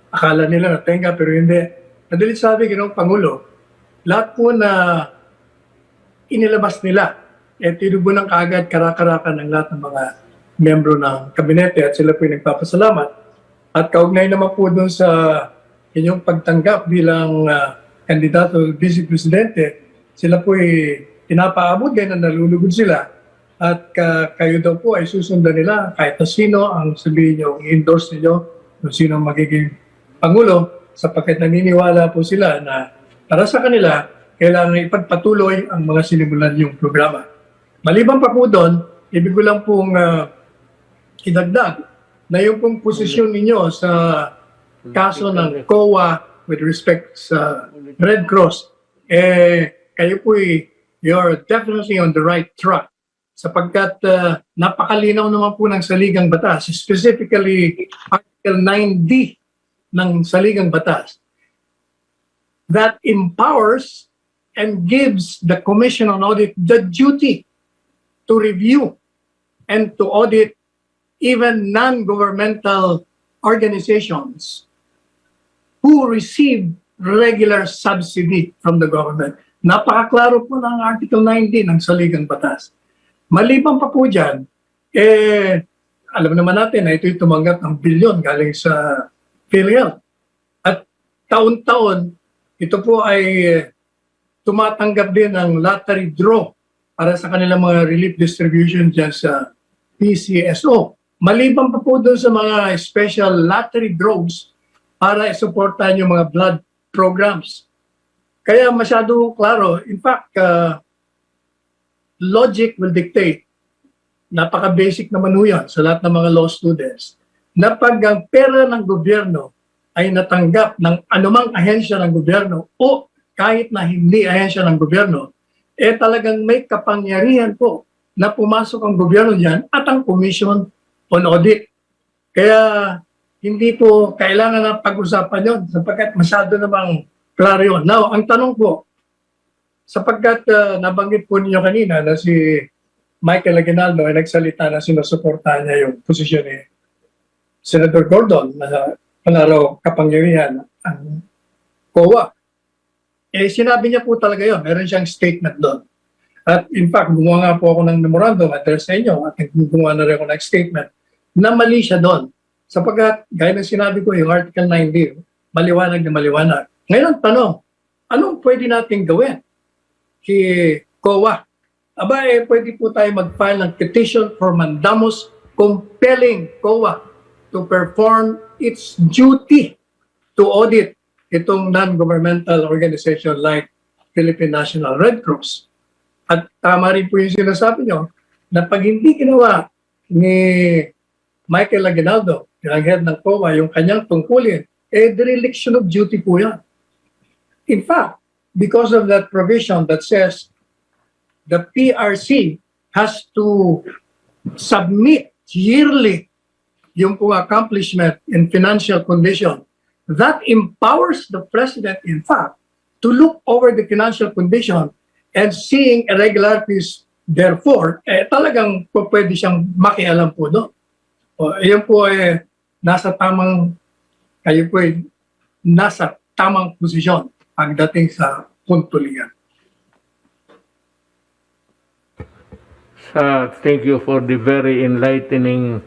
akala nila natenga pero hindi. Madalit sabi, Ginoong Pangulo, lahat po na inilabas nila, tinubunan kaagad karakarakan ng lahat ng mga membro ng kabinete at sila po yung nagpapasalamat. At kaugnay naman po doon sa inyong pagtanggap bilang kandidato Vice Presidente, sila po ay pinapaabot din na nalulugod sila at kayo daw po ay susundan nila kahit na sino ang sabihin nyo, i-endorse niyo kung sino ang magiging Pangulo sapagkat naniniwala po sila na para sa kanila, kailangan ipagpatuloy ang mga sinimulan yung programa. Maliban pa po doon, ibig ko lang pong idagdag na yung pong posisyon ninyo sa kaso ng COA with respect sa Red Cross, kayo po you're definitely on the right track sapagkat napakalinaw naman po ng saligang batas, specifically Article 9D ng saligang batas that empowers and gives the Commission on Audit the duty to review and to audit even non-governmental organizations who receive regular subsidy from the government. Napakaklaro po ng Article 9D ng saligang batas. Maliban pa po dyan, alam naman natin na ito'y tumanggap ng bilyon galing sa PhilHealth. At taon-taon, ito po ay tumatanggap din ng lottery draw para sa kanilang mga relief distribution dyan sa PCSO. Maliban pa po doon sa mga special lottery draws para isuportahan yung mga blood programs. Kaya masyado klaro. In fact, logic will dictate, napaka-basic naman ho yan sa lahat ng mga law students, na pag ang pera ng gobyerno ay natanggap ng anumang ahensya ng gobyerno o kahit na hindi ahensya ng gobyerno, talagang may kapangyarihan po na pumasok ang gobyerno diyan at ang Commission on Audit. Kaya hindi po kailangan na pag-usapan yun sapagkat masyado namang klaro yun. Now, ang tanong po, sapagkat nabanggit po ninyo kanina na si Michael Aguinaldo ay nagsalita na sinusuportahan niya yung posisyon ni Senator Gordon na panaraw kapangyarihan ang COA. Sinabi niya po talaga yun. Meron siyang statement doon. At in fact, gumawa nga po ako ng memorandum address sa inyo at gumawa na rin ako ng statement na mali siya doon. Sapagkat, gaya ng sinabi ko, yung Article 9D, maliwanag na maliwanag. Ngayon, tanong, anong pwede natin gawin kay COA? Aba, pwede po tayo mag-file ng petition for mandamus compelling COA to perform its duty to audit itong non-governmental organization like Philippine National Red Cross. At tama rin po yung sinasabi nyo na pag hindi ginawa ni Michael Aguinaldo, yung head ng COA, yung kanyang tungkulin, dereliction of duty po yan. In fact, because of that provision that says the PRC has to submit yearly yung pong accomplishment in financial condition, that empowers the president, in fact, to look over the financial condition and seeing irregularities, therefore, talagang pwede siyang makialam po doon. Yan po nasa tamang, kayo po nasa tamang posisyon pagdating sa puntulian. Thank you for the very enlightening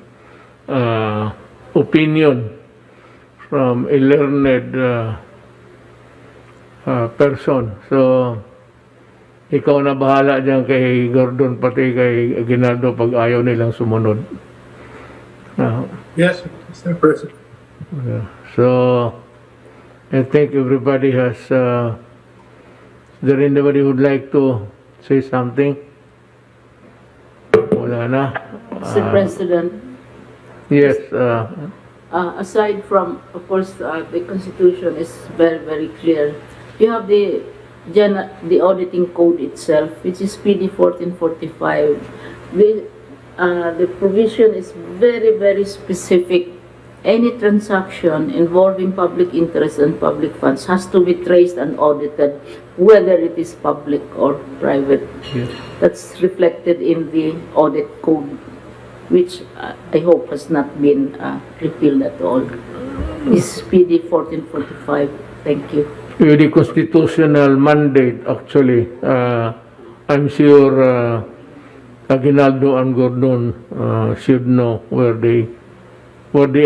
opinion from a learned person. So, ikaw na bahala dyan kay Gordon pati kay Aguinaldo pag ayaw nilang sumunod. Yes, Mr. President. So, I think everybody has, is there anybody who would like to say something? Wala na. Mr. President, Yes. aside from, of course, the Constitution is very, very clear. You have the auditing code itself, which is PD 1445. The provision is very, very specific. Any transaction involving public interest and public funds has to be traced and audited, whether it is public or private. Yes. That's reflected in the audit code, which I hope has not been repealed at all. This is PD 1445. Thank you. With the constitutional mandate, actually, I'm sure Aguinaldo and Gordon should know where they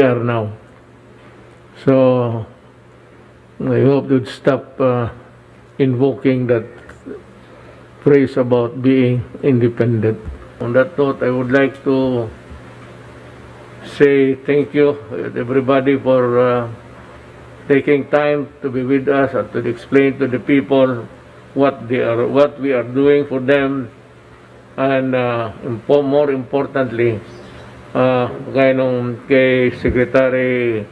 are now. So, I hope you'd stop invoking that phrase about being independent. On that note, I would like to say thank you everybody for taking time to be with us and to explain to the people what we are doing for them, and more importantly, gaya nung kay Secretary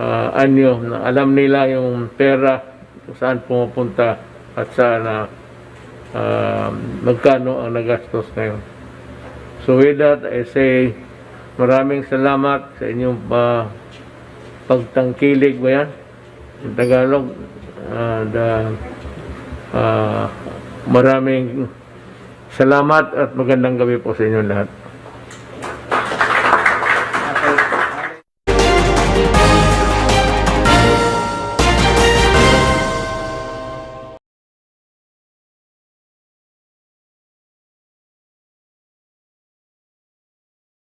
Anyo, na alam nila yung pera kung saan pumupunta at saan magkano ang nagastos ngayon. So with that, I say maraming salamat sa inyong pagtangkilig ba yan? In Tagalog. And maraming salamat at magandang gabi po sa inyong lahat.